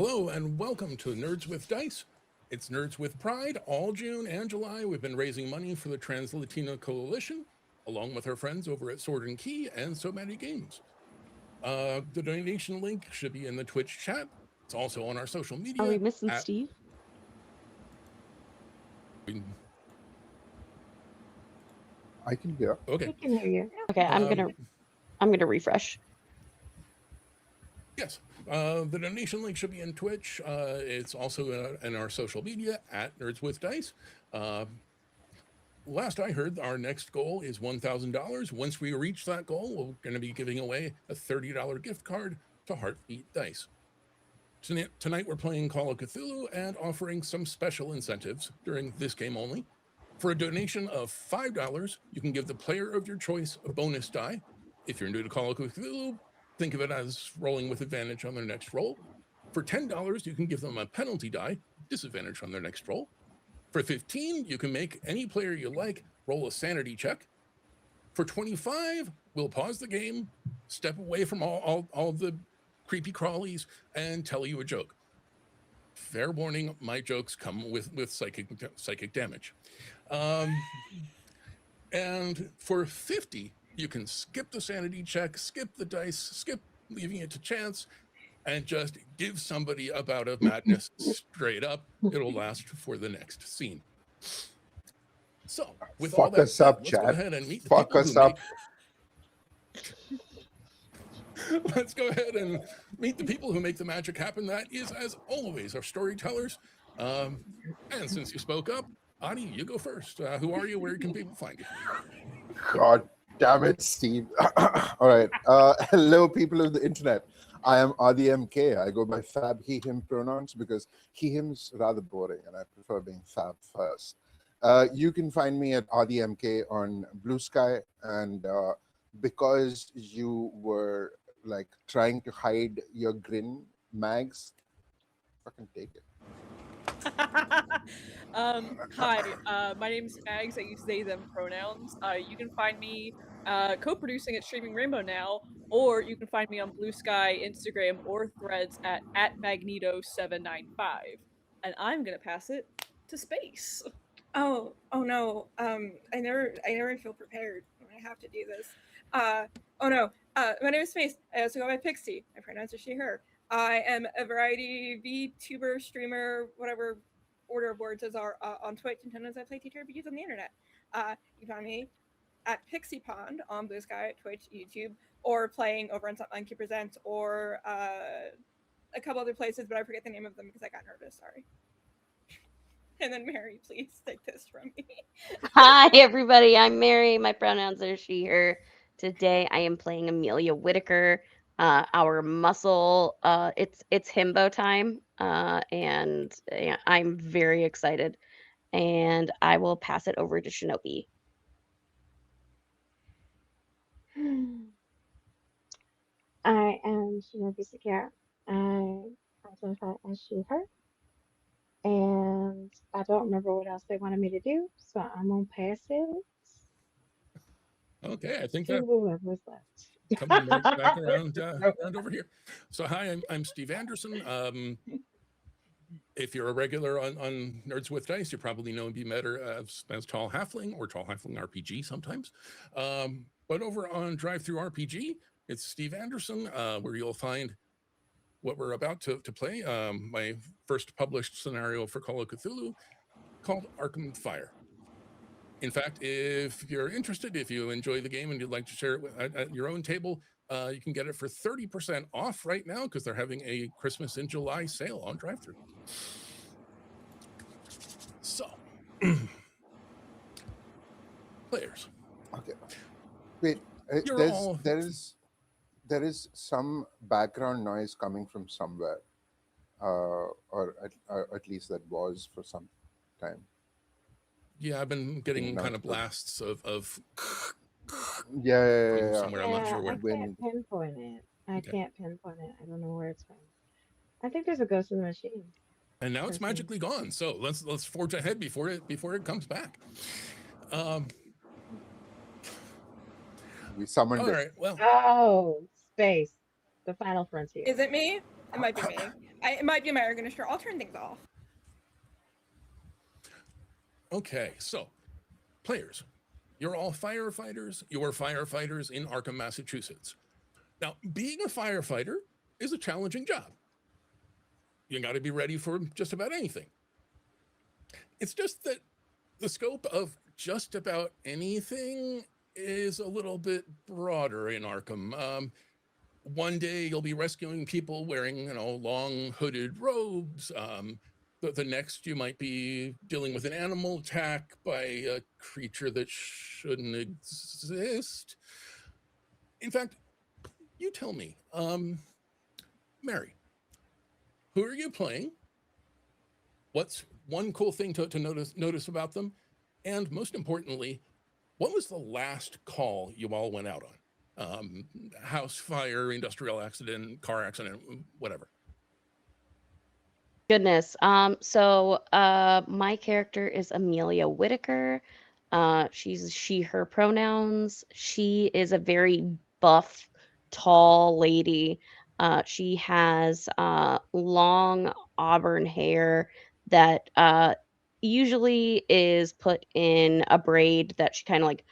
Hello and welcome to Nerds with Dice. It's Nerds with Pride. All June and July, we've been raising money for the Translatin Coalition, along with our friends over at Sword and Key and SoMattyGameZ. The donation link should be in the Twitch chat. It's also on our social media. Are we missing Steve? I can hear. Okay. I can hear you. Okay, I'm gonna refresh. Yes. The donation link should be in Twitch. It's also in our social media at Nerds with Dice. Last I heard, our next goal is $1,000. Once we reach that goal, we're going to be giving away a $30 gift card to Heartbeat Dice. Tonight we're playing Call of Cthulhu and offering some special incentives during this game only. For a donation of $5, you can give the player of your choice a bonus die. If you're new to Call of Cthulhu, think of it as rolling with advantage on their next roll. For $10, you can give them a penalty die, disadvantage on their next roll. For $15, you can make any player you like roll a sanity check. For $25, we'll pause the game, step away from all the creepy crawlies, and tell you a joke. Fair warning, my jokes come with psychic damage. And for $50, you can skip the sanity check, skip the dice, skip leaving it to chance, and just give somebody a bout of madness straight up. It'll last for the next scene. So, with all that said, let's go ahead and meet the people who make... Let's go ahead and meet the people who make the magic happen. That is, as always, our storytellers. And since you spoke up, Aadi, you go first. Who are you? Where can people find you? God damn it, Steve. All right. Hello, people of the internet. I am Aadi MK. I go by fab, he, him pronouns because he, him's rather boring and I prefer being fab first. You can find me at Aadi MK on Blue Sky, and because you were like trying to hide your grin, Mags, fucking take it. Hi, my name's Mags. I use they, them pronouns. You can find me co-producing at Streaming Rainbow now, or you can find me on Blue Sky, Instagram, or Threads at Magneto795. And I'm gonna pass it to Space. Oh no. I never feel prepared when I have to do this. My name is Space. I also go by Pixie. My pronouns are she, her. I am a variety VTuber, streamer, whatever order of words those are, on Twitch, and sometimes I play TTRPGs on the internet. You can find me at PixiePond on Blue Sky, Twitch, YouTube, or playing over on Something Monkey Presents, or a couple other places, but I forget the name of them because I got nervous. Sorry. And then Mary, please take this from me. Hi, everybody. I'm Mary. My pronouns are she, her. Today, I am playing Amelia Whitaker. Our muscle, it's himbo time, and I'm very excited. And I will pass it over to Shinobi. I am Shinobi Sukiro. I identify as she, her. And I don't remember what else they wanted me to do, so I'm gonna pass it. Okay, I think to that whoever's left. coming back around over here. So hi, I'm Steve Anderson. If you're a regular on Nerds with Dice, you probably know me better as TallHalfling or TallHalfling RPG sometimes. But over on Drive-Thru RPG, it's Steve Anderson, where you'll find what we're about to play. My first published scenario for Call of Cthulhu, called Arkham Fire. In fact, if you're interested, if you enjoy the game and you'd like to share it at your own table, you can get it for 30% off right now because they're having a Christmas in July sale on Drive-Thru. So, players. Okay. Wait, there is some background noise coming from somewhere, or at least that was for some time. Yeah, I've been getting kind of blasts of yeah. somewhere. I'm not sure where. I can't pinpoint it. I can't pinpoint it. I don't know where it's from. I think there's a ghost in the machine. And now it's magically gone. So let's forge ahead before it comes back. We summoned it. All right. Well. Oh, Space. The final frontier. Is it me? It might be me. It might be my air conditioner. I'll turn things off. Okay, so players, you're all firefighters. You're firefighters in Arkham, Massachusetts. Now, being a firefighter is a challenging job. You got to be ready for just about anything. It's just that the scope of just about anything is a little bit broader in Arkham. One day you'll be rescuing people wearing, long hooded robes. The next you might be dealing with an animal attack by a creature that shouldn't exist. In fact, you tell me, Mary, who are you playing? What's one cool thing to notice about them? And most importantly, what was the last call you all went out on? House fire, industrial accident, car accident, whatever. Goodness. My character is Amelia Whitaker. She's she, her pronouns. She is a very buff, tall lady. She has long auburn hair that usually is put in a braid that she kind of like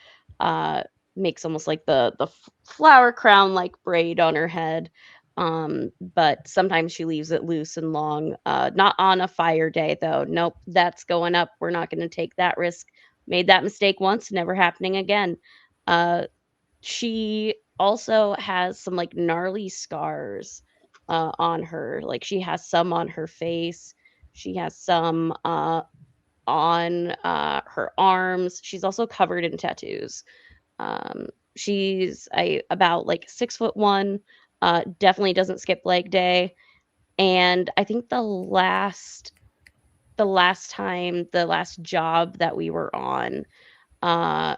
makes almost like the flower crown like braid on her head. But sometimes she leaves it loose and long. Not on a fire day though. Nope, that's going up. We're not going to take that risk. Made that mistake once, never happening again. She also has some like gnarly scars on her. Like she has some on her face. She has some on her arms. She's also covered in tattoos. She's about like 6'1", definitely doesn't skip leg day. And I think the last job that we were on, uh,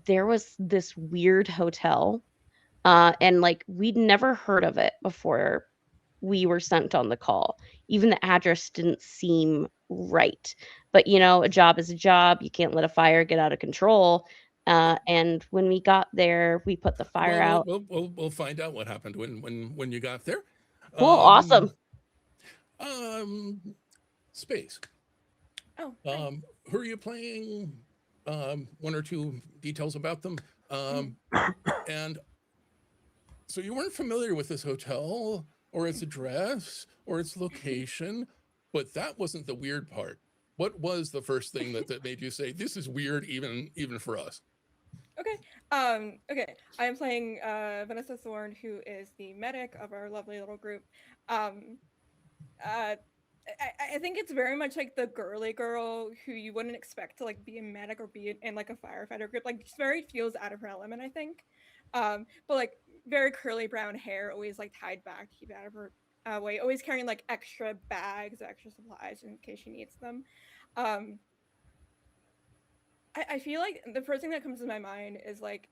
there was this weird hotel, and like we'd never heard of it before we were sent on the call. Even the address didn't seem right. But a job is a job. You can't let a fire get out of control. And when we got there, we put the fire out. We'll find out what happened when you got there. Cool, awesome. Space. Oh. Hi. Who are you playing? One or two details about them. And so you weren't familiar with this hotel or its address or its location, but that wasn't the weird part. What was the first thing that made you say, this is weird even for us? Okay. Okay. I am playing Vanessa Thorne, who is the medic of our lovely little group. I think it's very much like the girly girl who you wouldn't expect to like be a medic or be in like a firefighter group. Like just very feels out of her element, I think. But like very curly brown hair, always like tied back to keep it out of her way. Always carrying like extra bags, extra supplies in case she needs them. I feel like the first thing that comes to my mind is like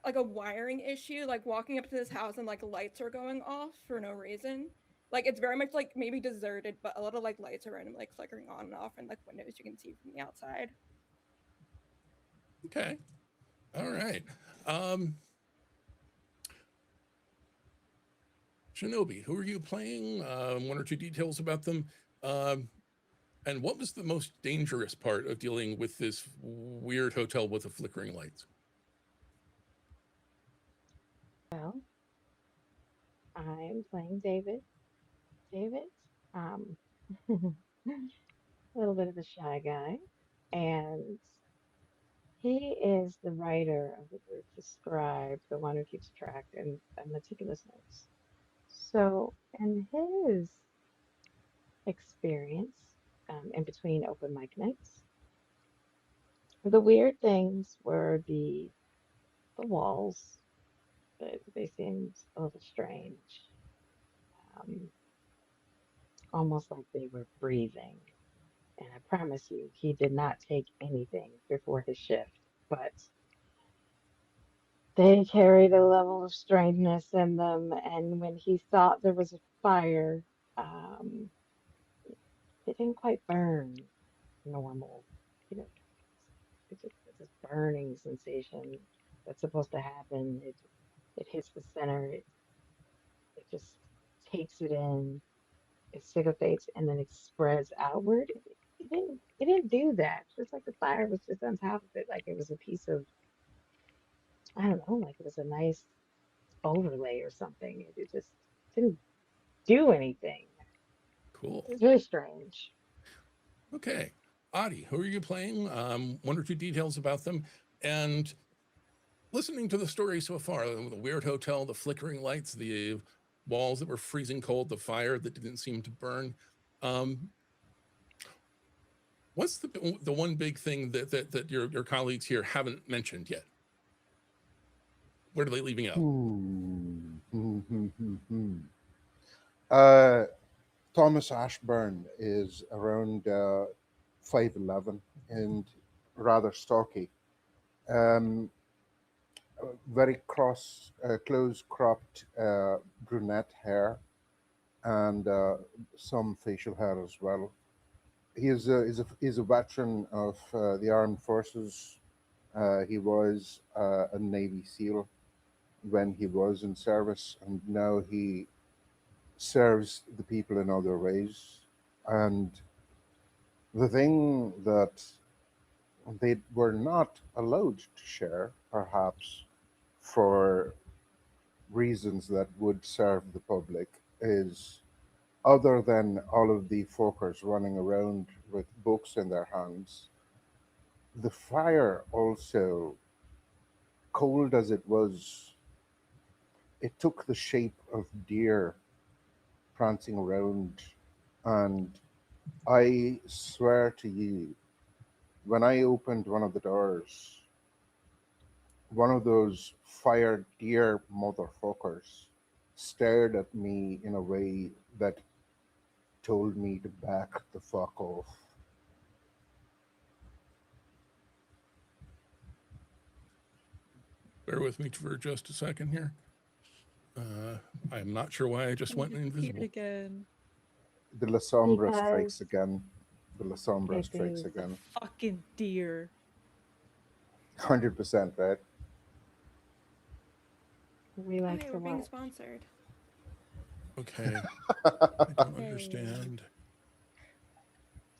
a wiring issue. Like walking up to this house and like lights are going off for no reason. Like it's very much like maybe deserted, but a lot of like lights are randomly like flickering on and off, and like windows you can see from the outside. Okay. All right. Shinobi, who are you playing? One or two details about them. And what was the most dangerous part of dealing with this weird hotel with the flickering lights? Well, I'm playing David. David, um, a little bit of a shy guy, and he is the writer of the group, the scribe, the one who keeps track and meticulous notes. So, in his experience, in between open mic nights, the weird things were the walls. They seemed a little strange, um, almost like they were breathing. And I promise you, he did not take anything before his shift, but they carried a level of strangeness in them. And when he thought there was a fire, um, it didn't quite burn normal. You know, it's this burning sensation that's supposed to happen. It hits the center. It just takes it in. it dissipates and then it spreads outward. It didn't do that. Just like the fire was just on top of it, like it was a piece of, I don't know, like it was a nice overlay or something. It just didn't do anything. Cool. It was really strange. Okay. Aadi, who are you playing? One or two details about them. And listening to the story so far, the weird hotel, the flickering lights, the walls that were freezing cold, the fire that didn't seem to burn. What's the one big thing that your colleagues here haven't mentioned yet? What are they leaving out? Thomas Ashburn is around 5'11" and rather stocky. Very close-cropped brunette hair and some facial hair as well. He is a veteran of the armed forces. He was a Navy SEAL when he was in service, and now he serves the people in other ways. And the thing that they were not allowed to share, perhaps for reasons that would serve the public, is other than all of the folkers running around with books in their hands, the fire also, cold as it was, it took the shape of deer prancing around. And I swear to you, when I opened one of the doors, one of those fire deer motherfuckers stared at me in a way that told me to back the fuck off. Bear with me for just a second here. I'm not sure why I just went invisible. Again. The La Sombra Because strikes again. The La Sombra it strikes is. again. Fucking deer. 100%, right? We Oh, like hey, to we're being watch. sponsored. Okay. I don't understand.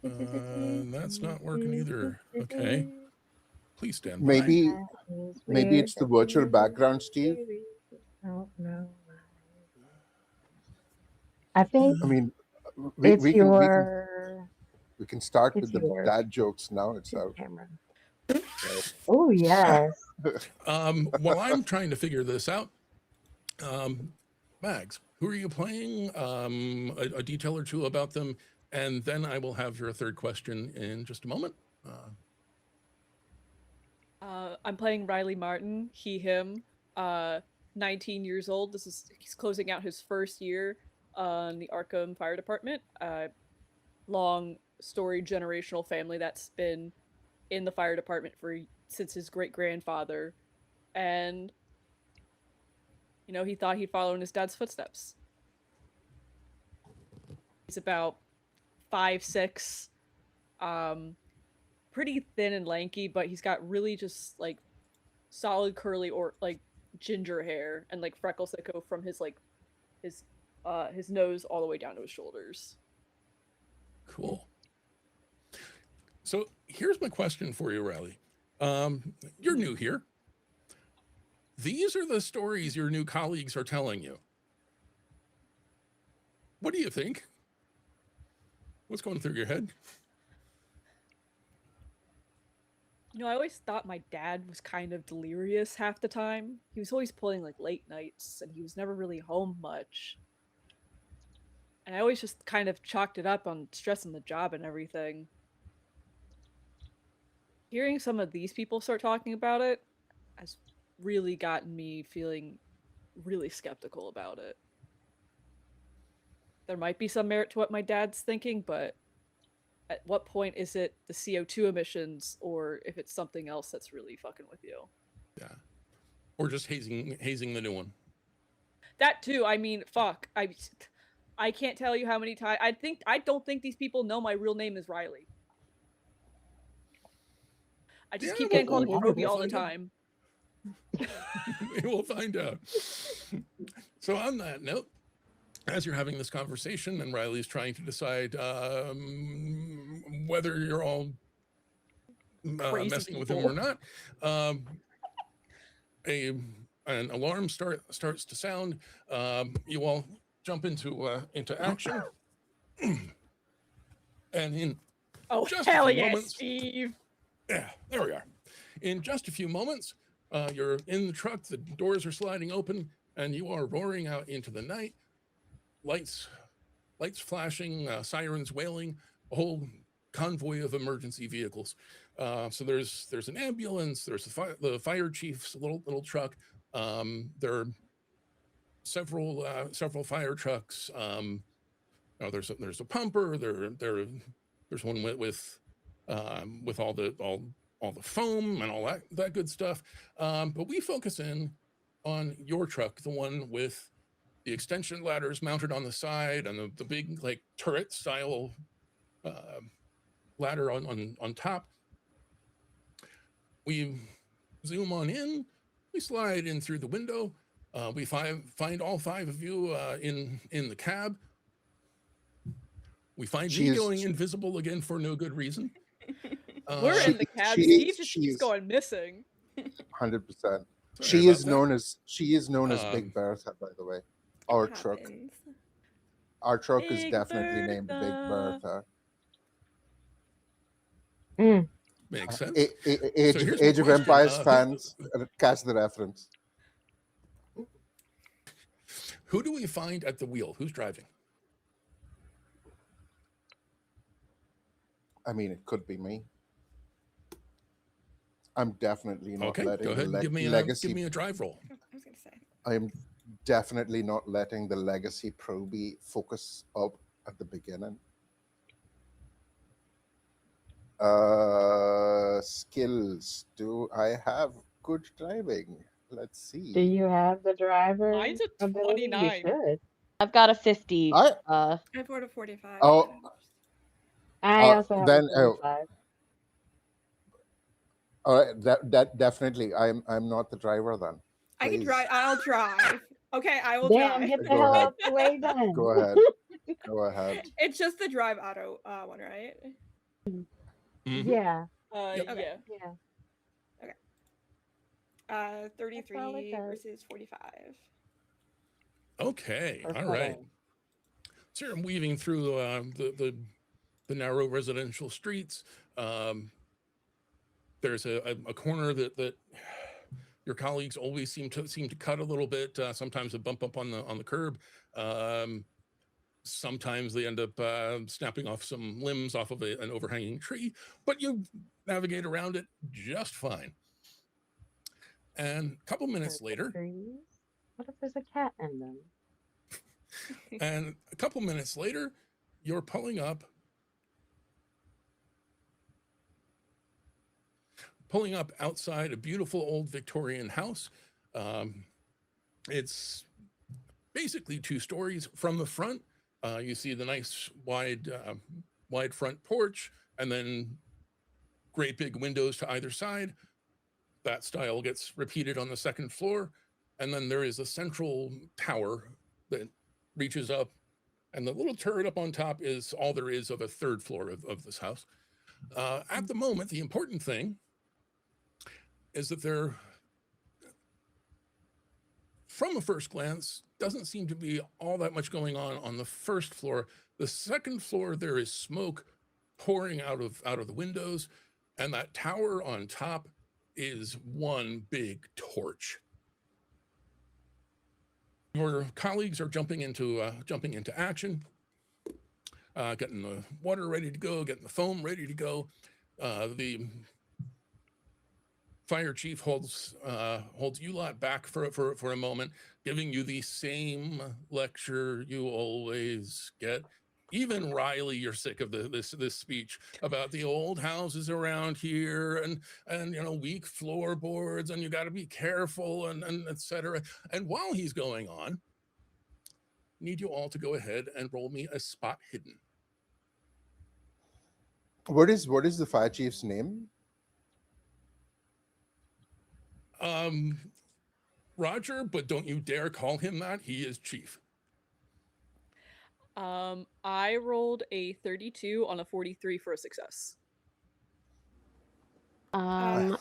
That's not working either. Okay. Please stand by. Maybe That is maybe weird. it's the virtual background, Steve. Oh no. I think I mean, it's we can start with it's the yours. dad jokes now itself. Camera. Right? Oh yes. While I'm trying to figure this out, Mags, who are you playing? A detail or two about them, and then I will have your third question in just a moment. I'm playing Riley Martin, he, him, 19 years old. He's closing out his first year on the Arkham Fire Department. Long story, generational family that's been in the fire department since his great-grandfather. And, you know, he thought he'd follow in his dad's footsteps. He's about 5'6", pretty thin and lanky, but he's got really just like solid curly or like ginger hair and like freckles that go from his nose all the way down to his shoulders. Cool. So here's my question for you, Riley. You're new here. These are the stories your new colleagues are telling you. What do you think? What's going through your head? You know, I always thought my dad was kind of delirious half the time. He was always pulling like late nights and he was never really home much. And I always just kind of chalked it up on stress on the job and everything. Hearing some of these people start talking about it has really gotten me feeling really skeptical about it. There might be some merit to what my dad's thinking, but at what point is it the CO2 emissions or if it's something else that's really fucking with you? Yeah. Or just hazing the new one. That too. I mean, fuck. I can't tell you how many times I don't think these people know my real name is Riley. I just keep getting called Shinobi all the time. We'll find out. So on that note, as you're having this conversation and Riley's trying to decide whether you're all Crazy messing with people. him or not, an alarm starts to sound. You all jump into action, and in Oh, just a hell few yeah, moments, Steve. yeah, there we are. In just a few moments, you're in the truck. The doors are sliding open, and you are roaring out into the night. Lights flashing, sirens wailing, a whole convoy of emergency vehicles. So there's an ambulance, there's the fire chief's little truck. There are several fire trucks. There's a pumper. There's one with all the foam and all that good stuff. But we focus in on your truck, the one with the extension ladders mounted on the side and the big like turret style ladder on top. We zoom on in, we slide in through the window. We find all 5 of you in the cab. We find me going invisible again for no good reason. We're in the cab. she Steve is- just she keeps is- going missing. 100%. Sorry She about is that. known as Big Bertha, by the way. Our It truck. happens. Our truck is Big definitely named Big Bertha. Bertha. Makes sense. Age here's my of question, Empires fans catch the reference. Who do we find at the wheel? Who's driving? I mean, it could be me. I'm definitely not Okay, letting go ahead the and give me a drive roll. I was gonna say. I am definitely not letting the legacy probie focus up at the beginning. Skills. Do I have good driving? Let's see. Do you have the driver? Mine's a ability? You 29. should. I've got a 50. I I have 4 to 45. Oh. I also have then, a 45. all right. That definitely. I'm not the driver then. I can Please. drive. I'll drive. Okay, I will Damn, drive. get the Go hell ahead. out the way then. Go ahead. Go ahead. It's just the drive auto one, right? Mhm. Yeah, Yep. Okay. Yeah. all it 33 does. versus 45. Okay, Or all right. better. So I'm weaving through the narrow residential streets. There's a corner that your colleagues always seem to cut a little bit. Sometimes a bump up on the curb. Sometimes they end up snapping off some limbs off of an overhanging tree, but you navigate around it just fine. And a couple minutes later, Trees. What if there's a cat in them? you're pulling up outside a beautiful old Victorian house. It's basically 2 stories. From the front, you see the nice wide front porch, and then great big windows to either side. That style gets repeated on the 2nd floor, and then there is a central tower that reaches up, and the little turret up on top is all there is of a 3rd floor of this house. At the moment, the important thing is that there, from a first glance, doesn't seem to be all that much going on the 1st floor. The 2nd floor, there is smoke pouring out of the windows, and that tower on top is one big torch. Your colleagues are jumping into action, getting the water ready to go, getting the foam ready to go. The fire chief holds you lot back for a moment, giving you the same lecture you always get. Even Riley, you're sick of this speech about the old houses around here and weak floorboards, and you got to be careful and etc. And while he's going on, need you all to go ahead and roll me a spot hidden. What is the fire chief's name? Roger, but don't you dare call him that. He is chief. I rolled a 32 on a 43 for a success. Um,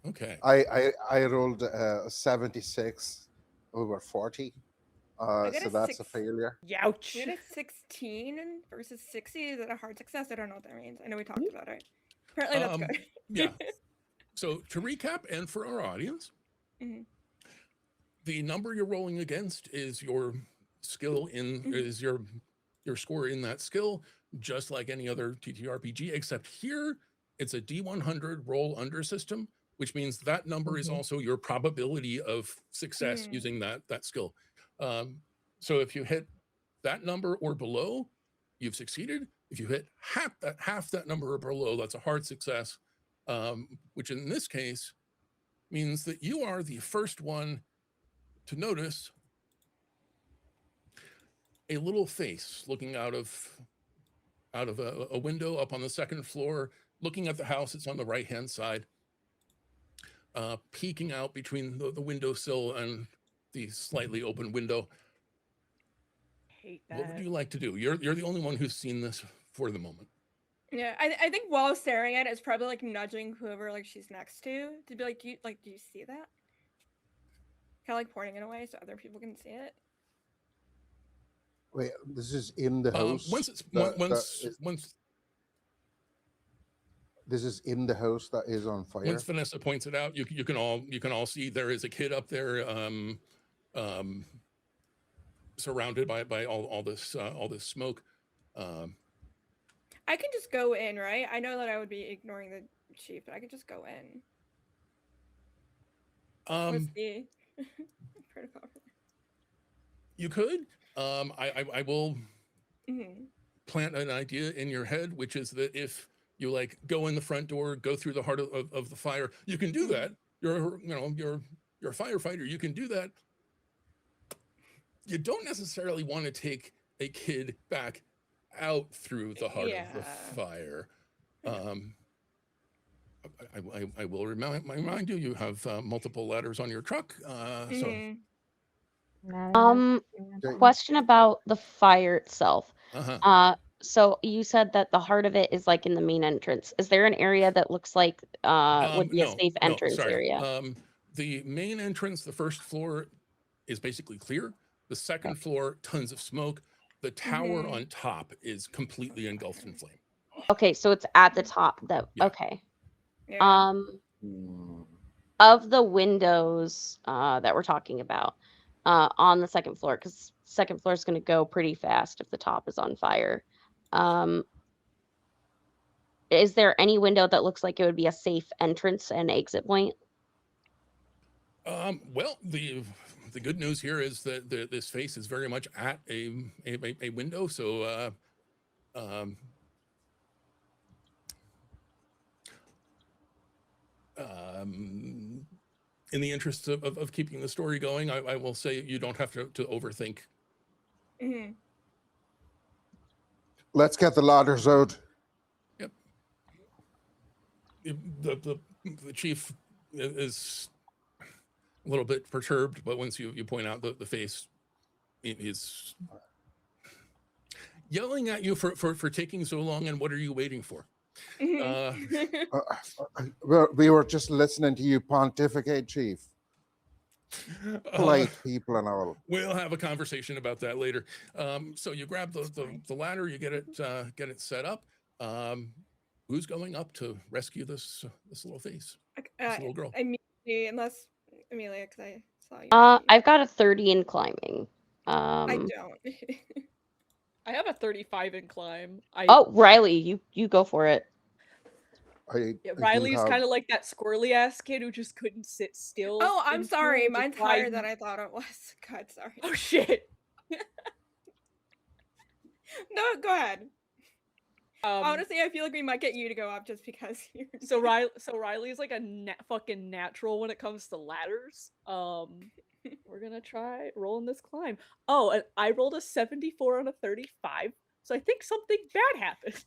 Okay. I rolled 76 over 40. got So a that's a 6. failure. Youch. We had a 16 versus 60. Is that a hard success? I don't know what that means. I know we talked about it. Apparently that's good. Yeah. So to recap, and for our audience, Mhm. the number you're rolling against is your skill is your score in that skill, just like any other TTRPG, except here it's a D100 roll under system, which means that number is also your probability of success using that skill. So if you hit that number or below, you've succeeded. If you hit half that number or below, that's a hard success, which in this case means that you are the first one to notice a little face looking out of a window up on the second floor, looking at the house. It's on the right-hand side, peeking out between the windowsill and the slightly open window. Hate that. What would you like to do? You're the only one who's seen this for the moment. Yeah, I think while staring at it, it's probably like nudging whoever like she's next to be like, do you see that? Kind of like pointing it away so other people can see it. Wait, this is in the house. Once this is in the house that is on fire. Once Vanessa points it out, you can all see there is a kid up there, surrounded by all this smoke. I can just go in, right? I know that I would be ignoring the chief, but I could just go in. What's the protocol? You could. I will plant an idea in your head, which is that if you like go in the front door, go through the heart of the fire, you can do that. You're a firefighter. You can do that. You don't necessarily want to take a kid back out through the heart of the fire. I will remind you, you have multiple ladders on your truck. Question about the fire itself. Uh-huh. So you said that the heart of it is like in the main entrance. Is there an area that looks like would be a safe entrance area? The main entrance, the first floor, is basically clear. The second floor, tons of smoke. The tower on top is completely engulfed in flame. Okay, so it's at the top. Okay. Yeah. Of the windows that we're talking about on the second floor, because second floor is going to go pretty fast if the top is on fire. Is there any window that looks like it would be a safe entrance and exit point? Well, the good news here is that this face is very much at a window, so in the interest of keeping the story going, I will say you don't have to overthink. Let's get the ladders out. Yep. The chief is a little bit perturbed, but once you point out the face, is yelling at you for taking so long. And what are you waiting for? We were just listening to you pontificate, Chief. Polite people and all. We'll have a conversation about that later. So you grab the ladder, you get it set up. Who's going up to rescue this little face, this little girl? Immediately, unless Amelia, because I saw you. I've got a 30 in climbing. I don't. I have a 35 in climb. Oh, Riley, you go for it. Riley's kind of like that squirrely ass kid who just couldn't sit still. Oh, I'm sorry. Mine's higher than I thought it was. God, sorry. Oh shit. No, go ahead. Honestly, I feel like we might get you to go up just because you're. So Riley's like a fucking natural when it comes to ladders. We're gonna try rolling this climb. Oh, and I rolled a 74 on a 35, so I think something bad happened.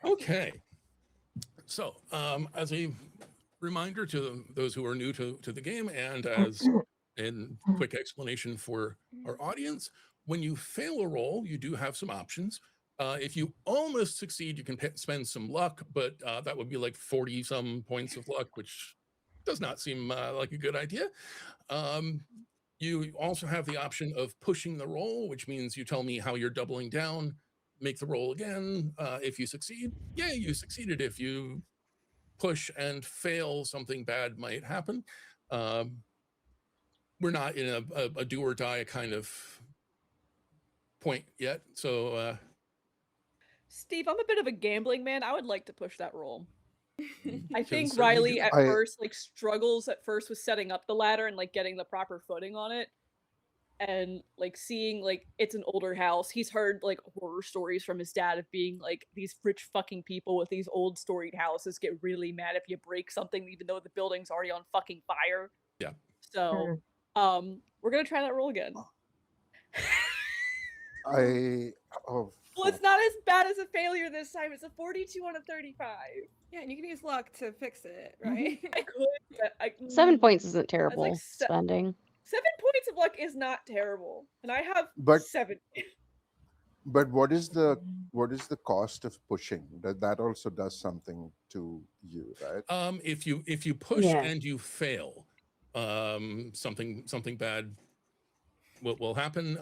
Okay. So, as a reminder to those who are new to the game, and as And quick explanation for our audience: when you fail a roll, you do have some options. If you almost succeed, you can spend some luck, but that would be like 40 some points of luck, which does not seem like a good idea. You also have the option of pushing the roll, which means you tell me how you're doubling down, make the roll again. If you succeed, yeah, you succeeded. If you push and fail, something bad might happen. We're not in a do or die kind of point yet. So, Steve, I'm a bit of a gambling man. I would like to push that roll. I think certainly Riley do. at first like struggles at first with setting up the ladder and like getting the proper footing on it. And like seeing like it's an older house. He's heard like horror stories from his dad of being like these rich fucking people with these old storied houses get really mad if you break something even though the building's already on fucking fire. Yeah. So we're gonna try that roll again. Oh, well, it's not as bad as a failure this time. It's a 42 on a 35. Yeah, and you can use luck to fix it, right? I could. But 7 points isn't terrible like spending. 7 points of luck is not terrible, and I have But- 7. But what is the cost of pushing? That also does something to you, right? If you push Yeah. and you fail, something bad will happen.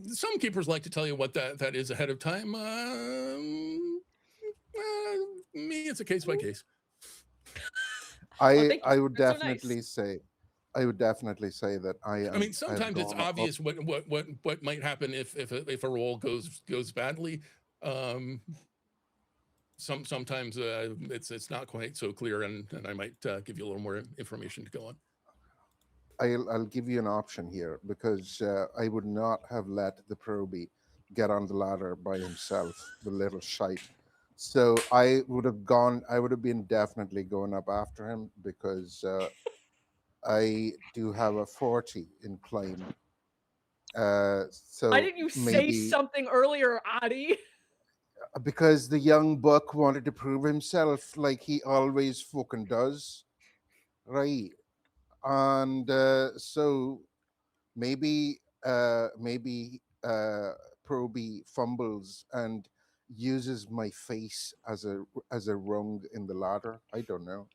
Some keepers like to tell you what that is ahead of time. Me, it's a case by case. thank you. I would That's so nice. definitely say, I would definitely say that I mean, sometimes it's obvious what might happen if a roll goes badly. Sometimes it's not quite so clear, and I might give you a little more information to go on. I'll give you an option here, because I would not have let the Proby get on the ladder by himself, the little shite. So I would have been definitely going up after him, because I do have a 40 in climb. So Why didn't you say something earlier, Aadi? Because the young buck wanted to prove himself, like he always fucking does, right? And so maybe Proby fumbles and uses my face as a rung in the ladder. I don't know.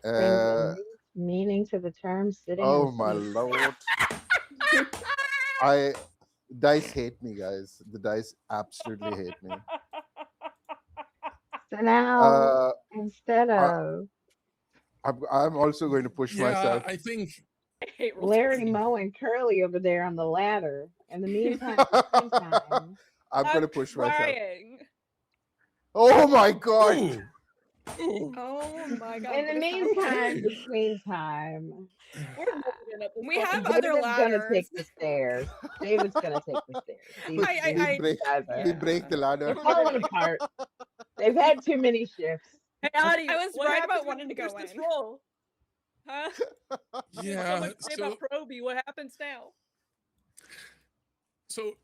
Brings a neat meaning to the term sitting. Oh on my shit. lord! Dice hate me, guys. The dice absolutely hate me. So now instead of I'm also going to push myself. I think I hate Larry, Moe, and Curly over there on the ladder. In the meantime, I'm going to push myself. trying. Oh my god! Ooh. Ooh. Oh my god. in the what is meantime, happening? between time, We have David's other gonna ladders. take the stairs. David's gonna take the stairs. These We break the ladder. They're falling apart. They've had too many shifts. Hey, Aadi, I was what right happens about when wanting you to go push this in. roll? Huh? Yeah. So much to say about Proby. What happens now? So,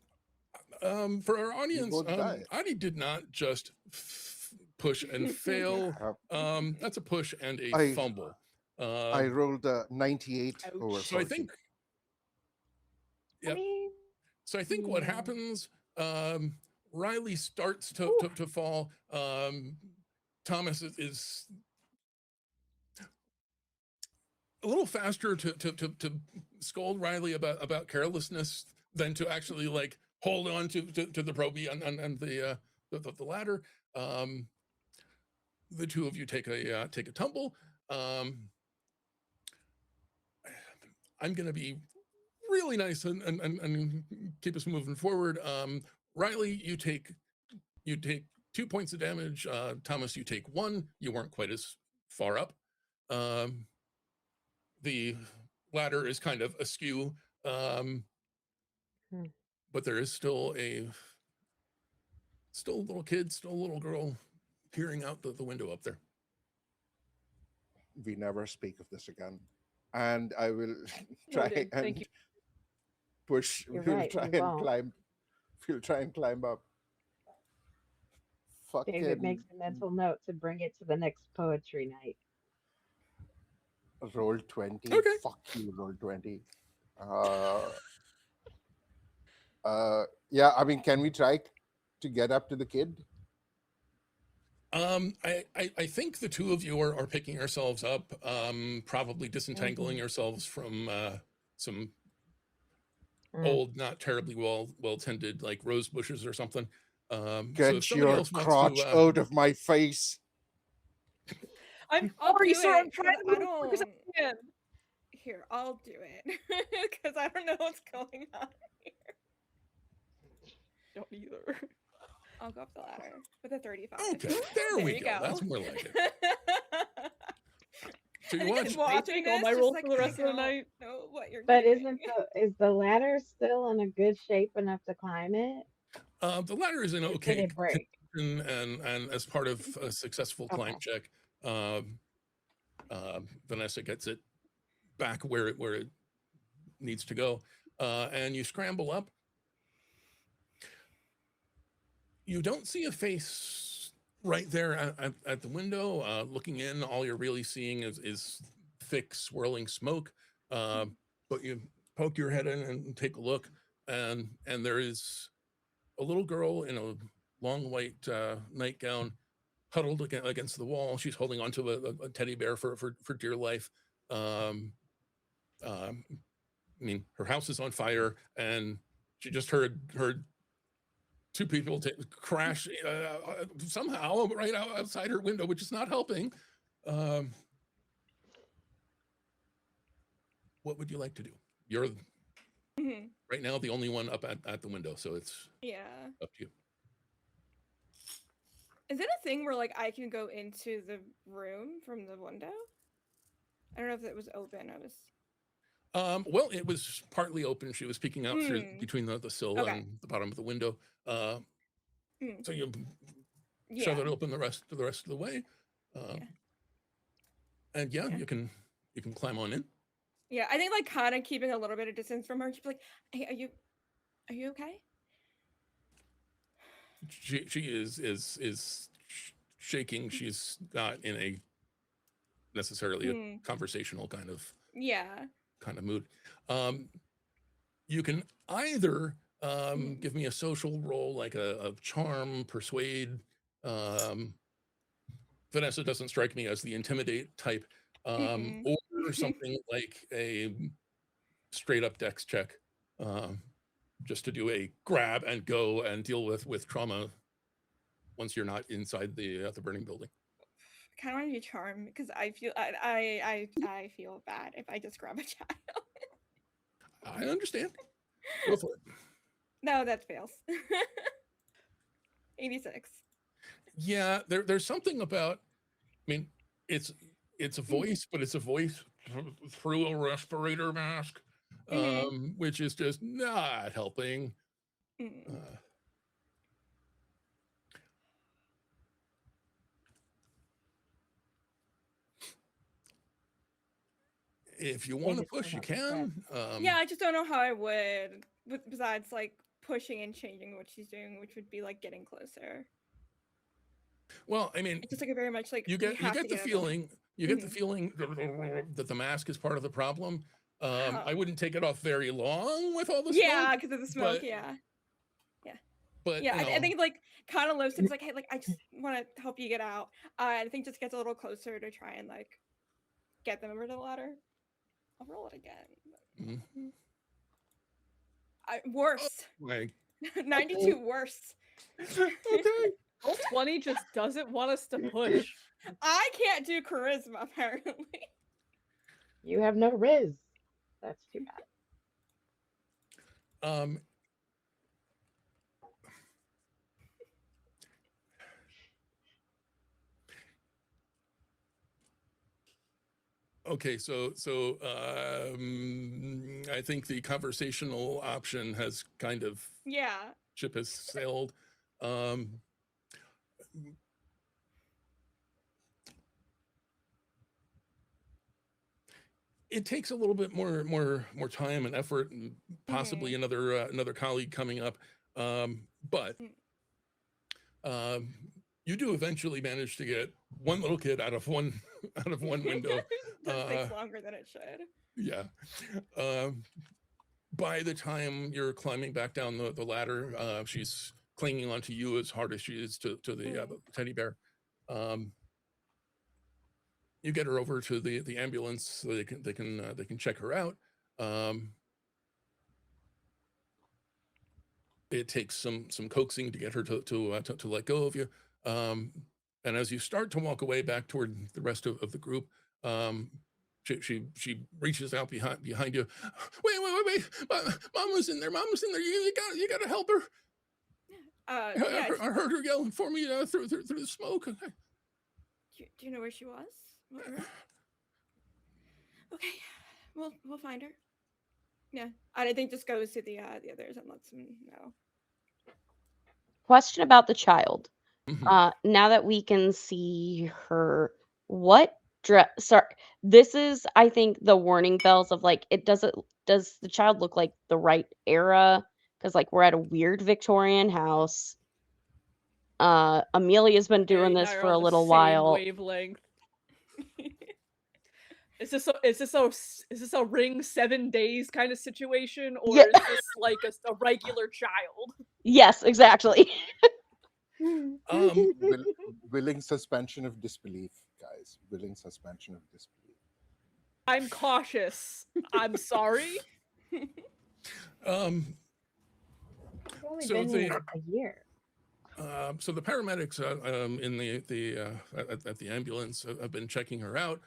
for our audience, both died. Aadi did not just push and fail. That's a push and a fumble. I rolled a 98 over 40. So I think. Yep. So I think what yeah. happens, Riley starts to fall. Thomas is a little faster to scold Riley about carelessness than to actually like hold on to the Proby and the ladder. The two of you take a tumble. I'm gonna be really nice and keep us moving forward. Riley, you take 2 points of damage. Thomas, you take 1. You weren't quite as far up. The ladder is kind of askew, but there is still a little kid, still a little girl peering out the window up there. We never speak of this again. And I will try Noted. Thank and you. push. You're We'll right, try we and won't. climb. We'll try and climb up. David makes a mental note to bring it to the next poetry night. Roll 20. Okay. Fuck you, roll 20. Yeah, I mean, can we try to get up to the kid? I think the two of you are picking yourselves up, probably disentangling Mhm. yourselves from some Mm. old, not terribly well tended like rose bushes or something. So if Get somebody your else wants crotch to, out of my face. I'm I'll sorry, do sir. I'm it, trying 'cause to I move as quick as I don't- can. Here, I'll do it because I don't know what's going on. Don't either. I'll go up the ladder with a 35. okay, there we you go. That's more like it. So I you think watch. just I watching take all this, my just rolls like, for the I rest of the don't night. know what you're But doing. is the ladder still in a good shape enough to climb it? The ladder is in Or did okay it break? condition, and as part of a successful climb Okay. check, Vanessa gets it back where it needs to go, and you scramble up. You don't see a face right there at the window. Looking in, all you're really seeing is thick, swirling smoke. But you poke your head in and take a look, and there is a little girl in a long white nightgown, huddled against the wall. She's holding onto a teddy bear for dear life. I mean, her house is on fire, and she just heard two people crash somehow right outside her window, which is not helping. What would you like to do? You're Mhm. right now the only one up at the window, so it's Yeah. up to you. Is it a thing where like I can go into the room from the window? I don't know if it was open. I was. Well, it was partly open. She was peeking out through between the sill Okay. and the bottom of the window. Mm. So you Yeah. shove it open the rest of the way, Yeah. and yeah, Yeah. you can climb on in. Yeah, I think like kind of keeping a little bit of distance from her. She'd be like, "Hey, are you okay?" She is shaking. She's not in a necessarily a conversational kind of Yeah. mood. You can either give me a social roll, like a charm, persuade. Vanessa doesn't strike me as the intimidate type, or something like a straight up dex check, just to do a grab and go and deal with trauma once you're not inside the burning building. I kind of want to be charmed because I feel bad if I just grab a child. I understand. Go for it. No, that fails. 86. Yeah, there's something about. I mean, it's a voice, but it's a voice through a respirator mask, which is just not helping. If you want to push, you can. Yeah, I just don't know how I would. Besides, like pushing and changing what she's doing, which would be like getting closer. Well, I mean, It's just like a very much like you get the feeling get the feeling that the mask is part of the problem. I wouldn't take it off very long with all the smoke. Yeah, because of the smoke. But, yeah. But yeah, I think like kind of Losin's like, hey, like I just want to help you get out. I think just gets a little closer to try and like get them over to the ladder. I'll roll it again. Worse. Like 92 worse. okay. Roll 20 just doesn't want us to push. I can't do charisma apparently. You have no riz. That's too bad. Okay, so I think the conversational option has kind of ship has sailed. It takes a little bit more time and effort, and possibly another colleague coming up. But you you do eventually manage to get one little kid out of one window. That takes longer than it should. Yeah. By the time you're climbing back down the ladder, she's clinging onto you as hard as she is to the teddy bear. You get her over to the ambulance so they can check her out. It takes some coaxing to get her to let go of you. And as you start to walk away back toward the rest of the group, she reaches out behind you. Wait! Mama's in there. You gotta help her. Yeah. I heard her yelling for me through the smoke. Do you know where she was? What room? Okay, we'll find her. Yeah, I think just goes to the others and lets them know. Question about the child. Mhm. Now that we can see her, what dress? Sorry, this is, I think, the warning bells of like, does the child look like the right era? Because like we're at a weird Victorian house. Amelia's been doing Mary and this I are for on a the little same while. wavelength. Is this a Ring 7 days kind of situation, or Yeah. is this like a regular child? Yes, exactly. Willing suspension of disbelief, guys. Willing suspension of disbelief. I'm cautious. I'm sorry. I've only So been the- here a year. So the paramedics in at the ambulance have been checking her out.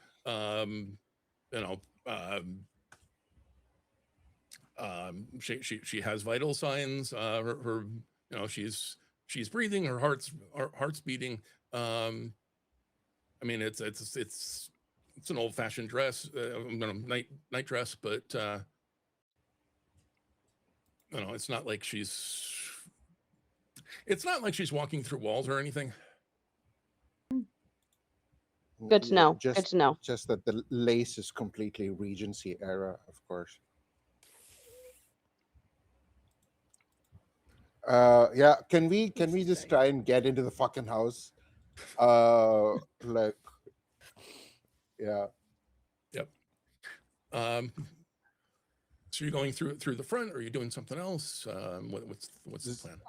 She has vital signs. Her she's breathing. Her heart's beating. I mean, it's an old fashioned dress, night dress, but it's not like she's walking through walls or anything. Good to know. Just, Good to know. Just that the lace is completely Regency era, of course. Yeah, can we just try and get into the fucking house? Like, yeah. Yep. So you're going through the front, or are you doing something else? What's the plan?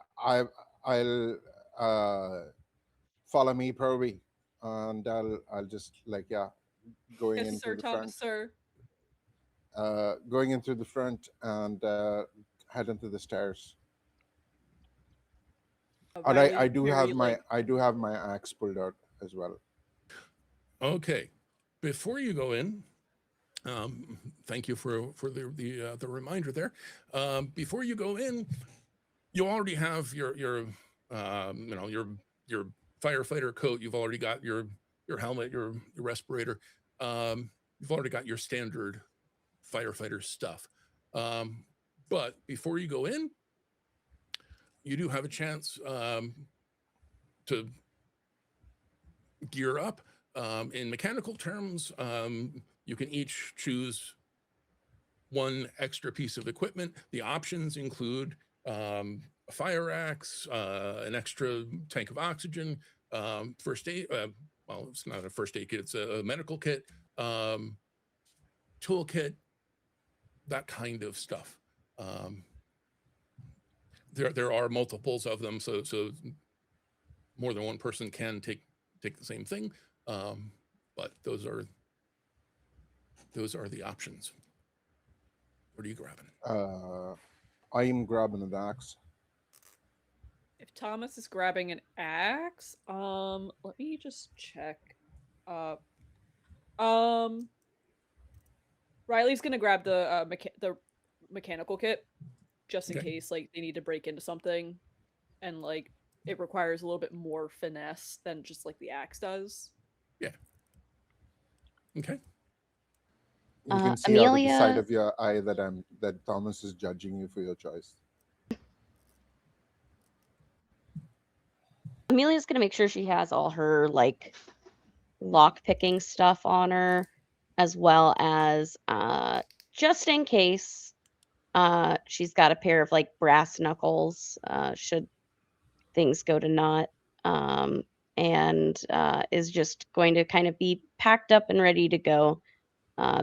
I'll follow me, probably, and I'll just going Yes, into sir, the Thomas, front. sir. Going into the front and head into the stairs. And Riley I do very, have my axe pulled out as well. Okay, before you go in, thank you for the reminder there. Before you go in, you already have your firefighter coat. You've already got your helmet, your respirator. You've already got your standard firefighter stuff. But before you go in, you do have a chance to gear up. In mechanical terms, you can each choose one extra piece of equipment. The options include a fire axe, an extra tank of oxygen, first aid. Well, it's not a first aid kit; it's a medical kit, toolkit, that kind of stuff. There are multiples of them, so more than one person can take the same thing. But those are the options. What are you grabbing? I am grabbing an axe. If Thomas is grabbing an axe, let me just check. Riley's gonna grab the mechanical kit, just in case like they need to break into something, and like it requires a little bit more finesse than just like the axe does. Yeah. Okay. You can see out of the Amelia- side of your eye that Thomas is judging you for your choice. Amelia's gonna make sure she has all her like lock picking stuff on her, as well as just in case she's got a pair of like brass knuckles should things go to naught. and is just going to kind of be packed up and ready to go.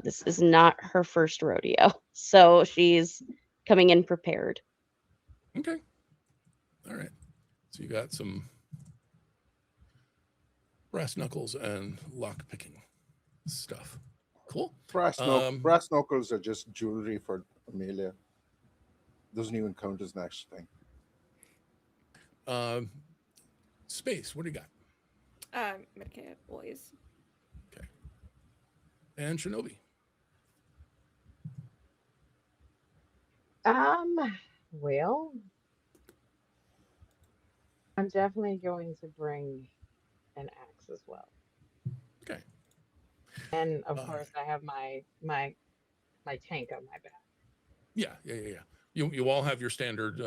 This is not her first rodeo, so she's coming in prepared. Okay. All right. So you got some brass knuckles and lock picking stuff. Cool. Brass knuckles are just jewelry for Amelia. Doesn't even count as an actual thing. Space, what do you got? Medicare boys. Okay. And Shinobi. Well, I'm definitely going to bring an axe as well. Okay. And of course, I have my tank on my back. Yeah. You all have your standard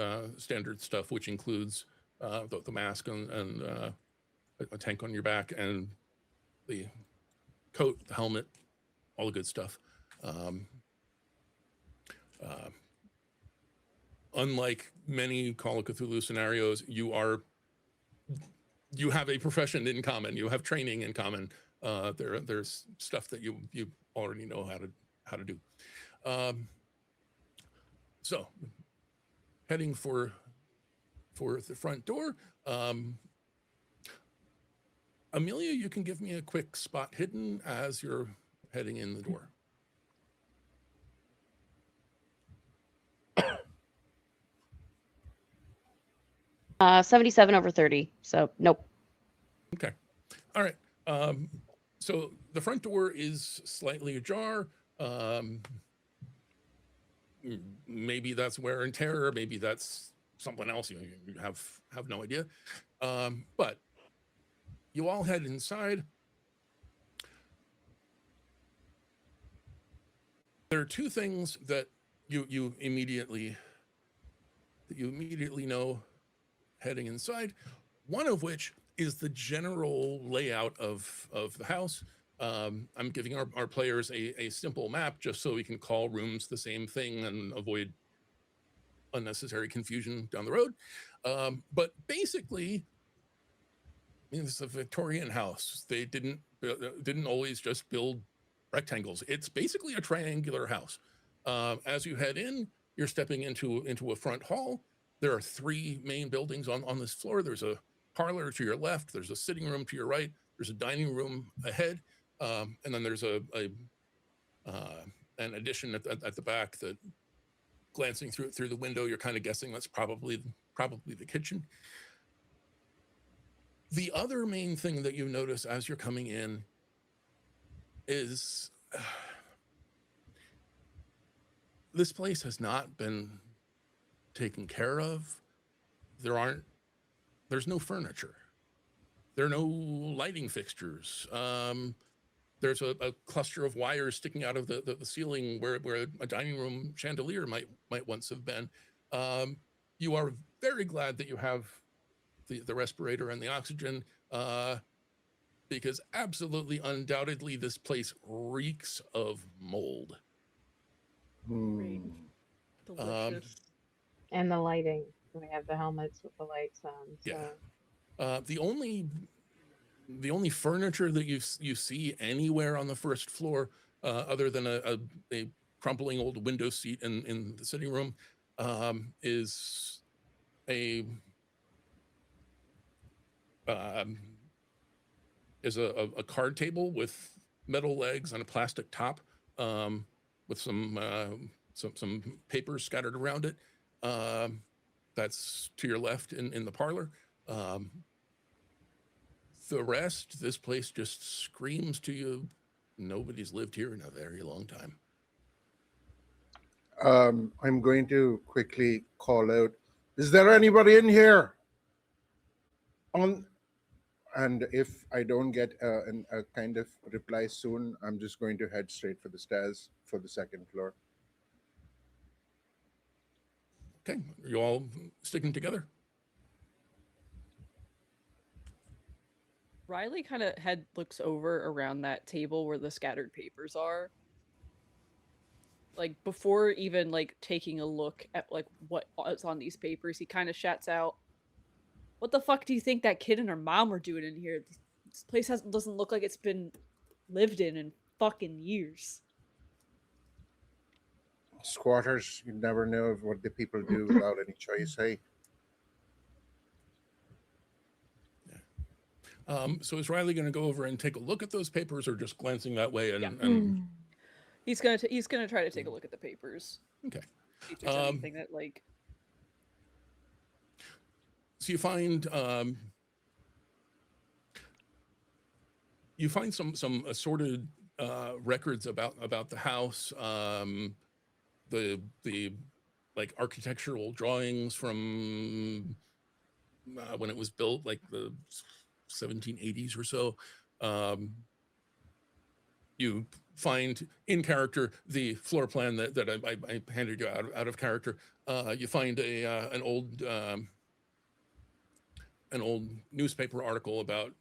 stuff, which includes the mask and a tank on your back and the coat, the helmet, all the good stuff. Unlike many Call of Cthulhu scenarios, you have a profession in common. You have training in common. There's stuff that you already know how to do. So, heading for the front door. Amelia, you can give me a quick spot hidden as you're heading in the door. 77 over 30. So nope. Okay. All right. So the front door is slightly ajar. Maybe that's wear and tear. Maybe that's something else. You have no idea. But you all head inside. There are two things that you immediately know heading inside. One of which is the general layout of the house. I'm giving our players a simple map just so we can call rooms the same thing and avoid unnecessary confusion down the road. But basically, I mean, it's a Victorian house. They didn't always just build rectangles. It's basically a triangular house. As you head in, you're stepping into a front hall. There are three main buildings on this floor. There's a parlor to your left. There's a sitting room to your right. There's a dining room ahead. And then there's an addition at the back that, glancing through the window, you're kind of guessing that's probably the kitchen. The other main thing that you notice as you're coming in is this place has not been taken care of. There's no furniture. There are no lighting fixtures. There's a cluster of wires sticking out of the ceiling where a dining room chandelier might once have been. You are very glad that you have the respirator and the oxygen, because absolutely, undoubtedly, this place reeks of mold. Delicious. And the lighting. We have the helmets with the lights on. So. Yeah. The only furniture that you see anywhere on the first floor, other than a crumpling old window seat in the sitting room, is a card table with metal legs and a plastic top, with some papers scattered around it. That's to your left in the parlor. The rest, this place just screams to you, nobody's lived here in a very long time. I'm going to quickly call out, is there anybody in here? And if I don't get a kind of reply soon, I'm just going to head straight for the stairs for the second floor. Okay, are you all sticking together? Riley kind of looks over around that table where the scattered papers are. Like, before even, like, taking a look at, like, what's on these papers, he kind of shouts out, What the fuck do you think that kid and her mom were doing in here? This place doesn't look like it's been lived in fucking years. Squatters, you never know what the people do without any choice, hey? So is Riley going to go over and take a look at those papers, or just glancing that way? And, Yeah. and He's gonna try to take a look at the papers. okay. See if there's anything that like. So you find some assorted records about the house, the like architectural drawings from when it was built, like the 1780s or so. You find in character the floor plan that I handed you out of character. You find an old newspaper article about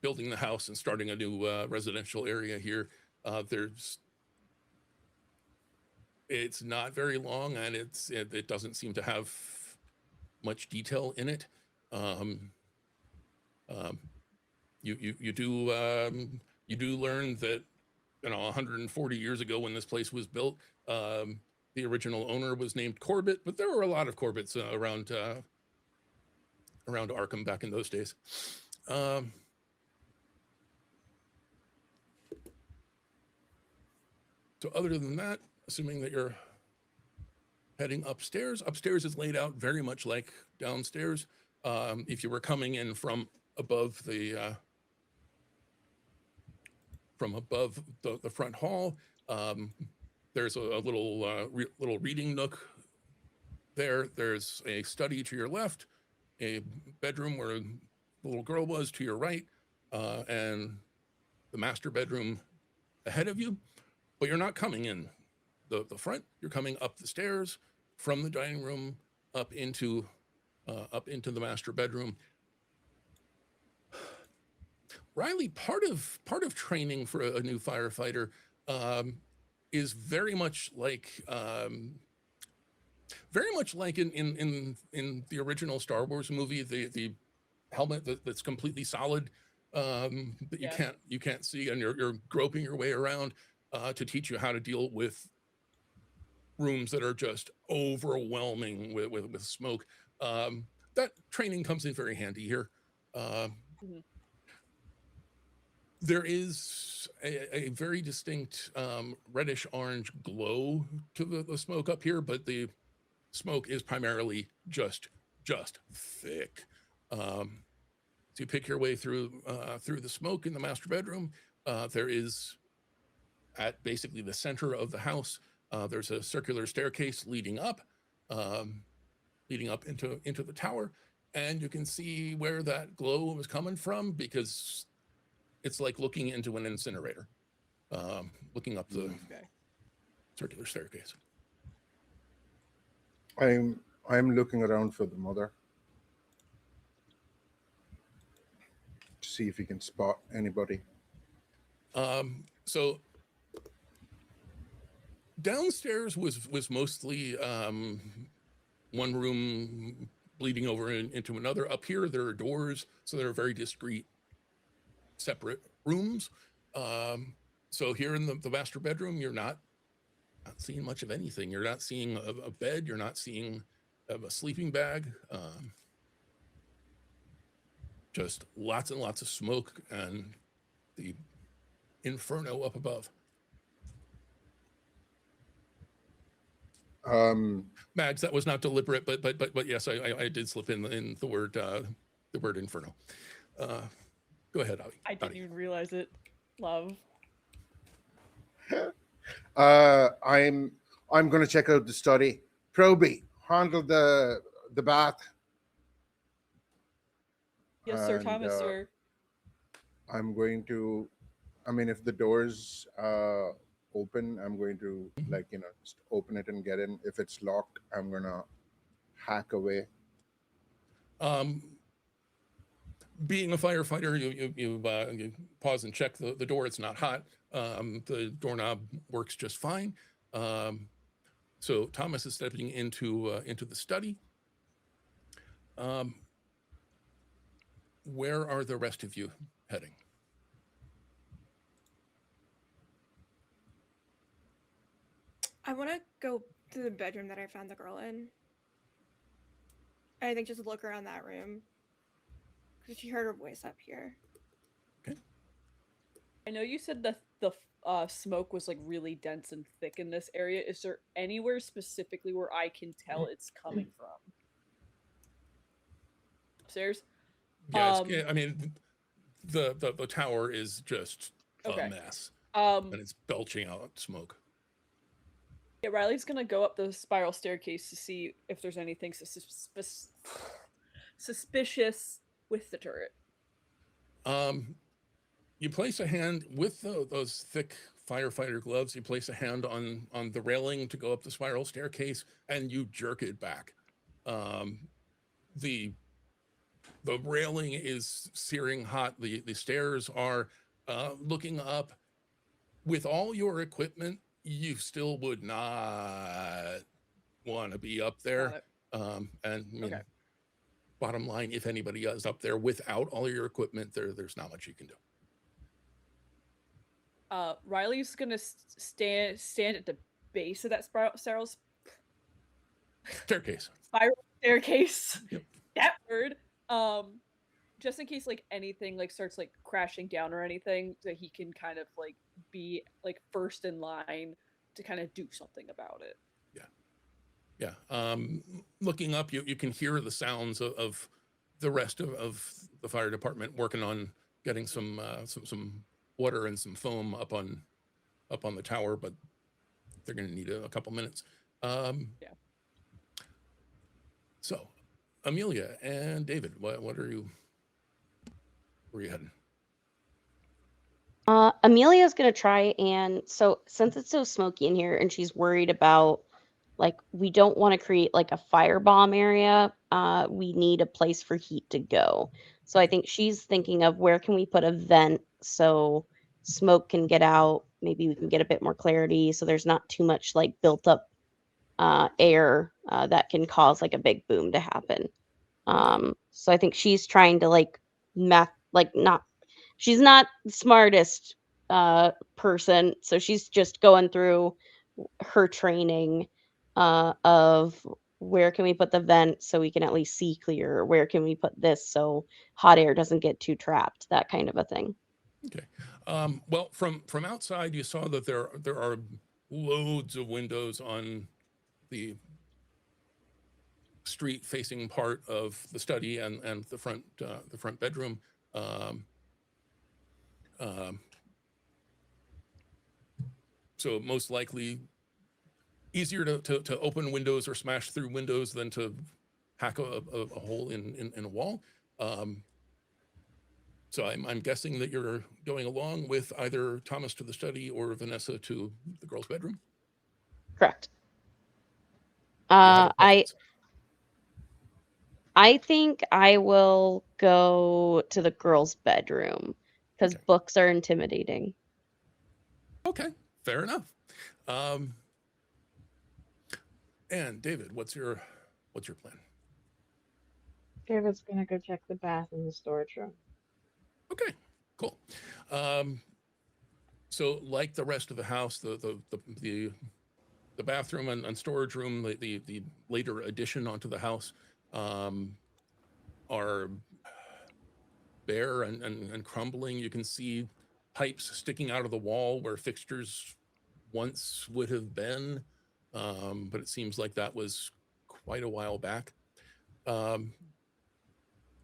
building the house and starting a new residential area here. It's not very long, and it doesn't seem to have much detail in it. You do learn that 140 years ago, when this place was built, the original owner was named Corbett, but there were a lot of Corbett's around Arkham back in those days. So other than that, assuming that you're heading upstairs is laid out very much like downstairs. If you were coming in from above the front hall, there's a little reading nook there. There's a study to your left, a bedroom where the little girl was to your right, and the master bedroom ahead of you. But you're not coming in the front. You're coming up the stairs from the dining room up into the master bedroom. Riley, part of training for a new firefighter is very much like in the original Star Wars movie, the helmet that's completely solid, that you can't see, and you're groping your way around to teach you how to deal with rooms that are just overwhelming with smoke. That training comes in very handy here. There is a very distinct reddish orange glow to the smoke up here, but the smoke is primarily just thick. So you pick your way through the smoke in the master bedroom. There is, at basically the center of the house, there's a circular staircase leading up into the tower, and you can see where that glow was coming from, because it's like looking into an incinerator, looking up the circular staircase. I'm looking around for the mother to see if he can spot anybody. So downstairs was mostly one room bleeding over into another. Up here, there are doors, so there are very discrete, separate rooms. So here in the master bedroom, you're not seeing much of anything. You're not seeing a bed. You're not seeing a sleeping bag. Just lots and lots of smoke and the inferno up above. Mags, that was not deliberate, but yes, I did slip in the word inferno. Go ahead, Aadi. I didn't even realize it. Love. I'm gonna check out the study. Proby, handle the bath. Yes, sir, And, Thomas, sir. I'm going to, if the door's open, I'm going to just open it and get in. If it's locked, I'm gonna hack away. Being a firefighter, you pause and check the door. It's not hot. The doorknob works just fine. So Thomas is stepping into the study. Where are the rest of you heading? I want to go to the bedroom that I found the girl in. I think just look around that room. Because she heard her voice up here. I know you said the smoke was like really dense and thick in this area. Is there anywhere specifically where I can tell it's coming from? Upstairs? Yeah, I mean, the tower is just Okay. a mess, And it's belching out smoke. Yeah, Riley's gonna go up the spiral staircase to see if there's anything suspicious with the turret. You place a hand with those thick firefighter gloves. You place a hand on the railing to go up the spiral staircase, and you jerk it back. The railing is searing hot. The stairs are looking up. With all your equipment, you still would not want to be up there. And I mean, Okay. bottom line, if anybody is up there without all your equipment, there's not much you can do. Riley's gonna stand at the base of that spiral Staircase. staircase. Yep. That word. Just in case like anything like starts like crashing down or anything, so he can kind of like be like first in line to kind of do something about it. Yeah. Looking up, you can hear the sounds of the rest of the fire department working on getting some water and some foam up on the tower, but they're going to need a couple minutes. Yeah. So, Amelia and David, what are you? Where are you heading? Amelia's gonna try and since it's so smoky in here and she's worried about like we don't want to create like a firebomb area. We need a place for heat to go. So I think she's thinking of where can we put a vent so smoke can get out. Maybe we can get a bit more clarity so there's not too much like built up air that can cause like a big boom to happen. So I think she's trying to like she's not the smartest person, so she's just going through her training of where can we put the vent so we can at least see clear, where can we put this so hot air doesn't get too trapped, that kind of a thing. Okay. Well, from outside, you saw that there are loads of windows on the street facing part of the study and the front bedroom. So most likely easier to open windows or smash through windows than to hack a hole in a wall. So I'm guessing that you're going along with either Thomas to the study or Vanessa to the girls' bedroom. Correct. You have a I preference? I think I will go to the girls' bedroom because Okay. books are intimidating. Okay, fair enough. And David, what's your plan? David's gonna go check the bath in the storage room. Okay, cool. So like the rest of the house, the bathroom and storage room, the later addition onto the house, are bare and crumbling. You can see pipes sticking out of the wall where fixtures once would have been, but it seems like that was quite a while back.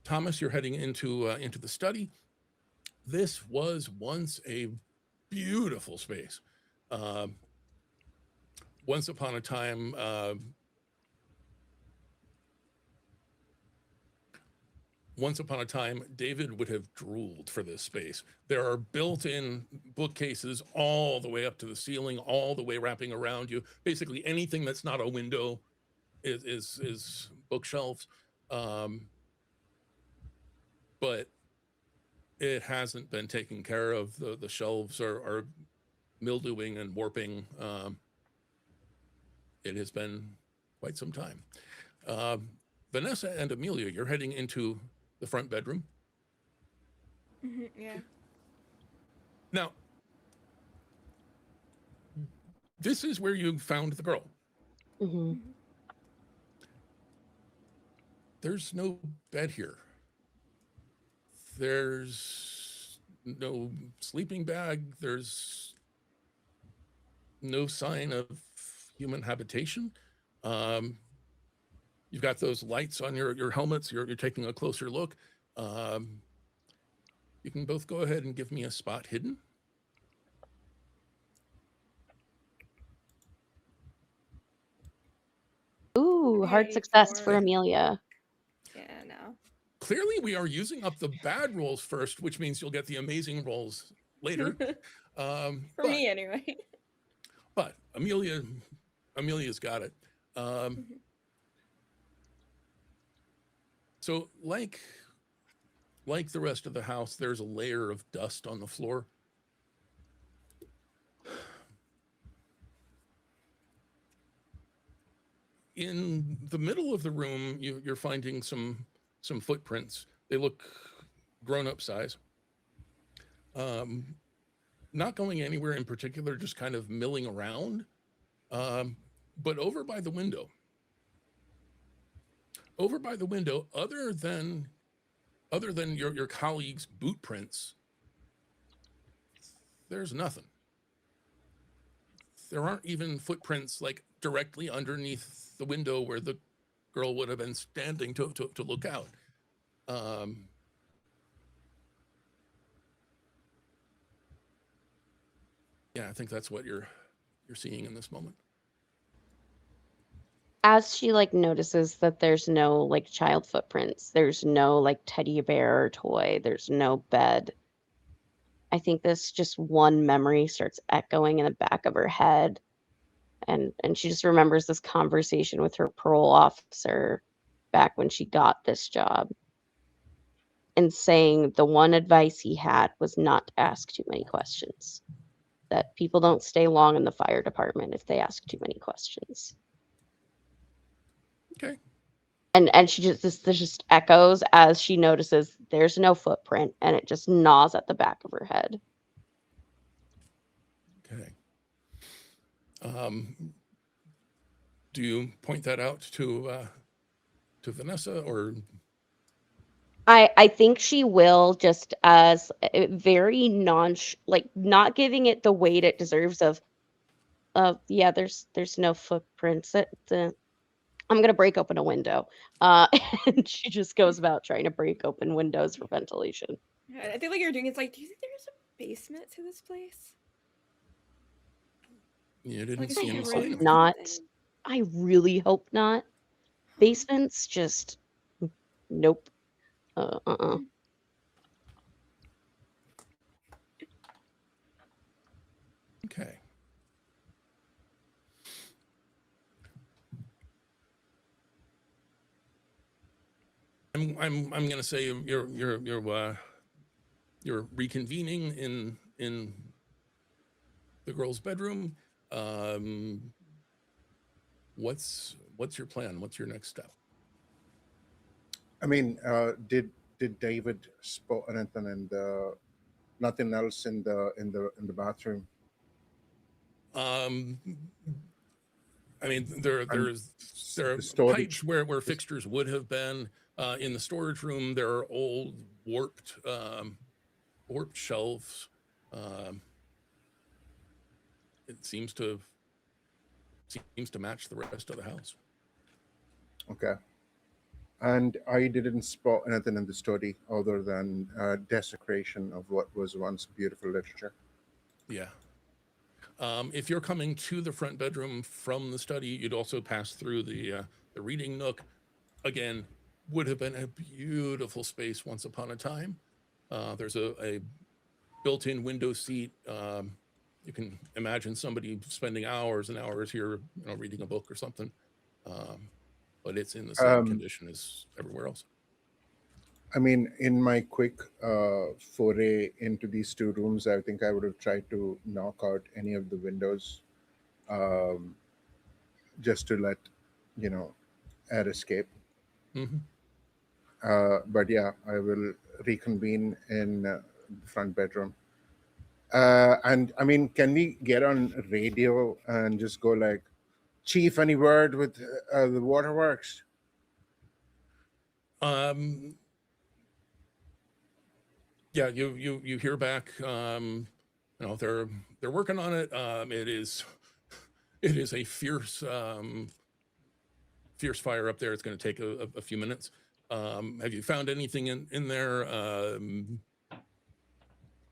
Thomas, you're heading into the study. This was once a beautiful space. Once upon a time, David would have drooled for this space. There are built-in bookcases all the way up to the ceiling, all the way wrapping around you. Basically, anything that's not a window is bookshelves. But it hasn't been taken care of. The shelves are mildewing and warping. It has been quite some time. Vanessa and Amelia, you're heading into the front bedroom. Yeah. Now, this is where you found the girl. Hmm. There's no bed here. There's no sleeping bag. There's no sign of human habitation. You've got those lights on your helmets. You're taking a closer look. You can both go ahead and give me a spot hidden. Ooh, hard Okay, success for 4. Amelia. Yeah, no. Clearly, we are using up the bad rolls first, which means you'll get the amazing rolls later. For but, me, anyway. But Amelia's got it. So like the rest of the house, there's a layer of dust on the floor. In the middle of the room, you're finding some footprints. They look grown-up size. Not going anywhere in particular, just kind of milling around. But over by the window, other than your colleagues' boot prints, there's nothing. There aren't even footprints like directly underneath the window where the girl would have been standing to look out. Yeah, I think that's what you're seeing in this moment. As she like notices that there's no like child footprints, there's no like teddy bear or toy, there's no bed. I think this just one memory starts echoing in the back of her head. And she just remembers this conversation with her parole officer back when she got this job. And saying the one advice he had was not to ask too many questions. That people don't stay long in the fire department if they ask too many questions. Okay. And she just this just echoes as she notices there's no footprint, and it just gnaws at the back of her head. Okay. Do you point that out to Vanessa, or? I think she will, just as very like not giving it the weight it deserves of yeah, there's no footprints. I'm gonna break open a window. And she just goes about trying to break open windows for ventilation. I think like you're doing, it's like, do you think there's a basement to this place? You didn't Like a see any secret sign room of or it. Not. something? I really hope not. Basements just nope. Okay. I'm gonna say you're reconvening in the girl's bedroom. What's your plan? What's your next step? I mean, did David spot anything in the nothing else in the bathroom? I mean, there are the storage- pipes where fixtures would have been. In the storage room, there are old warped shelves. It seems to match the rest of the house. Okay. And I didn't spot anything in the study other than desecration of what was once beautiful literature. Yeah. If you're coming to the front bedroom from the study, you'd also pass through the reading nook. Again, would have been a beautiful space once upon a time. There's a built-in window seat. You can imagine somebody spending hours and hours here, reading a book or something. But it's in the same condition as everywhere else. I mean, in my quick foray into these two rooms, I think I would have tried to knock out any of the windows, just to let air escape. Mhm. But yeah, I will reconvene in the front bedroom. And I mean, can we get on radio and just go like, Chief, any word with the waterworks? Yeah, you hear back. You know, they're working on it. It is a fierce fire up there. It's going to take a few minutes. Have you found anything in there?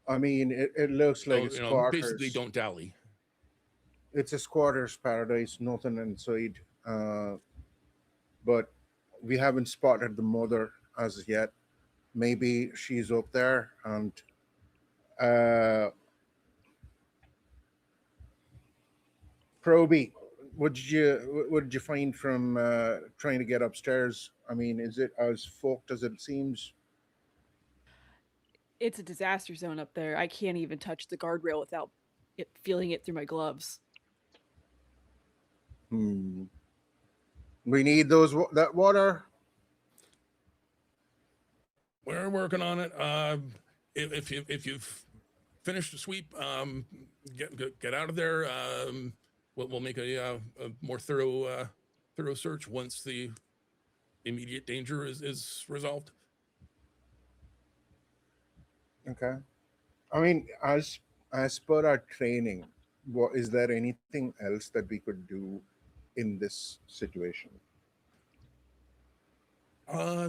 I mean, it looks like So, it's you know, basically quarters. don't dally. It's a squatter's paradise, nothing inside. But we haven't spotted the mother as of yet. Maybe she's up there. And Proby, what did you find from trying to get upstairs? I mean, is it as fucked as it seems? It's a disaster zone up there. I can't even touch the guardrail without feeling it through my gloves. We need that water. We're working on it. If you've finished the sweep, get out of there. We'll make a more thorough search once the immediate danger is resolved. Okay. I mean, as per our training, is there anything else that we could do in this situation? I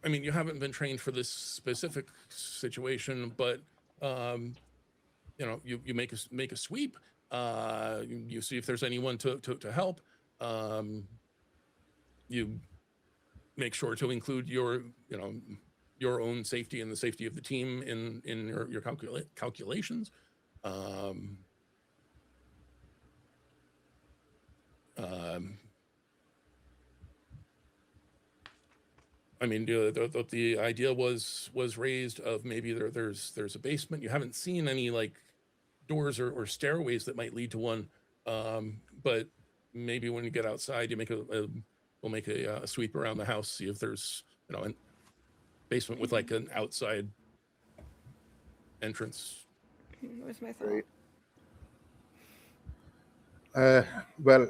mean, you haven't been trained for this specific situation, but you know, you make a sweep. You see if there's anyone to help. You make sure to include your own safety and the safety of the team in your calculations. I mean, the idea was raised of maybe there's a basement. You haven't seen any like doors or stairways that might lead to one, but maybe when you get outside, you make we'll make a sweep around the house, see if there's a basement with like an outside entrance. Where's my thought? Right. Well,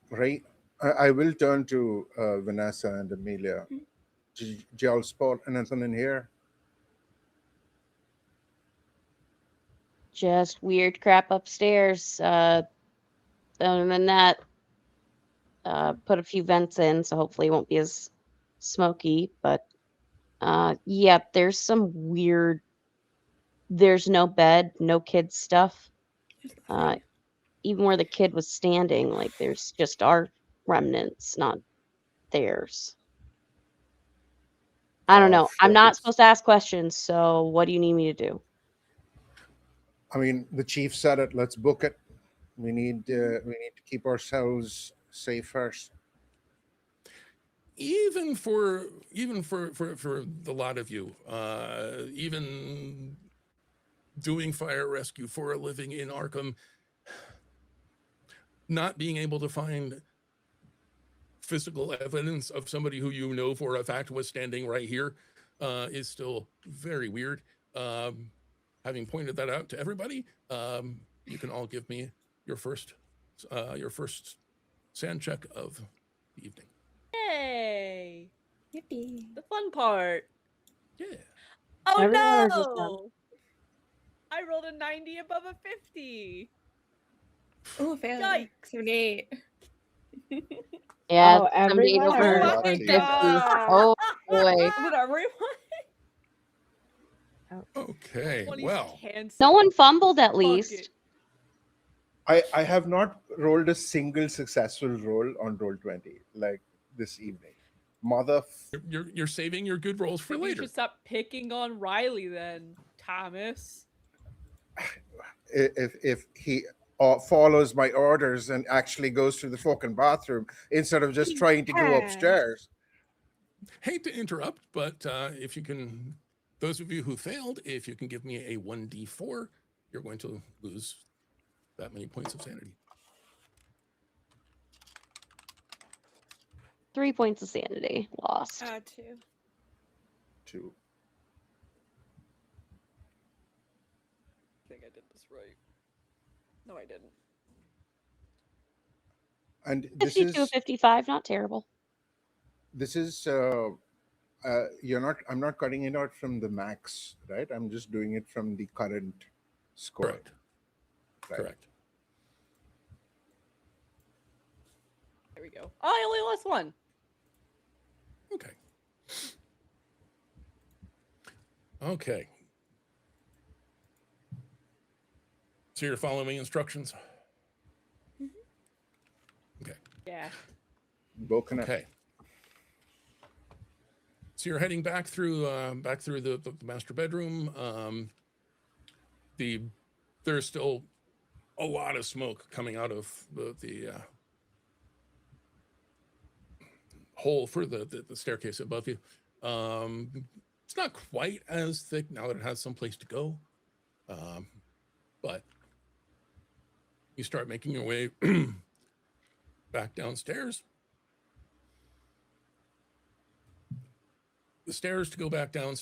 right. I will turn to Vanessa and Amelia. Did y'all spot anything in here? Just weird crap upstairs. Other than that, put a few vents in, so hopefully it won't be as smoky. But yeah, there's some weird. There's no bed, no kid stuff. Even where the kid was standing, like there's just our remnants, not theirs. I don't know. I'm not supposed to ask questions, so what do you need me to do? I mean, the chief said it. Let's book it. We need to keep ourselves safe first. Even for the lot of you, even doing fire rescue for a living in Arkham, not being able to find physical evidence of somebody who you know for a fact was standing right here is still very weird. Having pointed that out to everybody, you can all give me your first sand check of the evening. Yay! Yippee. The fun part. Yeah. Oh Everyone is just no! I rolled a 90 above a 50. Oh, fail. Yikes. 78. Yeah, Oh, somebody everyone over has Oh my 50. God. Oh boy. Did everyone? Okay. 20's Well, canceled. No one fumbled at Fuck least. it. I have not rolled a single successful roll on Roll20 like this evening. you're saving your good rolls for Maybe you later. should stop picking on Riley then, Thomas. If he follows my orders and actually goes to the fucking bathroom instead of just trying to go upstairs. Hate to interrupt, but if you can, those of you who failed, if you can give me a 1d4, you're going to lose that many points of sanity. 3 points of sanity lost. 2. 2. I think I did this right. No, I didn't. And this 52, is 55, not terrible. I'm not cutting it out from the max, right? I'm just doing it from the current score. Correct. Right? Correct. There we go. Oh, I only lost 1. Okay. Okay. So you're following instructions? Okay. Yeah. Broken up. Okay. So you're heading back through the master bedroom. There's still a lot of smoke coming out of the hole for the staircase above you. It's not quite as thick now that it has some place to go, but you start making your way back downstairs. The stairs to go back down,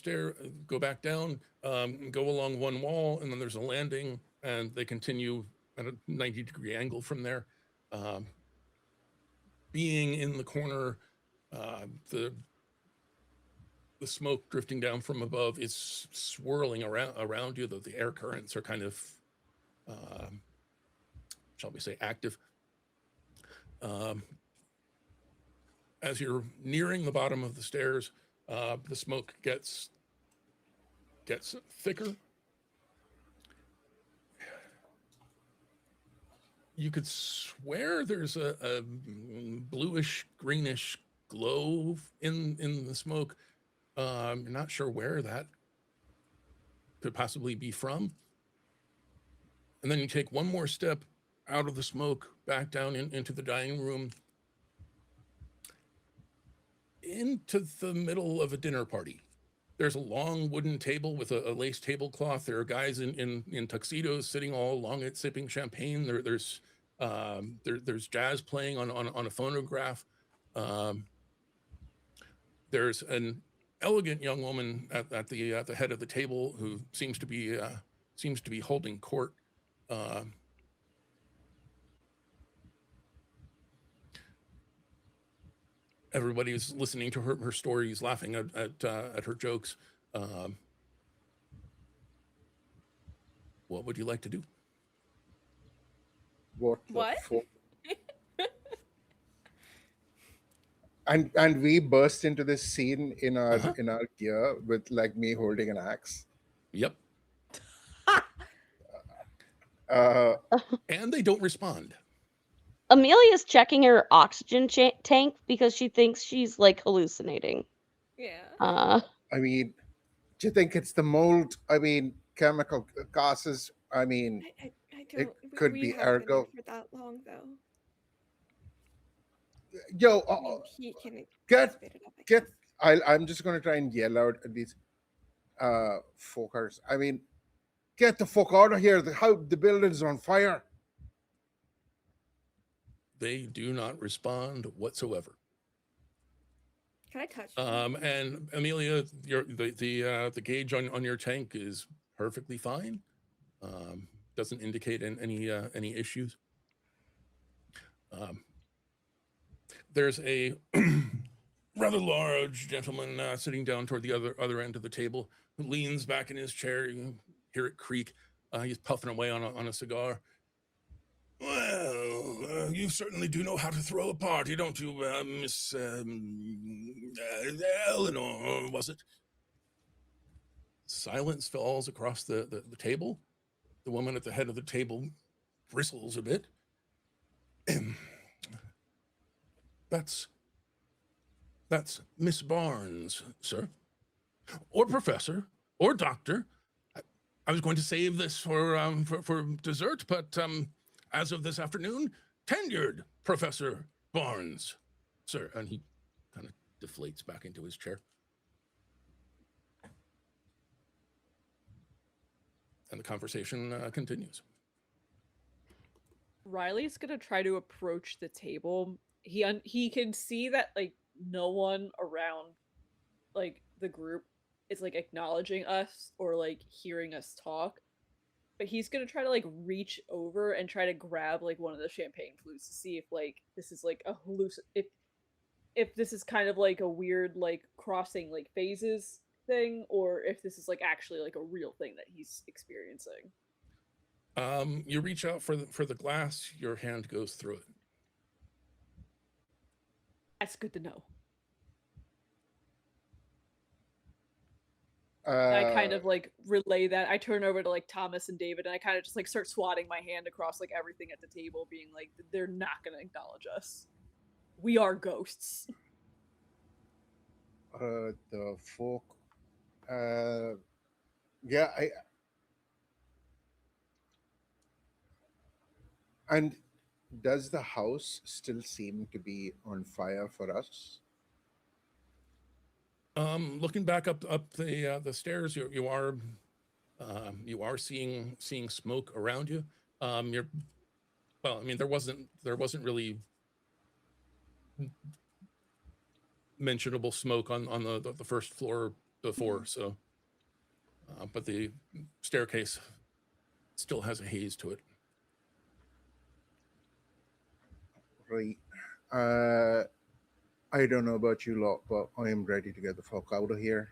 go along one wall, and then there's a landing, and they continue at a 90-degree angle from there. Being in the corner, the smoke drifting down from above is swirling around you. The air currents are kind of, shall we say, active. As you're nearing the bottom of the stairs, the smoke gets thicker. You could swear there's a bluish greenish glow in the smoke. I'm not sure where that could possibly be from. And then you take one more step out of the smoke, back down into the dining room, into the middle of a dinner party. There's a long wooden table with a lace tablecloth. There are guys in tuxedos sitting all along it, sipping champagne. There's jazz playing on a phonograph. There's an elegant young woman at the head of the table who seems to be holding court. Everybody is listening to her stories, laughing at her jokes. What would you like to do? What? What? And we burst into this scene in our gear with like me holding an axe. Yep. And they don't respond. Amelia's checking her oxygen tank because she thinks she's like hallucinating. Yeah. I mean, do you think it's the mold? I mean, chemical gases. I mean, I don't. could we be haven't been ergo. in for that long though. Yo, I mean, he can get. spit it up, I guess. I'm just gonna try and yell out at these fuckers. I mean, get the fuck out of here! The building's on fire. They do not respond whatsoever. Can I touch them? And Amelia, the gauge on your tank is perfectly fine. Doesn't indicate any issues. There's a rather large gentleman sitting down toward the other end of the table, who leans back in his chair. You hear it creak. He's puffing away on a cigar. Well, you certainly do know how to throw a party, don't you, Miss Eleanor, was it? Silence falls across the table. The woman at the head of the table bristles a bit. That's Miss Barnes, sir. Or professor, or doctor. I was going to save this for dessert, but as of this afternoon, tenured Professor Barnes, sir. And he kind of deflates back into his chair. And the conversation continues. Riley's gonna try to approach the table. He can see that like no one around like the group is like acknowledging us or like hearing us talk. But he's gonna try to like reach over and try to grab like one of the champagne flutes to see if like this is like a if this is kind of like a weird like crossing like phases thing, or if this is like actually like a real thing that he's experiencing. You reach out for the glass, your hand goes through it. That's good to know. I kind of like relay that. I turn over to like Thomas and David, and I kind of just like start swatting my hand across like everything at the table, being like, they're not gonna acknowledge us. We are ghosts. The folk. Yeah, and does the house still seem to be on fire for us? Looking back up the stairs, you are seeing smoke around you. Well, I mean, there wasn't really mentionable smoke on the first floor before, so but the staircase still has a haze to it. Right. I don't know about you lot, but I am ready to get the fuck out of here.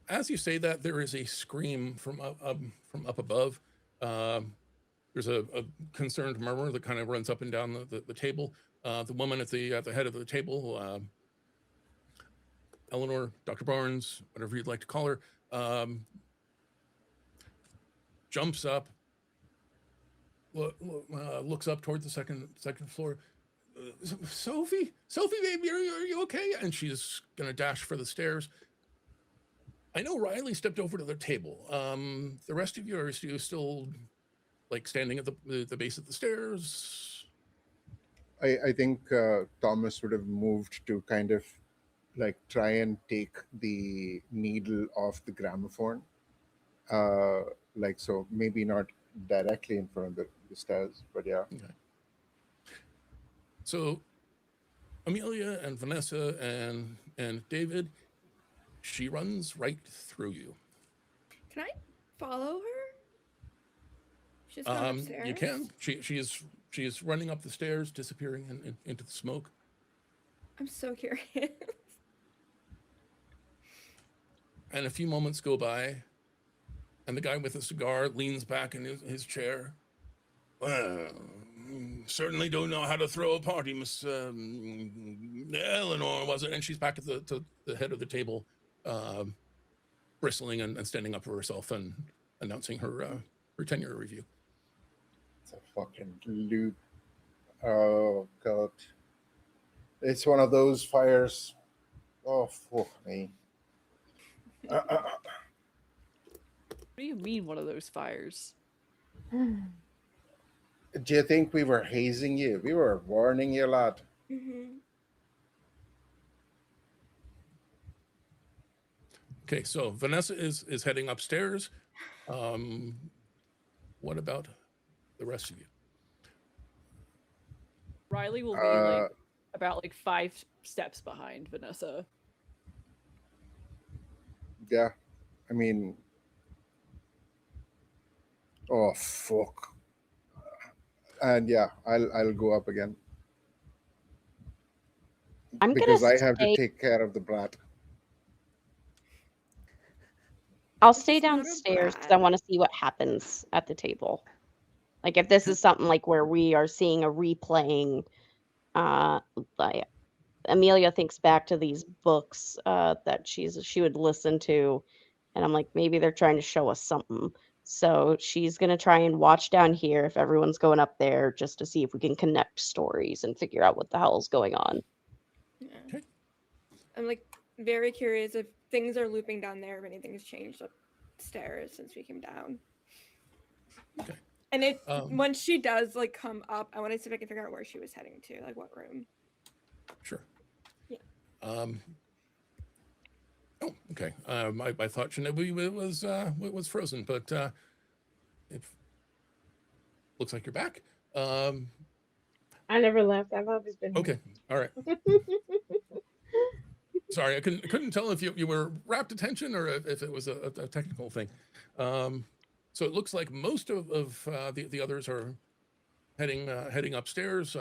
As you say that, there is a scream from up above. There's a concerned murmur that kind of runs up and down the table. The woman at the head of the table, Eleanor, Dr. Barnes, whatever you'd like to call her, jumps up, looks up toward the second floor. Sophie, baby, are you okay? And she's gonna dash for the stairs. I know Riley stepped over to the table. The rest of you, are you still like standing at the base of the stairs? I think Thomas would have moved to kind of like try and take the needle off the gramophone. Like, so maybe not directly in front of the stairs, but yeah. Okay. So Amelia and Vanessa and David, she runs right through you. Can I follow her? She's gone upstairs. You can. She is running up the stairs, disappearing into the smoke. I'm so curious. And a few moments go by, and the guy with the cigar leans back in his chair. Well, certainly don't know how to throw a party, Miss Eleanor, was it? And she's back at the head of the table, bristling and standing up for herself and announcing her tenure review. It's a fucking loop. Oh, God. It's one of those fires. Oh, fuck me. What do you mean, one of those fires? Do you think we were hazing you? We were warning you, lad. Mm-hmm. Okay, so Vanessa is heading upstairs. What about the rest of you? Riley will be like about like 5 steps behind Vanessa. Yeah, I mean, oh fuck. And yeah, I'll go up again. I'm because gonna I have to take care of the brat. I'll stay It's not a downstairs because I brat. want to see what happens at the table. Like if this is something like where we are seeing a replaying, like Amelia thinks back to these books that she would listen to, and I'm like, maybe they're trying to show us something. So she's gonna try and watch down here if everyone's going up there just to see if we can connect stories and figure out what the hell's going on. Yeah. Okay. I'm like very curious if things are looping down there, if anything's changed upstairs since we came down. Okay. And if once she does like come up, I want to see if I can figure out where she was heading to, like what room. Sure. Yeah. Oh, okay. I thought Shinobi was frozen, but it looks like you're back. I never left. I've always been here. Okay, all right. Sorry, I couldn't tell if you were rapt attention or if it was a technical thing. So it looks like most of the others are heading upstairs,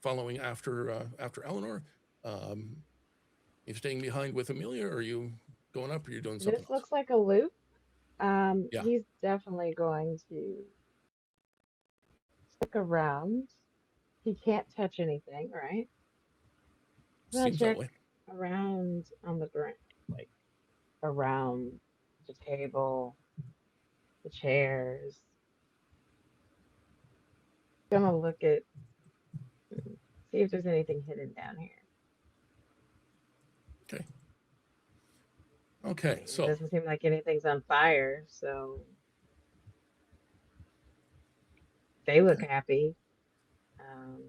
following after Eleanor. You staying behind with Amelia, or are you going up, or are you doing something This else? looks like a loop. Yeah. He's definitely going to stick around. He can't touch anything, right? I'm gonna Seems that check way. around on the ground, like around the table, the chairs. Gonna look at, see if there's anything hidden down here. Okay. I Okay, mean, it so doesn't seem like anything's on fire, so they look okay. happy. Um,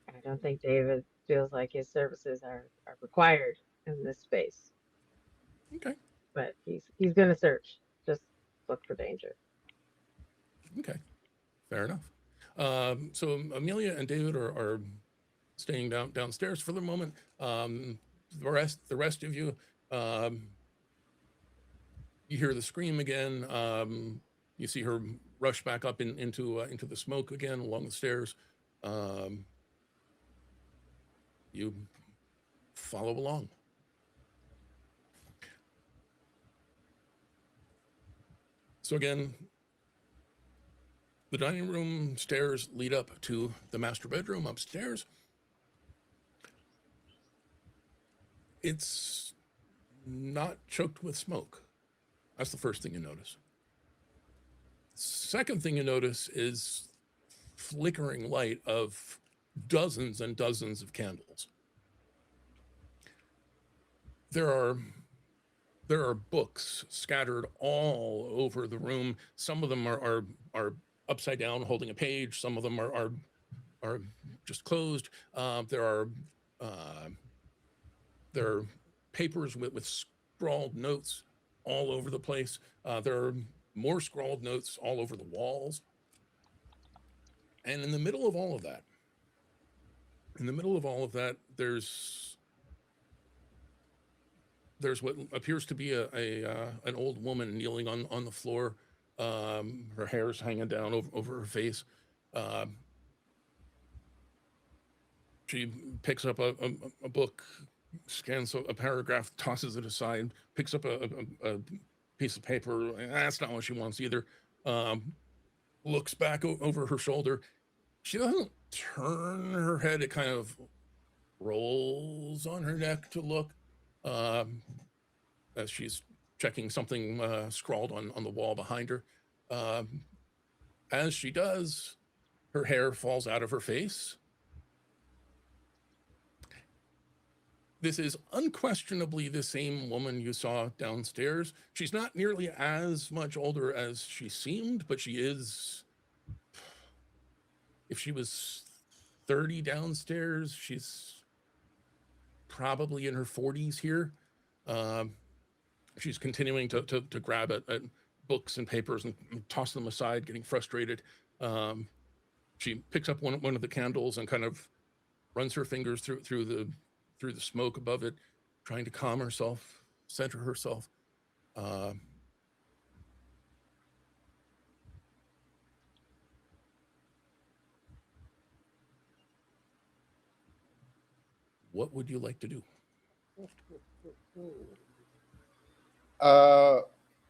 I don't think David feels like his services are required in this space, Okay. but he's gonna search. Just look for danger. Okay. Fair enough. So Amelia and David are staying downstairs for the moment. The rest of you, you hear the scream again. You see her rush back up into the smoke again along the stairs. You follow along. So again, the dining room stairs lead up to the master bedroom upstairs. It's not choked with smoke. That's the first thing you notice. Second thing you notice is flickering light of dozens and dozens of candles. There are books scattered all over the room. Some of them are upside down, holding a page. Some of them are just closed. There are papers with scrawled notes all over the place. There are more scrawled notes all over the walls. And in the middle of all of that, there's what appears to be an old woman kneeling on the floor. Her hair's hanging down over her face. She picks up a book, scans a paragraph, tosses it aside, picks up a piece of paper. That's not what she wants either. Looks back over her shoulder. She doesn't turn her head. It kind of rolls on her neck to look as she's checking something scrawled on the wall behind her. As she does, her hair falls out of her face. This is unquestionably the same woman you saw downstairs. She's not nearly as much older as she seemed, but she is, if she was 30 downstairs, she's probably in her 40s here. She's continuing to grab at books and papers and toss them aside, getting frustrated. She picks up one of the candles and kind of runs her fingers through the smoke above it, trying to calm herself, center herself. What would you like to do?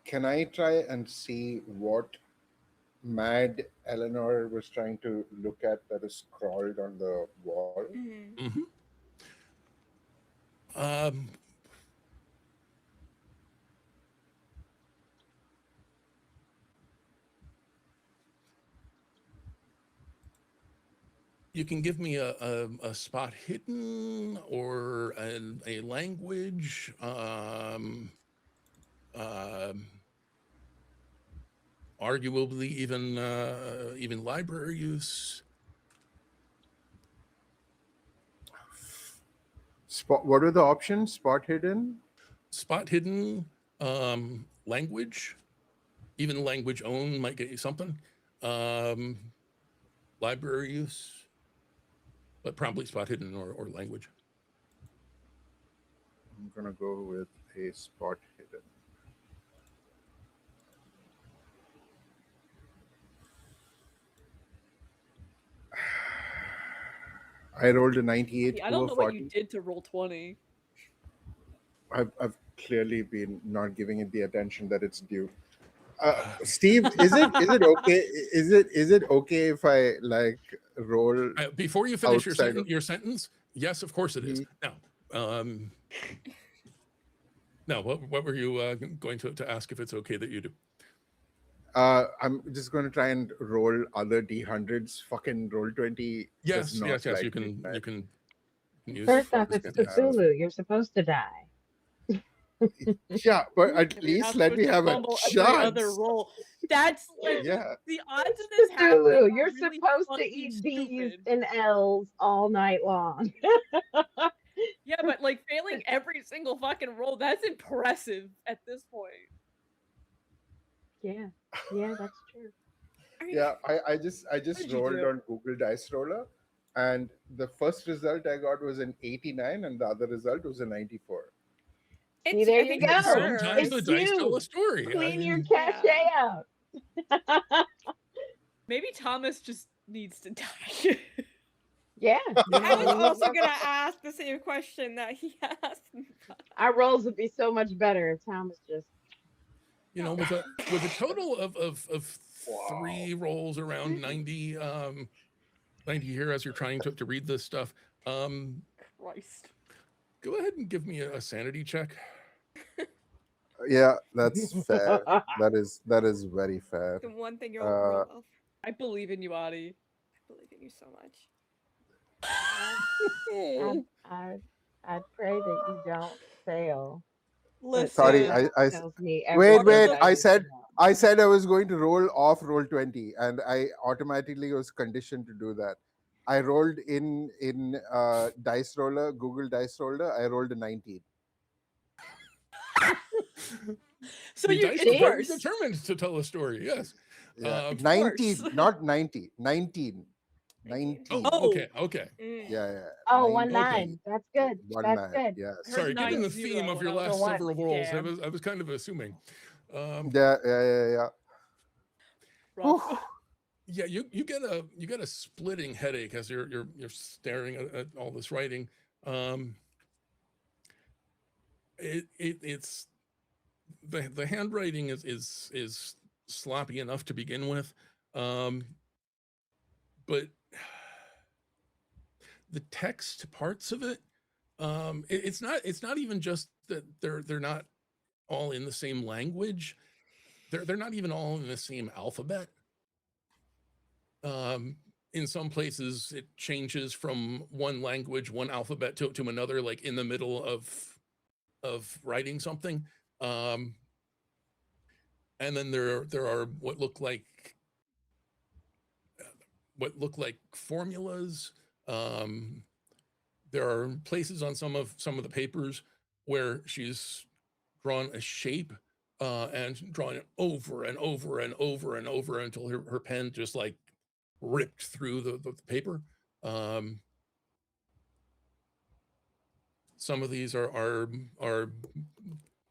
Can I try and see what Mad Eleanor was trying to look at that is scrawled on the wall? Mm-hmm. You can give me a spot hidden or a language. Arguably even library use. What are the options? Spot hidden? Spot hidden, language, even language own might get you something. library use, but probably spot hidden or language. I'm gonna go with a spot hidden. I rolled a 98 I to don't a know what 40. you did to roll 20. I've clearly been not giving it the attention that it's due. Steve, is it okay? Is it okay if I like roll Before you finish outside your sentence, yes, of course it is. Now, now, what were you going to ask if it's okay that you do? I'm just going to try and roll other D100s. Fucking roll 20. Yes, does not yes, like You me, can man. you can use. First off, this it's fantastic- Cthulhu. You're supposed to die. Yeah, but at You're least not let me supposed to have a fumble every other chance. roll. That's like Yeah. the odds of this happening. Cthulhu, are you're really supposed to fucking eat B's stupid. and L's all night long. Yeah, but like failing every single fucking roll, that's impressive at this point. Yeah, that's true. Yeah, I just did you rolled do? on Google Dice Roller, and the first result I got was an 89, and the other result was a 94. See, there I you think go. it's Sometimes the It's dice tell you. a story. Clean your mean, cachet out. Maybe Thomas just needs to die. Yeah. I was No. also gonna ask the same question that he asked. Our rolls would be so much better if Thomas just. you know, with a total of 3 rolls around 90 90 here as you're trying to read this stuff. Christ. Go ahead and give me a sanity check. Yeah, that's fair. that is very fair. The one thing you'll roll off. I believe in you, Aadi. I believe in you so much. I pray that you don't fail. Listen. Sorry, That I tells me wait. everything I need to said know. I said I was going to roll off roll 20, and I automatically was conditioned to do that. I rolled in Dice Roller, Google Dice Roller. I rolled a 19. So The you dice it's are very worse. determined to tell a story. Yes. Yeah, It's 19, worse. not 90, 19. 19. Oh, okay. Yeah. Oh, 19. 19. That's good. That's 19. good. Yes. Sorry, given the 9-0 theme of your when I last was several rolls, I scammed. was kind of assuming. Yeah. Rough. Whew. Yeah, you get a splitting headache as you're staring at all this writing. It's the handwriting is sloppy enough to begin with, but the text parts of it, it's not even just that they're not all in the same language. They're not even all in the same alphabet. In some places it changes from one language, one alphabet to another, like in the middle of writing something. And then there are what look like formulas. There are places on some of the papers where she's drawn a shape and drawn it over and over and over and over until her pen just like ripped through the paper. Some of these are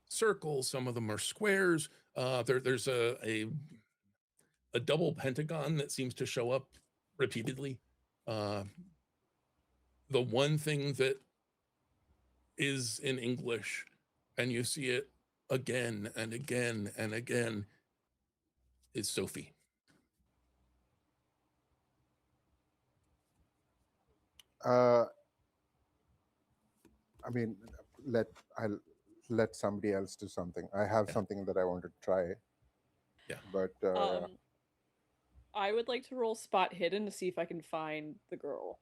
circles, some of them are squares. There's a double pentagon that seems to show up repeatedly. The one thing that is in English, and you see it again and again and again, is Sophie. I mean, I'll let somebody else do something. I have something that I want to try. Yeah. But I would like to roll spot hidden to see if I can find the girl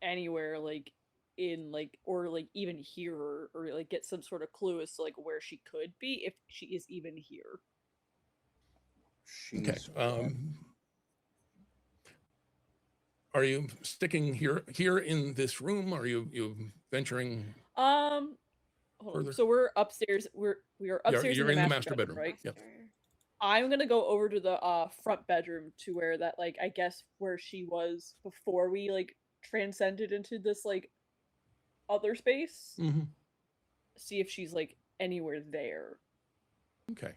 anywhere, like in like, or like even hear her, or like get some sort of clue as to like where she could be, if she is even here. Okay. Are you sticking here in this room? Are you venturing? Hold on. Further. So we're upstairs. We are upstairs. You're in the master bedroom. right? Yep. I'm gonna go over to the front bedroom to where that like I guess where she was before we like transcended into this like other space. Mm-hmm. See if she's like anywhere there. Okay.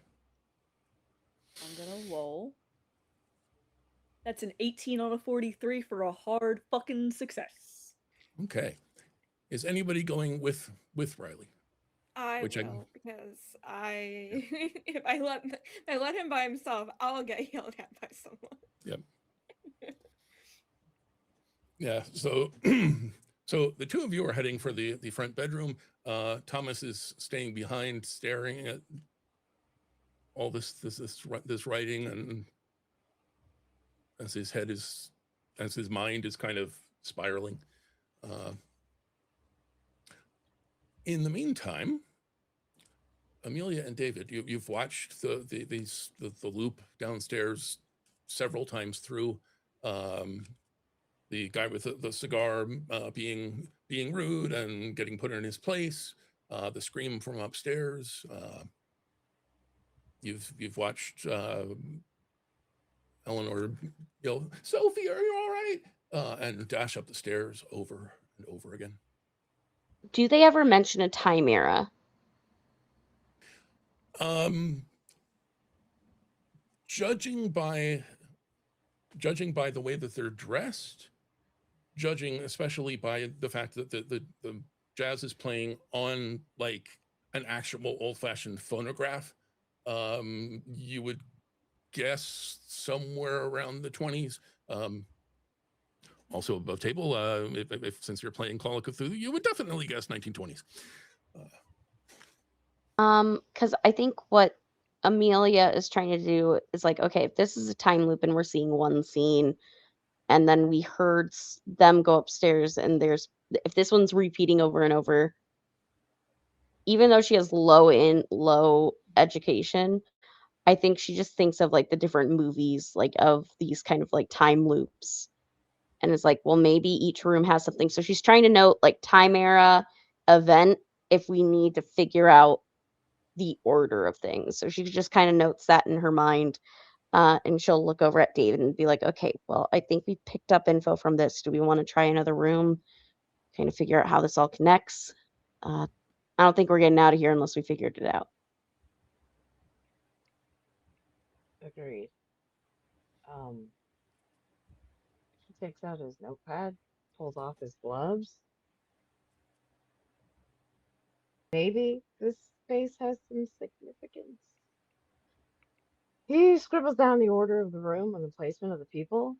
I'm gonna roll. That's an 18 on a 43 for a hard fucking success. Okay. Is anybody going with Riley? I Which will because if I let him by himself, I'll get yelled at by someone. Yep. Yeah. So so the two of you are heading for the front bedroom. Thomas is staying behind, staring at all this writing, and as his mind is kind of spiraling. In the meantime, Amelia and David, you've watched the loop downstairs several times through. The guy with the cigar being rude and getting put in his place. The scream from upstairs. You've watched Eleanor yell, "Sophie, are you all right?" And dash up the stairs over and over again. Do they ever mention a time era? Judging by the way that they're dressed, judging especially by the fact that the jazz is playing on like an actual old-fashioned phonograph, you would guess somewhere around the 20s. Also above table, if since you're playing Call of Cthulhu, you would definitely guess 1920s. Because I think what Amelia is trying to do is like, okay, if this is a time loop and we're seeing one scene, and then we heard them go upstairs, and if this one's repeating over and over, even though she has low education, I think she just thinks of like the different movies, like of these kind of like time loops. And it's like, well, maybe each room has something. So she's trying to note like time era, event, if we need to figure out the order of things. So she just kind of notes that in her mind. And she'll look over at David and be like, okay, well, I think we picked up info from this. Do we want to try another room? Kind of figure out how this all connects. I don't think we're getting out of here unless we figured it out. Agreed. He takes out his notepad, pulls off his gloves. Maybe this space has some significance. He scribbles down the order of the room and the placement of the people.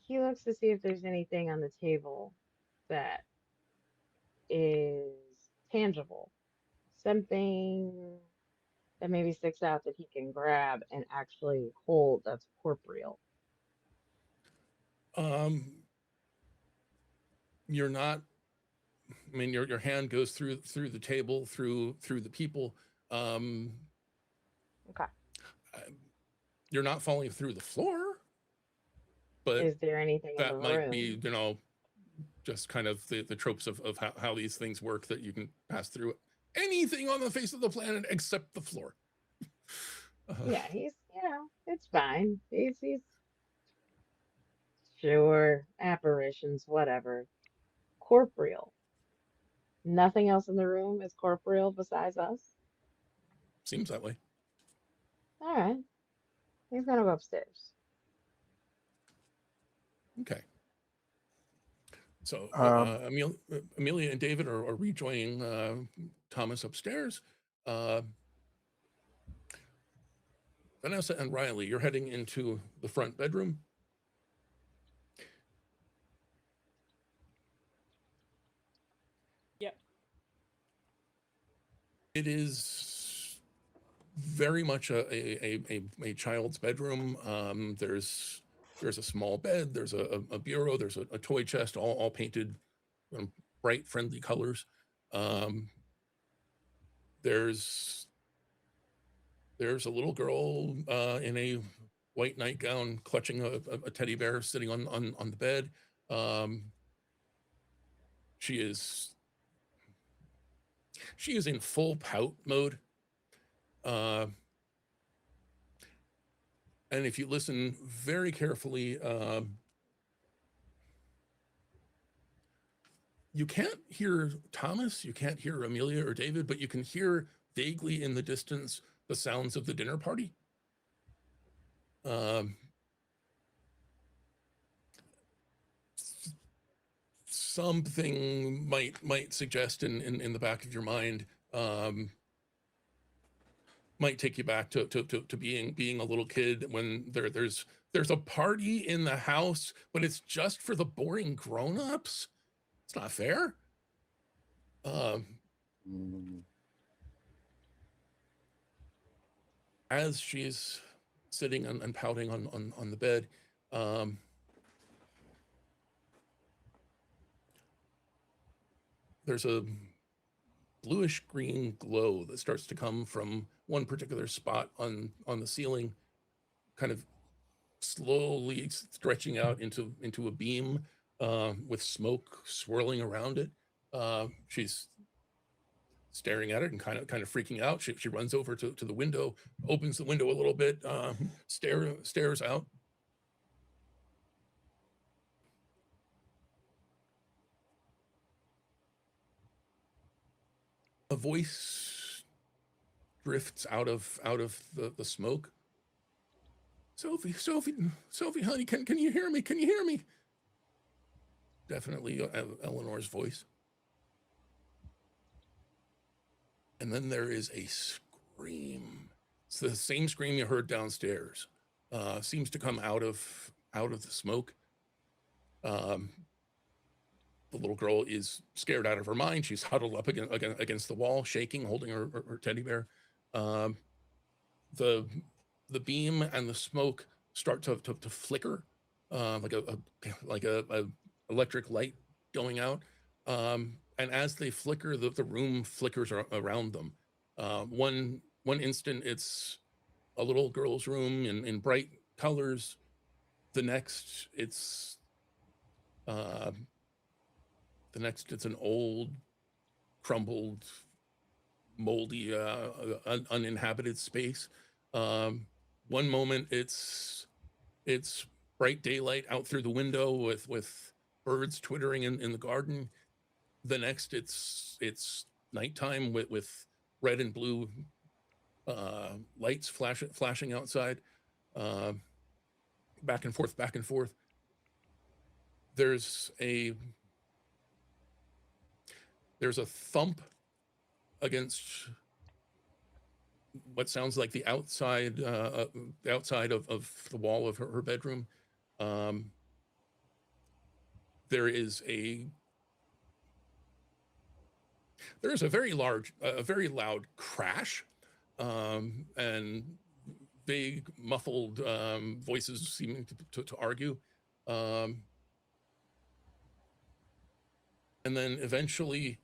He looks to see if there's anything on the table that is tangible, something that maybe sticks out that he can grab and actually hold that's corporeal. You're not. I mean, your hand goes through the table, through the people. Okay. You're not falling through the floor, but Is there anything in the that might room? be, just kind of the tropes of how these things work, that you can pass through anything on the face of the planet except the floor. Yeah, he's, it's fine. He's sure, apparitions, whatever. Corporeal. Nothing else in the room is corporeal besides us. Seems that way. All right. He's gonna go upstairs. Okay. So Amelia and David are rejoining Thomas upstairs. Vanessa and Riley, you're heading into the front bedroom. Yep. It is very much a child's bedroom. There's a small bed, there's a bureau, there's a toy chest, all painted bright, friendly colors. There's a little girl in a white nightgown clutching a teddy bear sitting on the bed. She is in full pout mode. And if you listen very carefully, you can't hear Thomas, you can't hear Amelia or David, but you can hear vaguely in the distance the sounds of the dinner party. Something might suggest in the back of your mind, might take you back to being a little kid when there's a party in the house, but it's just for the boring grown-ups. It's not fair. As she's sitting and pouting on the bed, there's a bluish green glow that starts to come from one particular spot on the ceiling, kind of slowly stretching out into a beam with smoke swirling around it. She's staring at it and kind of freaking out. She runs over to the window, opens the window a little bit, stares out. A voice drifts out of the smoke. Sophie, honey, can you hear me? Can you hear me? Definitely Eleanor's voice. And then there is a scream. It's the same scream you heard downstairs. Seems to come out of the smoke. The little girl is scared out of her mind. She's huddled up against the wall, shaking, holding her teddy bear. The beam and the smoke start to flicker, like a electric light going out. And as they flicker, the room flickers around them. One instant, it's a little girl's room in bright colors. The next, it's an old, crumbled, moldy, uninhabited space. One moment, it's bright daylight out through the window with birds twittering in the garden. The next, it's nighttime with red and blue lights flashing outside, back and forth. There's a thump against what sounds like the outside of the wall of her bedroom. There is a very loud crash, and big muffled voices seeming to argue. And then eventually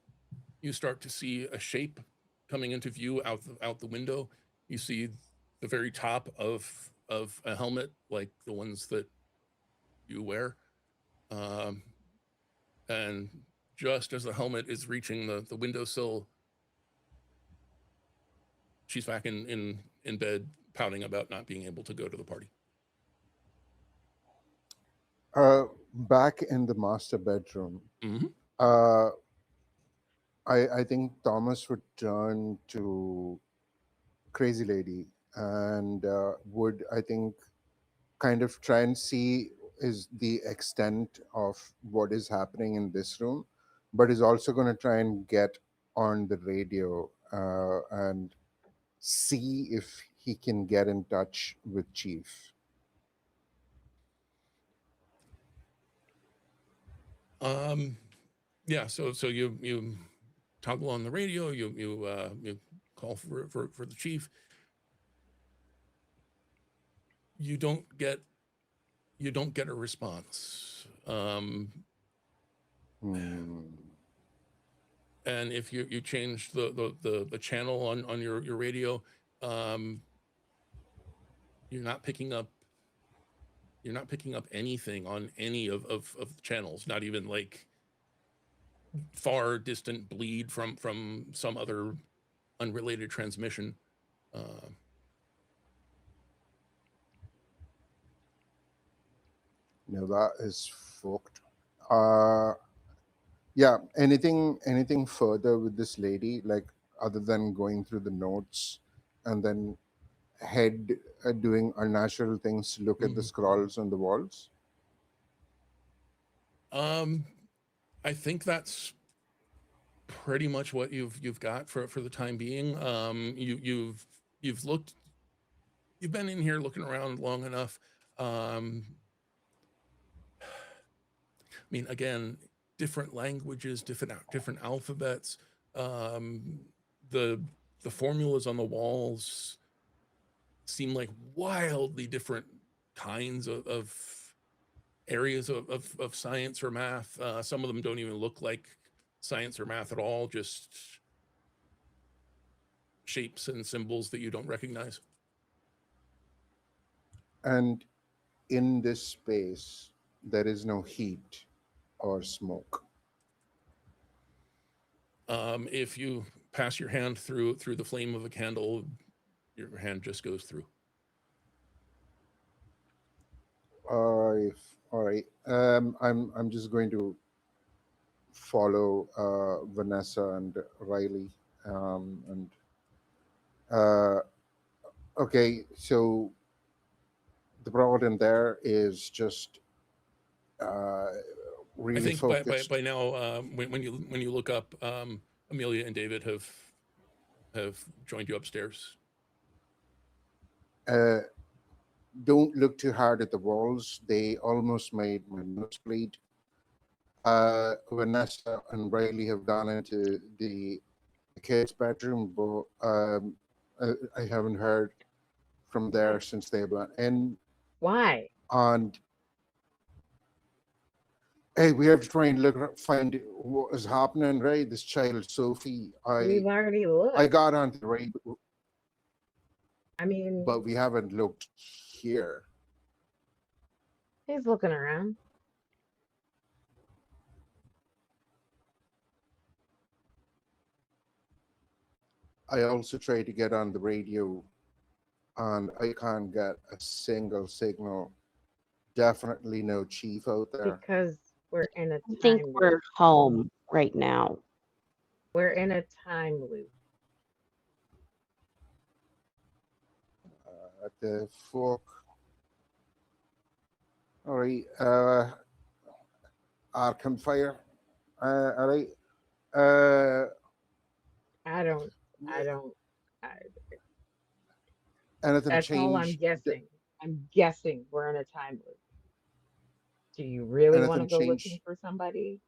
you start to see a shape coming into view out the window. You see the very top of a helmet like the ones that you wear. And just as the helmet is reaching the windowsill, she's back in bed, pouting about not being able to go to the party. Back in the master bedroom, Mm-hmm. I think Thomas would turn to Crazy Lady and would, I think, kind of try and see is the extent of what is happening in this room, but is also going to try and get on the radio and see if he can get in touch with Chief. Yeah, so you toggle on the radio, you call for the chief. You don't get a response. And if you change the channel on your radio, you're not picking up anything on any of the channels, not even like far distant bleed from some other unrelated transmission. No, that is fucked. Yeah, anything further with this lady, like other than going through the notes and then head doing unnatural things to look at the scrolls on the walls? I think that's pretty much what you've got for the time being. You've been in here looking around long enough. I mean, again, different languages, different alphabets. The formulas on the walls seem like wildly different kinds of areas of science or math. Some of them don't even look like science or math at all, just shapes and symbols that you don't recognize. And in this space, there is no heat or smoke. If you pass your hand through the flame of a candle, your hand just goes through. All right. I'm just going to follow Vanessa and Riley. Okay, so the problem there is just really I think focused. by now, when you look up, Amelia and David have joined you upstairs. Don't look too hard at the walls. They almost made my nose bleed. Vanessa and Riley have gone into the kids' bedroom, but I haven't heard from there since they've been in. Why? And hey, we have to try and find what is happening, right? This child, Sophie. We've already looked. I got onto the right, I mean, but we haven't looked here. he's looking around. I also tried to get on the radio, and I can't get a single signal. Definitely no chief out there. Because we're in a I time think loop. we're home right now. We're in a time loop. What the fuck? All right. Arkham Fire. All right. Anything That's all I'm changed? guessing. I'm guessing we're in a time loop. Do you really want to Anything go looking changed? for somebody?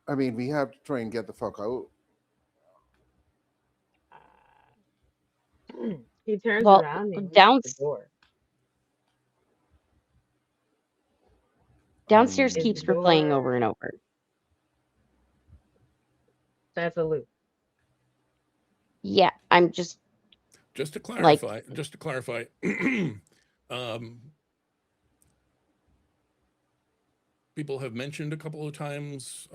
I mean, we have to try and get the fuck out. He turns Well, around and he looks at the door. Downstairs Is keeps the replaying door- over and over. That's a loop. Yeah, I'm just Just to clarify, people have mentioned a couple of times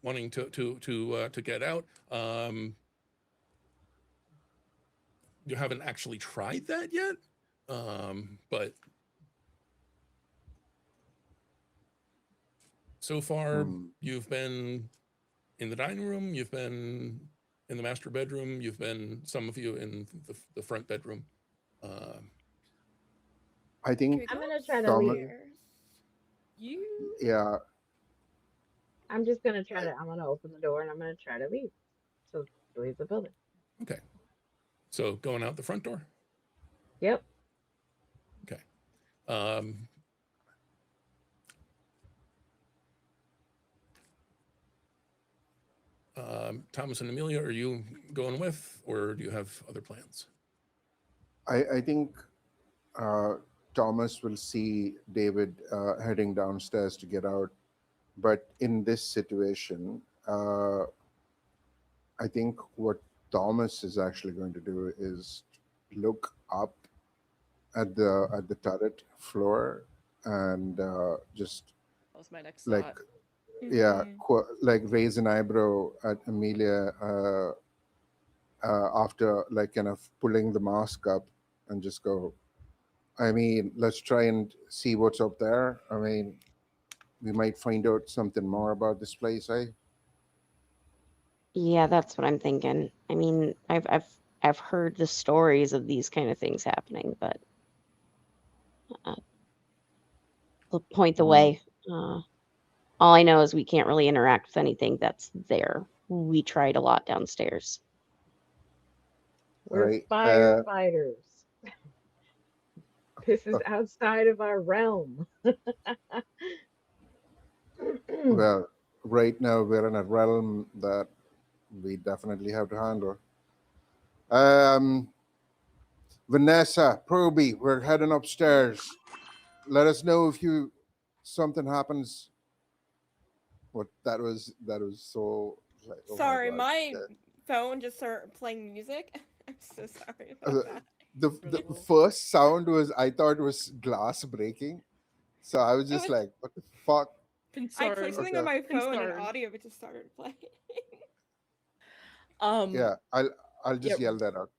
wanting to get out. You haven't actually tried that yet, but so far you've been in the dining room, you've been in the master bedroom, you've been, some of you, in the front bedroom. I think I'm gonna try to Thomas- leave. You Yeah. I'm just gonna try to. I'm gonna open the door and I'm gonna try to leave. So leave the building. Okay. So going out the front door? Yep. Okay. Thomas and Amelia, are you going with, or do you have other plans? I think Thomas will see David heading downstairs to get out. But in this situation, I think what Thomas is actually going to do is look up at the turret floor and just That was my next like thought. yeah, Mhm. like raise an eyebrow at Amelia after like kind of pulling the mask up and just go. I mean, let's try and see what's up there. I mean, we might find out something more about this place, eh? Yeah, that's what I'm thinking. I mean, I've heard the stories of these kind of things happening, but uh, we'll point the Mm, way. All I know is we can't really interact with anything that's there. We tried a lot downstairs. all We're right. firefighters. This is outside of our realm. Well, right now we're in a realm that we definitely have to handle. Um, Vanessa, Proby, we're heading upstairs. Let us know if you something happens. What that was so like, oh my Sorry, god. my phone just started playing music. I'm so sorry Uh, about that. the Relatable. first sound was I thought it was glass breaking, so I was It just was like, what the fuck? I played Concern. something on Okay, my phone and Concern. audio just started playing. Um, yeah, I'll yeah, just yell that out.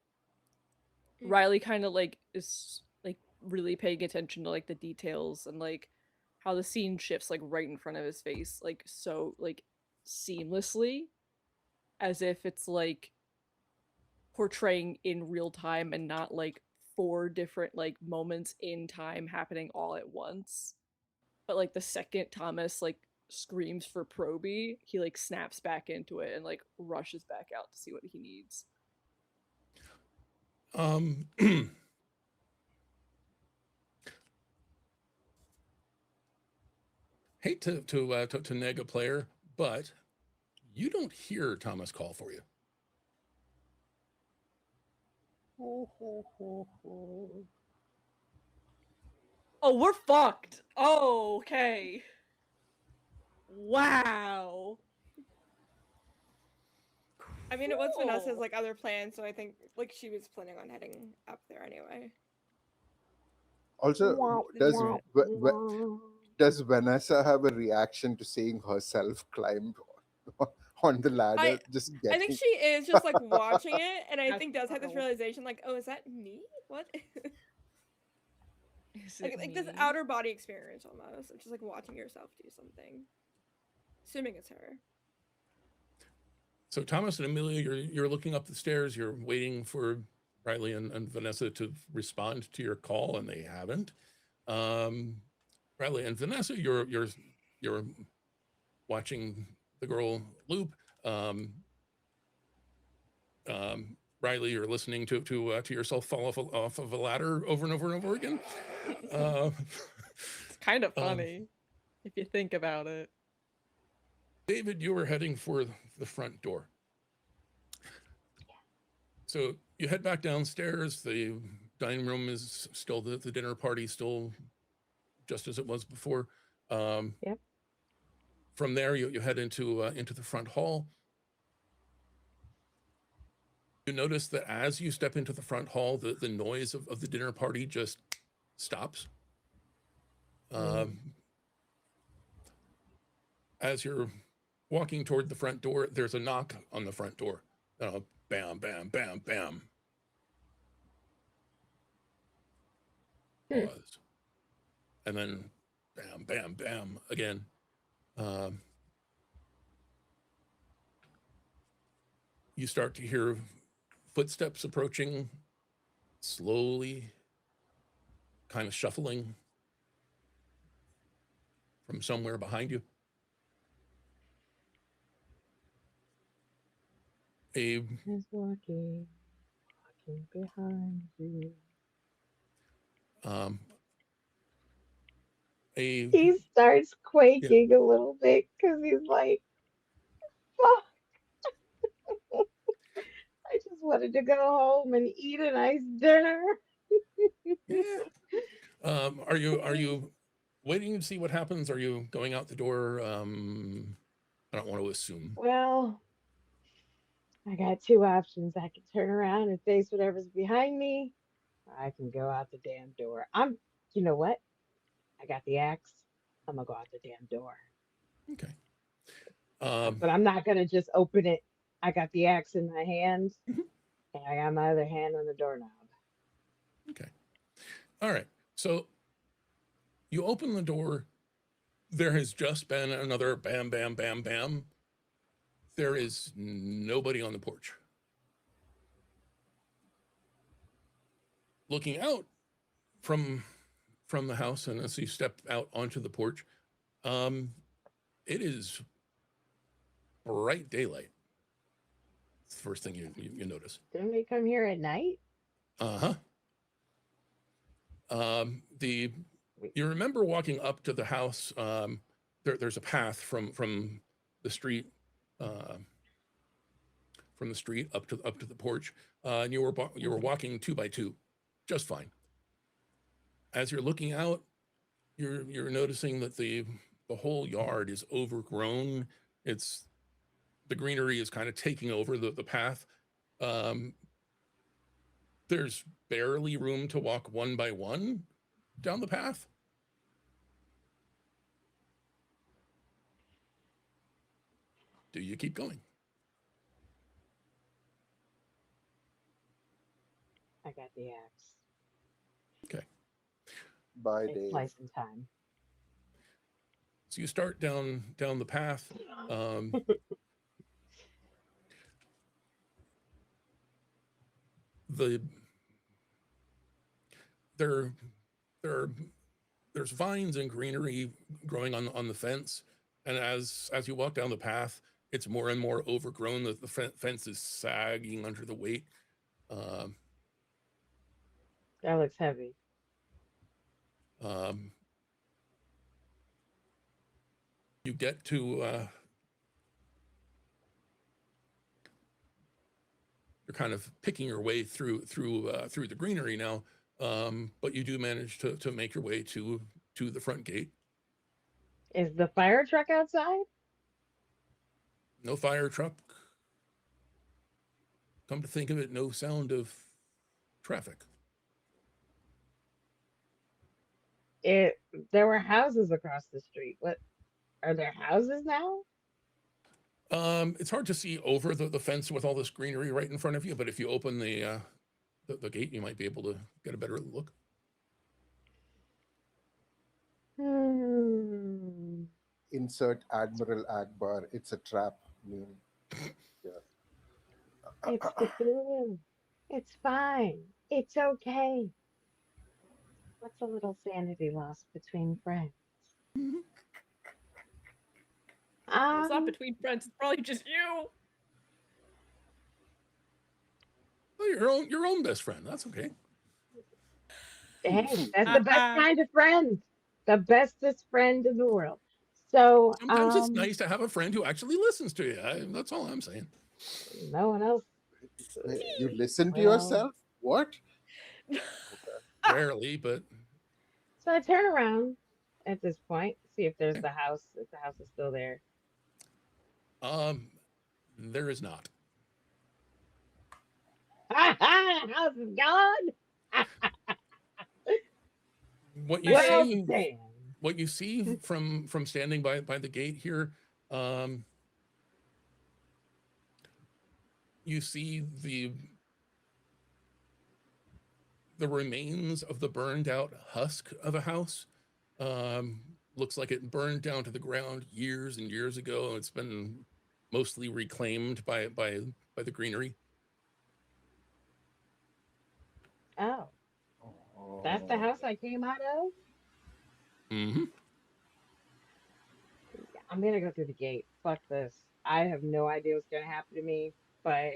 Riley kind of like is like really paying attention to like the details and like how the scene shifts like right in front of his face, like so like seamlessly, as if it's like portraying in real time and not like four different like moments in time happening all at once. But like the second Thomas like screams for Proby, he like snaps back into it and like rushes back out to see what he needs. Um, hate to neg a player, but you don't hear Thomas call for you. Oh, we're fucked. Oh, okay. Wow. I mean, it was Vanessa's Cool. like other plan, so I think like she was planning on heading up there anyway. Also, Wah, does wah, V- wah. does Vanessa have a reaction to seeing herself climb on the ladder, I just I think getting? she is just like watching it, and I That's think does have this wild. realization like, oh, is that me? What? Is it like this me? outer body experience almost, of just like watching yourself do something. Assuming it's her. So Thomas and Amelia, you're looking up the stairs. You're waiting for Riley and Vanessa to respond to your call, and they haven't. Riley and Vanessa, you're watching the girl loop. Um, Riley, you're listening to yourself fall off of a ladder over and over and over again. Uh, It's kind of um, funny if you think about it. David, you were heading for the front door. So you head back downstairs. The dining room is still the dinner party, still just as it was before. Yep. From there, you head into the front hall. You notice that as you step into the front hall, the noise of the dinner party just stops. As you're walking toward the front door, there's a knock on the front door. Bam, bam, bam, bam. Pause. And then bam, bam, bam again. You start to hear footsteps approaching slowly, kind of shuffling from somewhere behind you. A He's walking behind you. um, a He starts yeah, quaking a little bit because he's like, fuck, I just wanted to go home and eat a nice dinner. yeah. Are you waiting to see what happens? Are you going out the door? I don't want to assume. Well, I got two options. I can turn around and face whatever's behind me, or I can go out the damn door. You know what? I got the axe. I'm gonna go out the damn door. Okay. But I'm not gonna just open it. I got the axe in my hand, Mhm. and I got my other hand on the doorknob. Okay. All right. So you open the door. There has just been another bam, bam, bam, bam. There is nobody on the porch. Looking out from the house, and as you step out onto the porch, it is bright daylight. It's the first thing you notice. Didn't we come here at night? Uh-huh. You remember walking up to the house. There's a path from the street up to the porch, and you were walking 2 by 2, just fine. As you're looking out, you're noticing that the whole yard is overgrown. The greenery is kind of taking over the path. There's barely room to walk 1 by 1 down the path. Do you keep going? I got the axe. Okay. Bye, It's Dave. slicing time. So you start down the path. There's vines and greenery growing on the fence, and as you walk down the path, it's more and more overgrown. The fence is sagging under the weight. That looks heavy. You get to you're kind of picking your way through the greenery now, but you do manage to make your way to the front gate. Is the fire truck outside? No fire truck. Come to think of it, no sound of traffic. There were houses across the street. What are there houses now? It's hard to see over the fence with all this greenery right in front of you, but if you open the gate, you might be able to get a better look. Insert Admiral Akbar. It's a trap meme. Yeah. It's Cthulhu. It's fine. It's okay. What's a little sanity loss between friends? It's not between friends. It's probably just you. Well, your own best friend. That's okay. Hey, that's the best kind of friend. The bestest friend in the world. So Sometimes it's nice to have a friend who actually listens to you. That's all I'm saying. No one else. You listen to Well- yourself? What? Rarely, but So I turn around at this point, see if there's the house, if the house is still there. there is not. House is gone. What you Well, see, damn. what you see from standing by the gate here, you see the remains of the burned out husk of a house. Looks like it burned down to the ground years and years ago. It's been mostly reclaimed by the greenery. Oh, that's the house I came out of? Mm-hmm. I'm gonna go through the gate. Fuck this. I have no idea what's gonna happen to me, but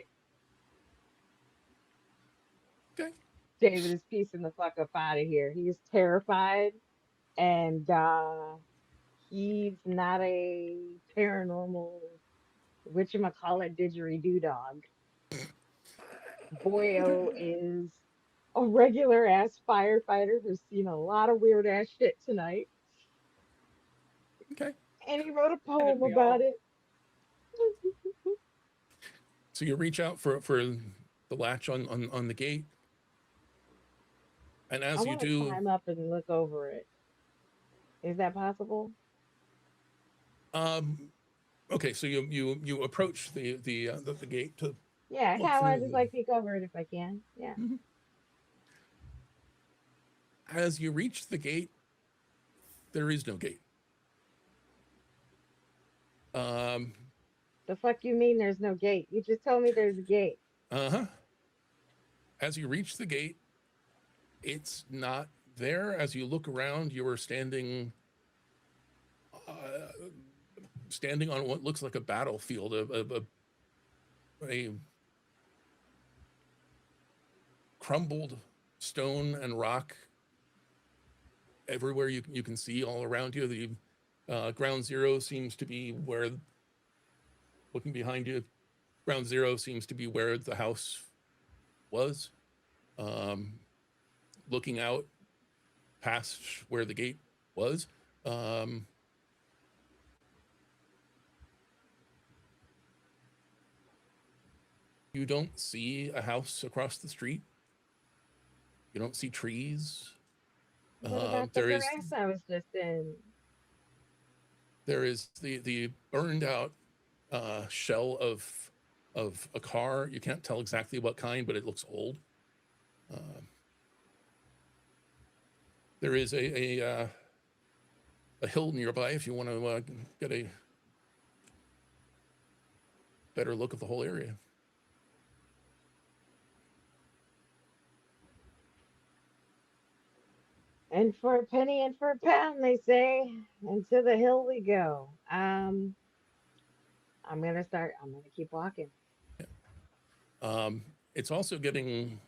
Okay. David is piecing the fuck up out of here. He's terrified, and he's not a paranormal whatchamacallit didgeridoo dog. Boyo is a regular ass firefighter who's seen a lot of weird ass shit tonight. Okay. And he wrote a poem we about all? it. So you reach out for the latch on the gate, and I as you want to do, climb up and look over it. Is that possible? Okay, so you approach the gate to Yeah, I look kind of want to through. just like peek over it if I can. Yeah. As you reach the gate, there is no gate. The fuck you mean there's no gate? You just told me there's a gate. As you reach the gate, it's not there. As you look around, you are standing on what looks like a battlefield, a crumbled stone and rock everywhere you can see all around you. The ground zero seems to be where, looking behind you, ground zero seems to be where the house was. Looking out past where the gate was, you don't see a house across the street. You don't see trees. What about the grass I was just in? There is the burned out shell of a car. You can't tell exactly what kind, but it looks old. There is a hill nearby if you want to get a better look at the whole area. And for a penny and for a pound, they say. And to the hill we go. I'm gonna keep walking. It's also getting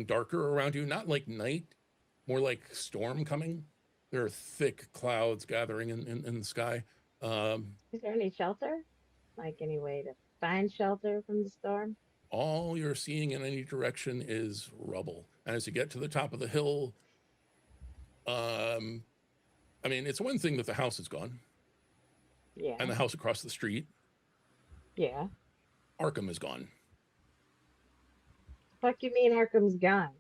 darker around you. Not like night, more like storm coming. There are thick clouds gathering in the sky. Is there any shelter? Like any way to find shelter from the storm? All you're seeing in any direction is rubble. And as you get to the top of the hill, I mean, it's one thing that the house is gone. Yeah. And the house across the street. Yeah. Arkham is gone. Fuck you mean Arkham's gone?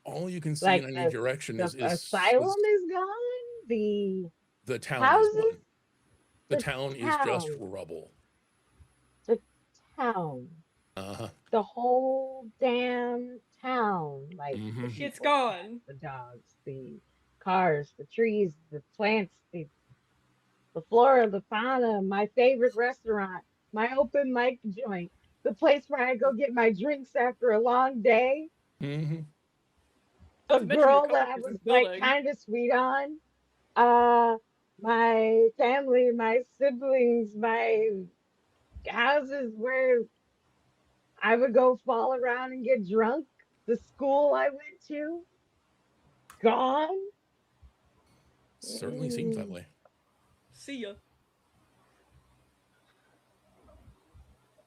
All you can see like in any direction is asylum is gone. The town houses? is gone. The town is just rubble. The town. The whole damn town. Like the shit's gone. The dogs, the cars, the trees, the plants, the flora, the fauna, my favorite restaurant, my open mic joint, the place where I go get my drinks after a long day. The girl that I was like kind of sweet on. My family, my siblings, my houses where I would go fall around and get drunk. The school I went to, gone. Certainly seems that way. See ya.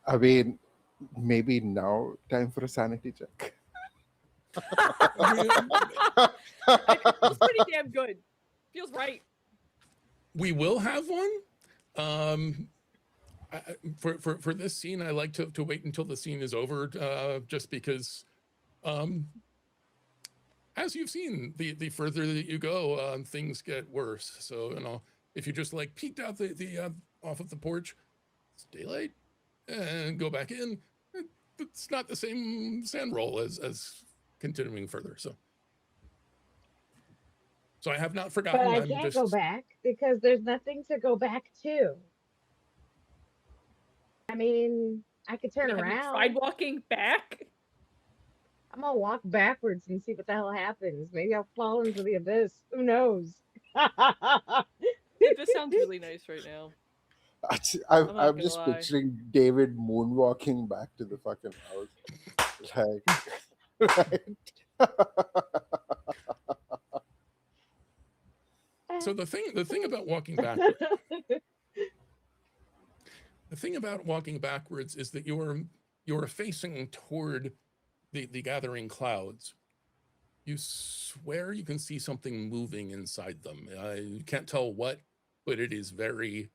I mean, maybe now time for a sanity check. It's pretty damn good. Feels right. We will have one. For this scene, I like to wait until the scene is over, just because, as you've seen, the further that you go, things get worse. So, you know, if you just like peeked out the off of the porch, it's daylight, and go back in, it's not the same sand roll as continuing further. So I have not forgotten. But I can't go back because there's nothing to go back to. I mean, I could turn around. Have you tried walking back? I'm gonna walk backwards and see what the hell happens. Maybe I'll fall into the abyss. Who knows? This sounds really nice right now. I'm just picturing David moonwalking back to the fucking house. Like, right. So the thing about walking backwards, the thing about walking backwards is that you're facing toward the gathering clouds. You swear you can see something moving inside them. You can't tell what, but it is very,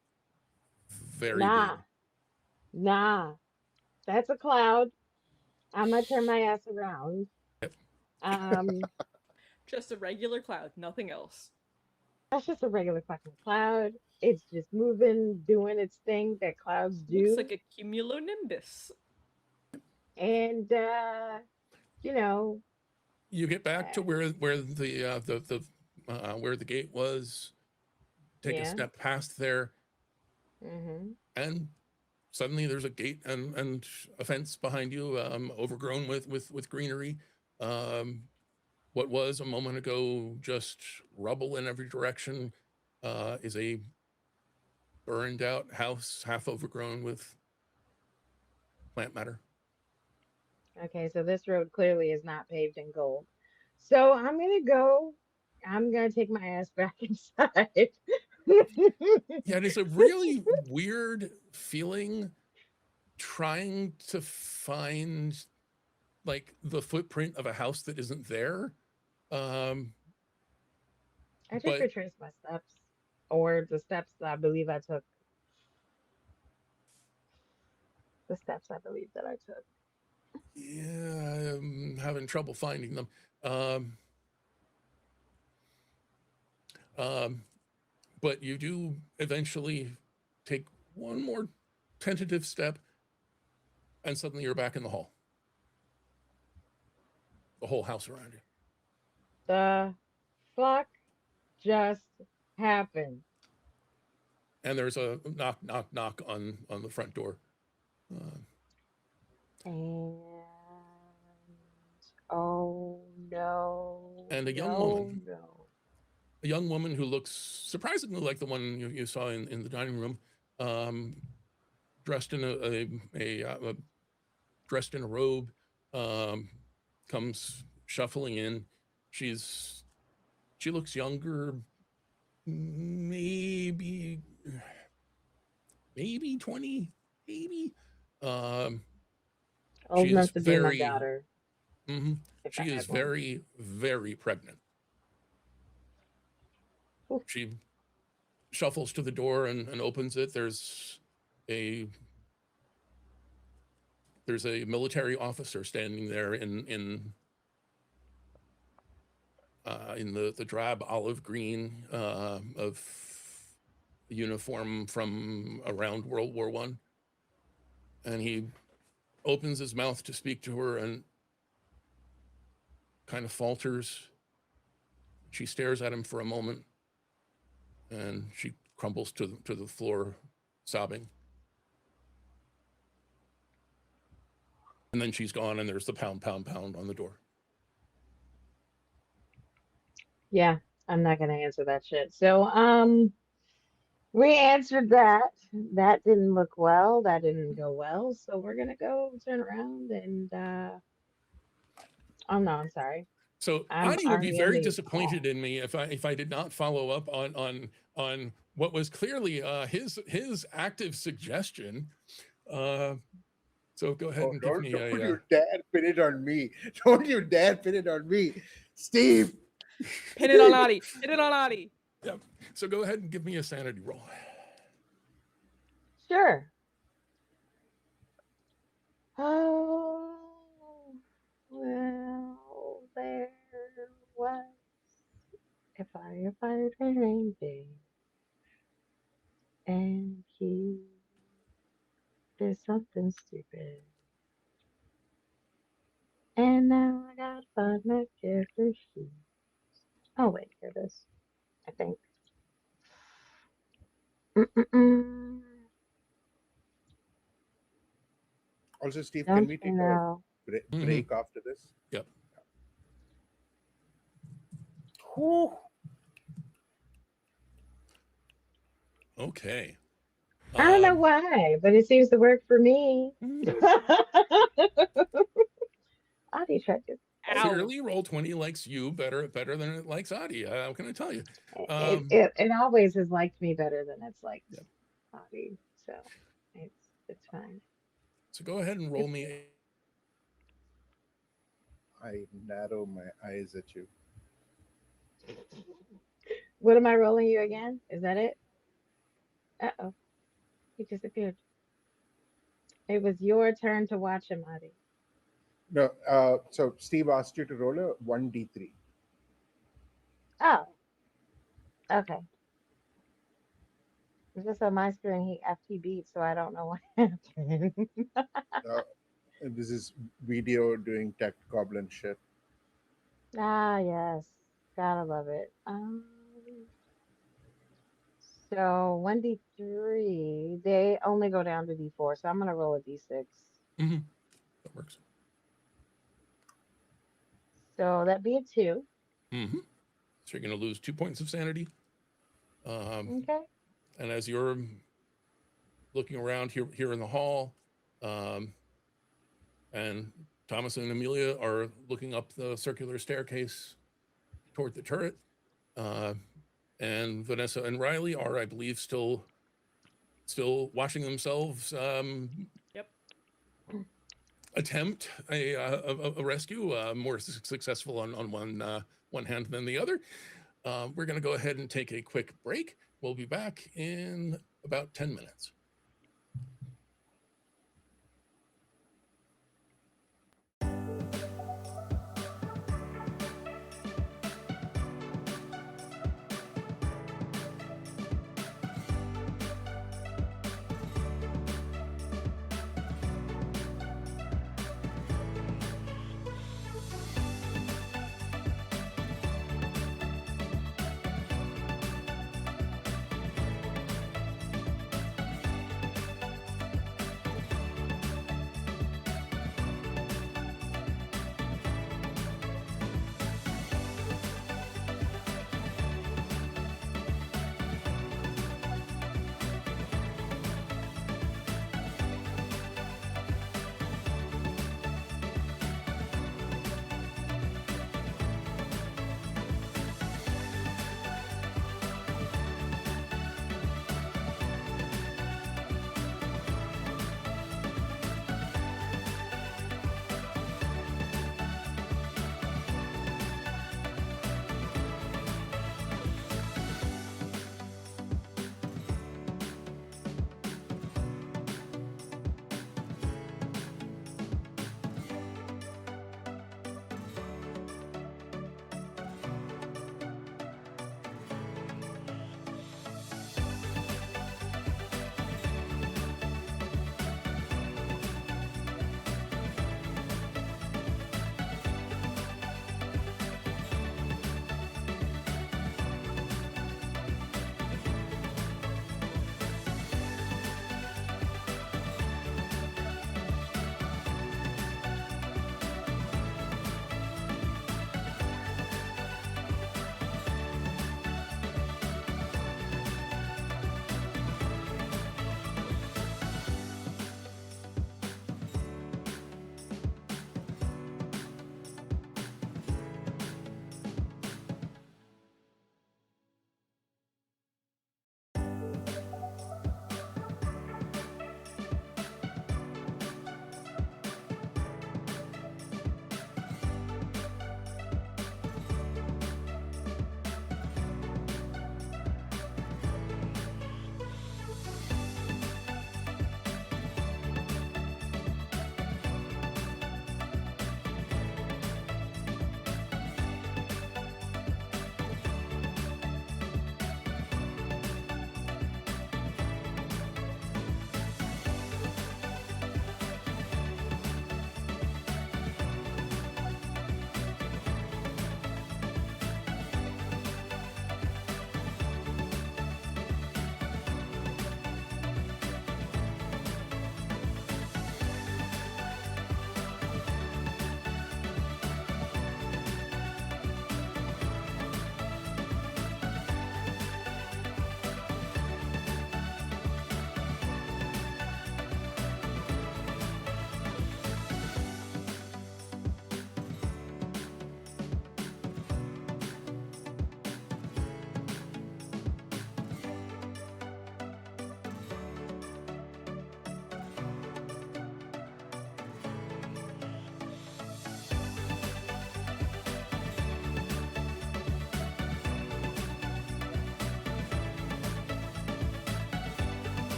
very big. Nah, that's a cloud. I'm gonna turn my ass around. Yep. Just a regular cloud, nothing else. That's just a regular fucking cloud. It's just moving, doing its thing that clouds do. Looks like a cumulonimbus. And you know, You get back to where the where the gate was. Take a yeah. step past there, Mm-hmm. and suddenly there's a gate and a fence behind you, overgrown with greenery. What was a moment ago just rubble in every direction is a burned out house, half overgrown with plant matter. Okay, so this road clearly is not paved in gold. So I'm gonna take my ass back inside. Yeah, it is a really weird feeling trying to find like the footprint of a house that isn't there. I just But retraced my steps, or the steps that I believe I took. The steps I believe that I took. yeah, I'm having trouble finding them. But you do eventually take one more tentative step, and suddenly you're back in the hall. The whole house around you. The fuck just happened? And there's a knock, knock, knock on the front door. And oh no. And a young woman. A young woman who looks surprisingly like the one you saw in the dining room, dressed in a dressed in a robe, comes shuffling in. She looks younger, maybe 20, maybe. Old She enough is to be my very, daughter. mhm, If I she is had one. very, very pregnant. Oof. She shuffles to the door and opens it. There's a military officer standing there in the drab olive green of uniform from around World War I, and he opens his mouth to speak to her and kind of falters. She stares at him for a moment, and she crumbles to the floor, sobbing. And then she's gone, and there's the pound, pound, pound on the door. Yeah, I'm not gonna answer that shit. So, we answered that. That didn't look well. That didn't go well. So we're gonna go turn around and oh no, I'm sorry. So I'm Aadi would be already in very the disappointed in me if I did not follow up on what was clearly his active suggestion. So go ahead and give me don't a. you dare pin it on me. Don't you dare pin it on me. Steve. Pin it on Aadi. Pin it on Aadi. Yeah. So go ahead and give me a sanity roll. Sure. Oh, well, there was a firefighter named Dave, and he did something stupid. And now I gotta find my character sheet. Oh, wait, here it is, I think. Mm-mm-mm. Also, Steve, Don't can we you take a know? break after this? Yep. Whew. Okay. I don't know why, but it seems to work for me. Audi tried to. Clearly, Roll20 likes you better than it likes Aadi. How can I tell you? It always has liked me better than it's liked Audi, so it's fine. So go ahead and roll me. I narrow my eyes at you. What am I rolling you again? Is that it? Uh-oh. He disappeared. It was your turn to watch him, Audi. No, so Steve asked you to roll a 1d3. Oh, okay. It's just on my screen, he FTB'd, so I don't know what happened. This is video doing tech goblin shit. Ah, yes. Gotta love it. So 1d3, they only go down to d4, so I'm gonna roll a d6. Mm-hmm. That works. So that'd be a 2. Mm-hmm. So you're going to lose 2 points of sanity. Okay. And as you're looking around here in the hall, and Thomas and Amelia are looking up the circular staircase toward the turret, and Vanessa and Riley are, I believe, still watching themselves Yep. attempt a rescue, more successful on one hand than the other. We're going to go ahead and take a quick break. We'll be back in about 10 minutes.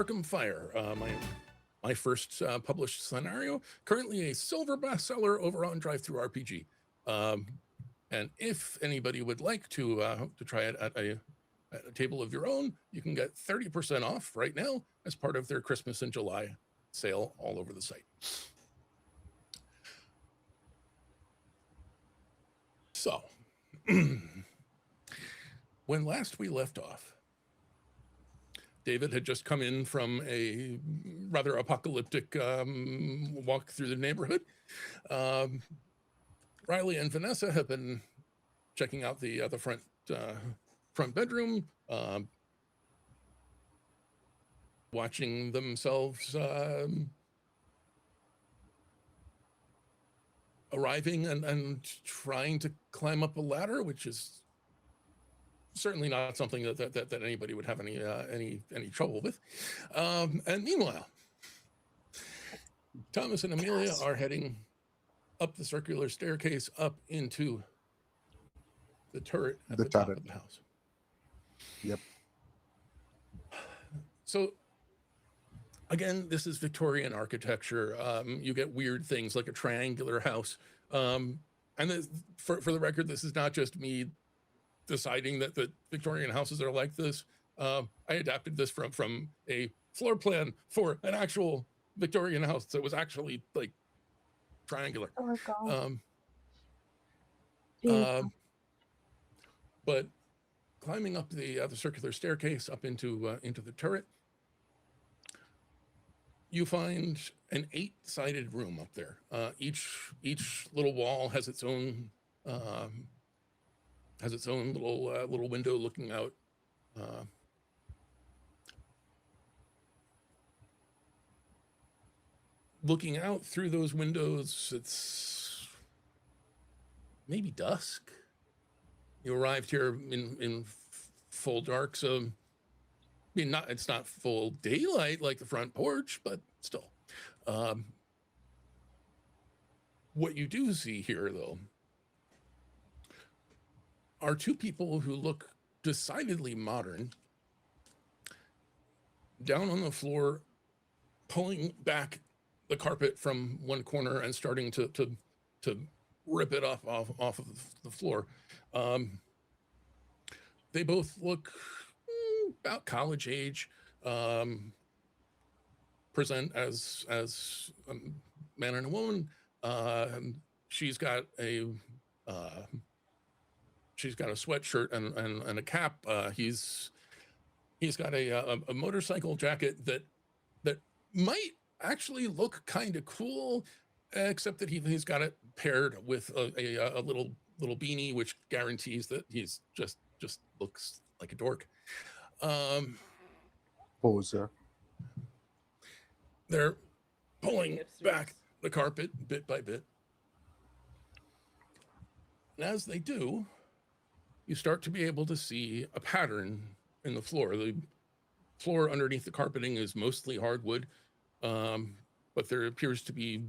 Arkham Fire, my first published scenario, currently a silver bestseller over on DriveThruRPG. And if anybody would like to try it at a table of your own, you can get 30% off right now as part of their Christmas and July sale all over the site. So, when last we left off, David had just come in from a rather apocalyptic walk through the neighborhood. Riley and Vanessa have been checking out the front bedroom, watching themselves arriving and trying to climb up a ladder, which is certainly not something that anybody would have any trouble with. And meanwhile, Thomas and Amelia are heading up the circular staircase up into the turret at the top of the house. Yep. So again, this is Victorian architecture. You get weird things like a triangular house. And for the record, this is not just me deciding that the Victorian houses are like this. I adapted this from a floor plan for an actual Victorian house that was actually like triangular. Oh my God. But climbing up the circular staircase up into the turret, you find an 8-sided room up there. Each little wall has its own little window looking out. Looking out through those windows, it's maybe dusk. You arrived here in full dark, so I mean, it's not full daylight like the front porch, but still. What you do see here, though, are two people who look decidedly modern, down on the floor, pulling back the carpet from one corner and starting to rip it off of the floor. They both look about college age, present as a man and a woman. She's got a sweatshirt and a cap. He's got a motorcycle jacket that might actually look kind of cool, except that he's got it paired with a little beanie, which guarantees that he's just looks like a dork. Poser. They're pulling back the carpet bit by bit. And as they do, you start to be able to see a pattern in the floor. The floor underneath the carpeting is mostly hardwood, but there appears to be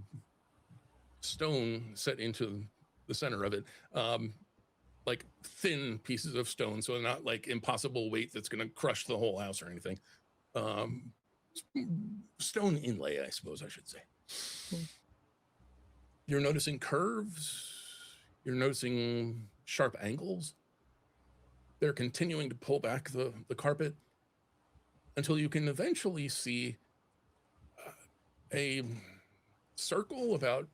stone set into the center of it, like thin pieces of stone, so not like impossible weight that's going to crush the whole house or anything. Stone inlay, I suppose I should say. You're noticing curves. You're noticing sharp angles. They're continuing to pull back the carpet until you can eventually see a circle about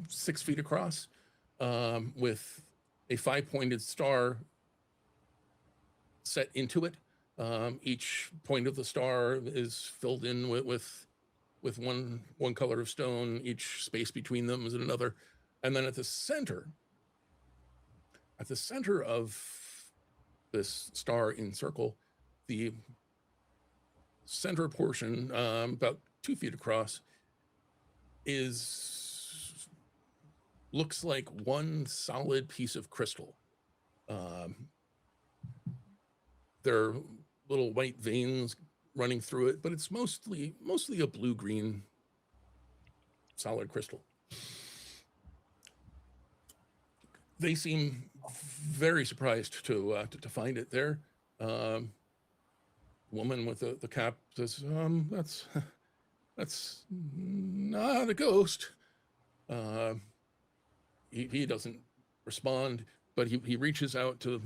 6 feet across, with a 5-pointed star set into it. Each point of the star is filled in with one color of stone. Each space between them is another. And then at the center of this star in circle, the center portion, about 2 feet across, looks like one solid piece of crystal. There are little white veins running through it, but it's mostly a blue-green solid crystal. They seem very surprised to find it there. Woman with the cap says, that's not a ghost. He doesn't respond, but he reaches out to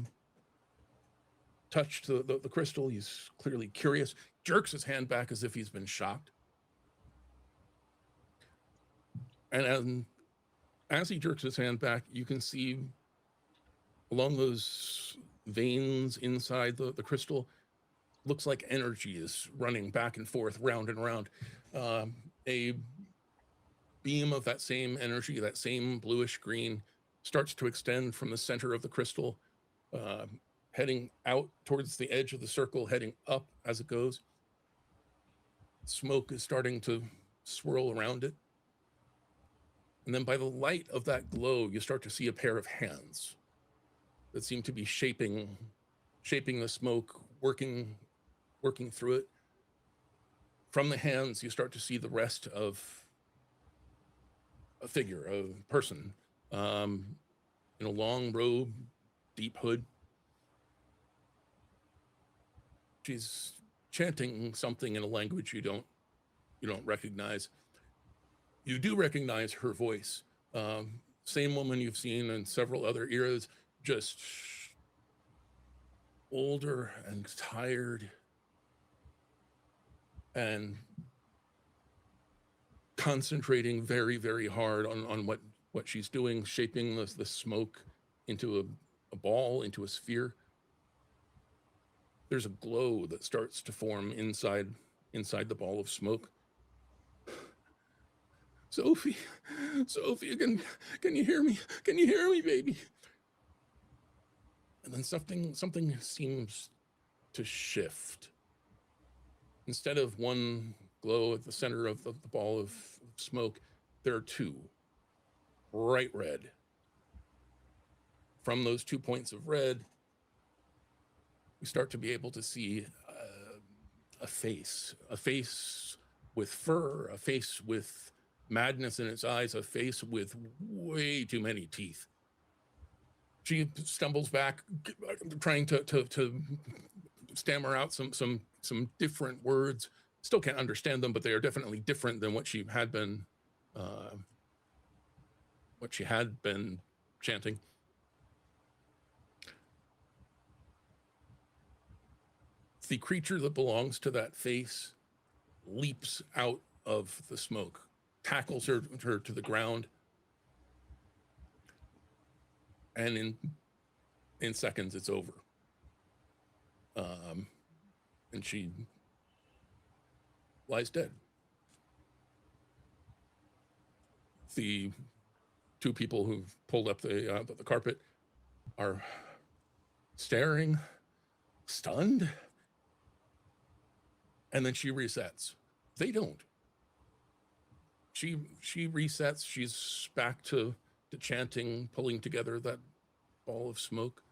touch the crystal. He's clearly curious, jerks his hand back as if he's been shocked. And as he jerks his hand back, you can see along those veins inside the crystal, looks like energy is running back and forth, round and round. A beam of that same energy, that same bluish green, starts to extend from the center of the crystal, heading out towards the edge of the circle, heading up as it goes. Smoke is starting to swirl around it. And then by the light of that glow, you start to see a pair of hands that seem to be shaping the smoke, working through it. From the hands, you start to see the rest of a figure, a person, in a long robe, deep hood. She's chanting something in a language you don't recognize. You do recognize her voice. Same woman you've seen in several other eras, just older and tired and concentrating very, very hard on what she's doing, shaping the smoke into a ball, into a sphere. There's a glow that starts to form inside the ball of smoke. Sophie, can you hear me? Can you hear me, baby? And then something seems to shift. Instead of one glow at the center of the ball of smoke, there are two, bright red. From those 2 points of red, we start to be able to see a face with fur, a face with madness in its eyes, a face with way too many teeth. She stumbles back, trying to stammer out some different words. Still can't understand them, but they are definitely different than what she had been chanting. The creature that belongs to that face leaps out of the smoke, tackles her to the ground, and in seconds it's over. And she lies dead. The two people who've pulled up the carpet are staring, stunned, and then she resets. They don't. She resets. She's back to chanting, pulling together that ball of smoke.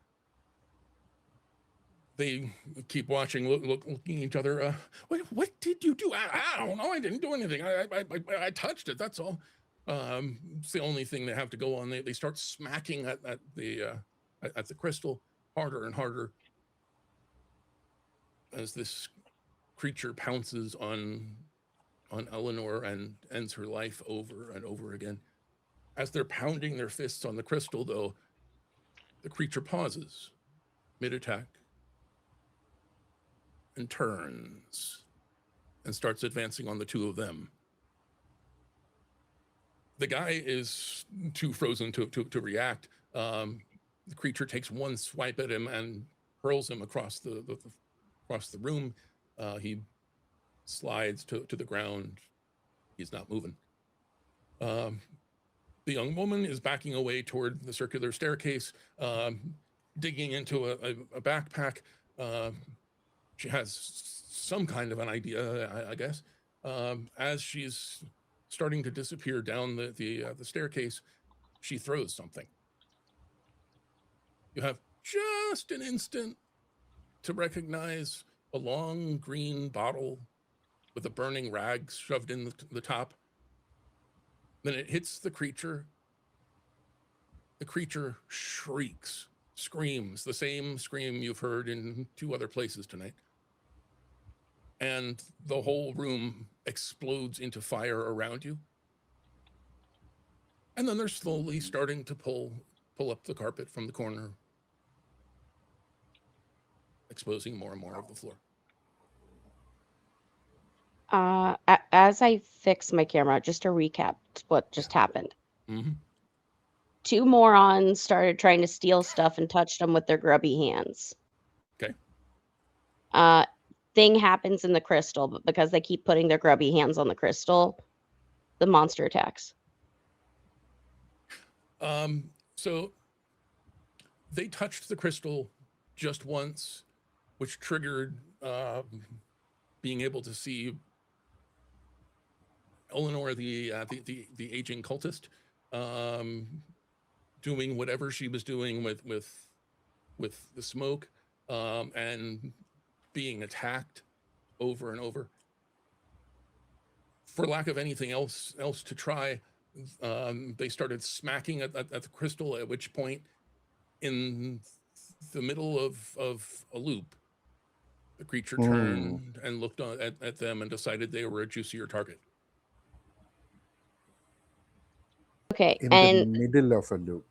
They keep watching, looking at each other. What did you do? I don't know. I didn't do anything. I touched it. That's all. It's the only thing they have to go on. They start smacking at the crystal harder and harder as this creature pounces on Eleanor and ends her life over and over again. As they're pounding their fists on the crystal, though, the creature pauses mid-attack and turns and starts advancing on the two of them. The guy is too frozen to react. The creature takes one swipe at him and hurls him across the room. He slides to the ground. He's not moving. The young woman is backing away toward the circular staircase, digging into a backpack. She has some kind of an idea, I guess. As she's starting to disappear down the staircase, she throws something. You have just an instant to recognize a long green bottle with a burning rag shoved in the top. Then it hits the creature. The creature shrieks screams, the same scream you've heard in 2 other places tonight. And the whole room explodes into fire around you. And then they're slowly starting to pull up the carpet from the corner, exposing more and more of the floor. As I fix my camera, just to recap what just happened. Mm-hmm. 2 morons started trying to steal stuff and touched them with their grubby hands. Okay. Thing happens in the crystal, but because they keep putting their grubby hands on the crystal, the monster attacks. So they touched the crystal just once, which triggered being able to see Eleanor, the aging cultist, doing whatever she was doing with the smoke, and being attacked over and over. For lack of anything else to try, they started smacking at the crystal, at which point, in the middle of a loop, the creature turned and looked at them and decided they were a juicier target. Okay, In and the middle of a loop.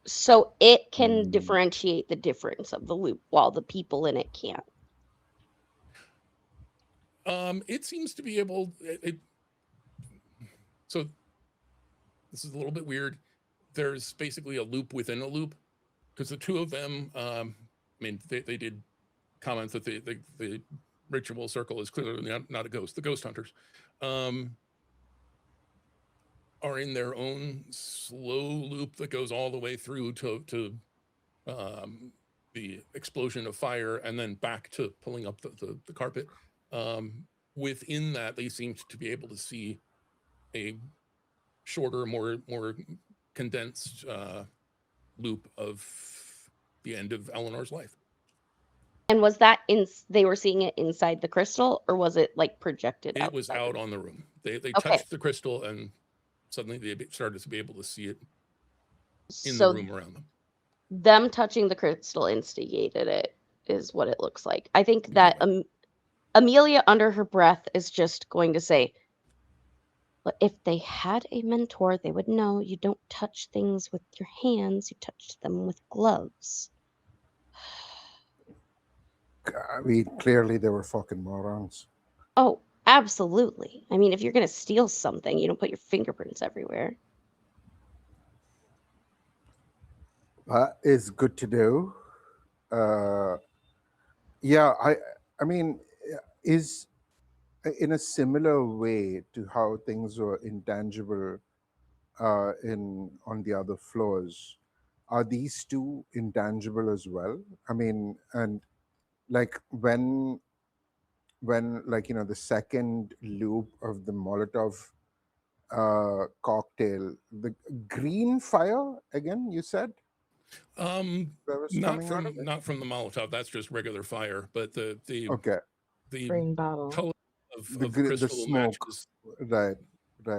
so it can differentiate the difference of the loop while the people in it can't. It seems to be able. So this is a little bit weird. There's basically a loop within a loop, because the 2 of them, I mean, they did comment that the ritual circle is clearly not a ghost. The ghost hunters are in their own slow loop that goes all the way through to the explosion of fire and then back to pulling up the carpet. Within that, they seemed to be able to see a shorter, more condensed loop of the end of Eleanor's life. And was that they were seeing it inside the crystal, or was it like projected out? It was out on the room. They Okay. touched the crystal and suddenly they started to be able to see it in So the room around them. them touching the crystal instigated it, is what it looks like. I think that Amelia, under her breath, is just going to say, "But if they had a mentor, they would know you don't touch things with your hands, you touch them with gloves." I mean, clearly they were fucking morons. Oh, absolutely. I mean, if you're going to steal something, you don't put your fingerprints everywhere. That is good to know. Yeah, I mean, is in a similar way to how things were intangible on the other floors. Are these 2 intangible as well? I mean, and like when like, you know, the second loop of the Molotov cocktail, the green fire again, you said? That was Not coming out of it? not from the Molotov. That's just regular fire. But the Okay. Green bottle. color of The crystal smoke. matches Right.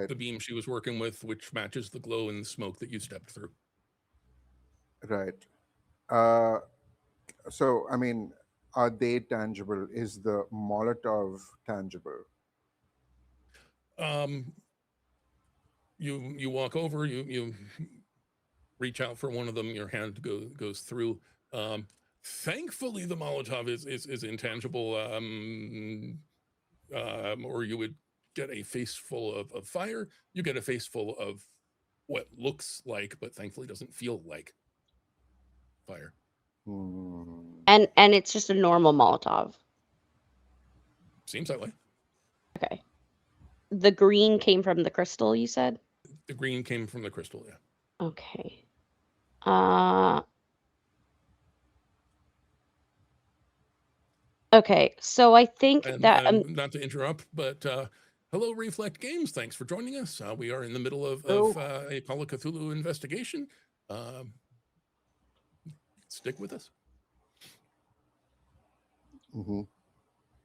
the beam she was working with, which matches the glow in the smoke that you stepped through. Right. So, I mean, are they tangible? Is the Molotov tangible? You walk over, you reach out for one of them, your hand goes through. Thankfully, the Molotov is intangible, or you would get a face full of fire. You get a face full of what looks like, but thankfully doesn't feel like fire. And it's just a normal Molotov. Seems that way. Okay. The green came from the crystal, you said? The green came from the crystal, yeah. Okay. Okay, so I think And that not to interrupt, but hello, Reflect Games. Thanks for joining us. We are in the middle of a Call of Cthulhu investigation. Stick with us.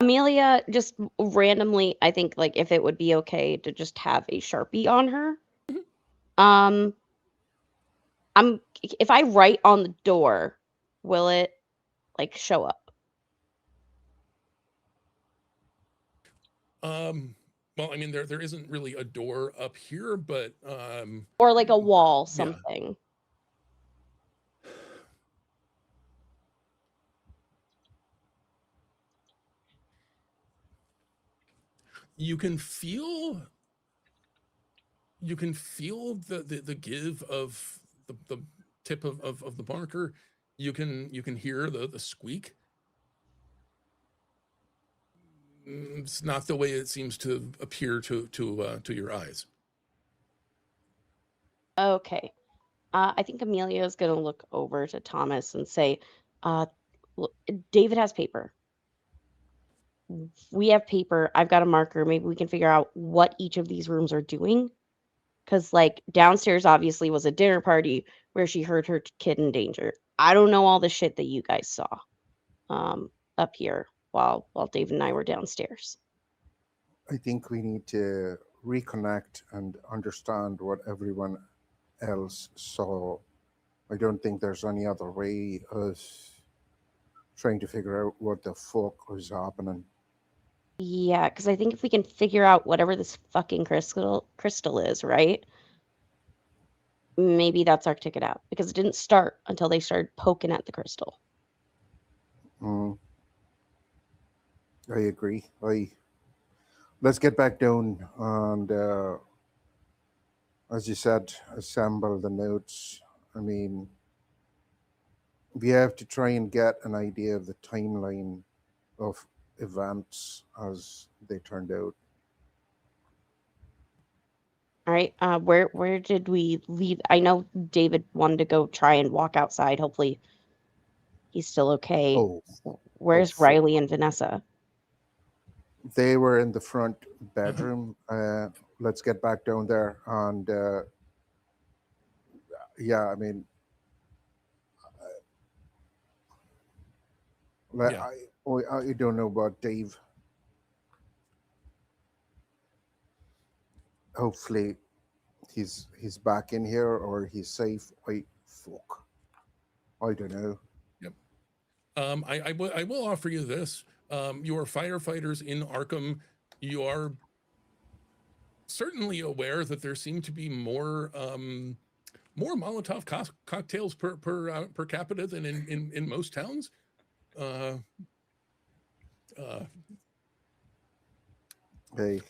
Amelia just randomly, I think, like, if it would be okay to just have a Sharpie on her. If I write on the door, will it like show up? Well, I mean, there isn't really a door up here, but Or like a wall, yeah. something. You can feel the give of the tip of the marker. You can hear the squeak. It's not the way it seems to appear to your eyes. Okay. I think Amelia is going to look over to Thomas and say, look, David has paper. We have paper. I've got a marker. Maybe we can figure out what each of these rooms are doing. Because, like, downstairs obviously was a dinner party where she heard her kid in danger. I don't know all the shit that you guys saw up here while David and I were downstairs. I think we need to reconnect and understand what everyone else saw. I don't think there's any other way of trying to figure out what the fuck was happening. Yeah, because I think if we can figure out whatever this fucking crystal is, right? Maybe that's our ticket out. Because it didn't start until they started poking at the crystal. I agree. Let's get back down and, as you said, assemble the notes. I mean, we have to try and get an idea of the timeline of events as they turned out. All right. Where did we leave? I know David wanted to go try and walk outside. Hopefully he's still okay. Where's Riley and Vanessa? They were in the front bedroom. Let's get back down there. And yeah, I mean, I don't know about Dave. Hopefully he's back in here or he's safe. Fuck. I don't know. Yep. I will offer you this. Your firefighters in Arkham, you are certainly aware that there seem to be more Molotov cocktails per capita than in most towns. Hey.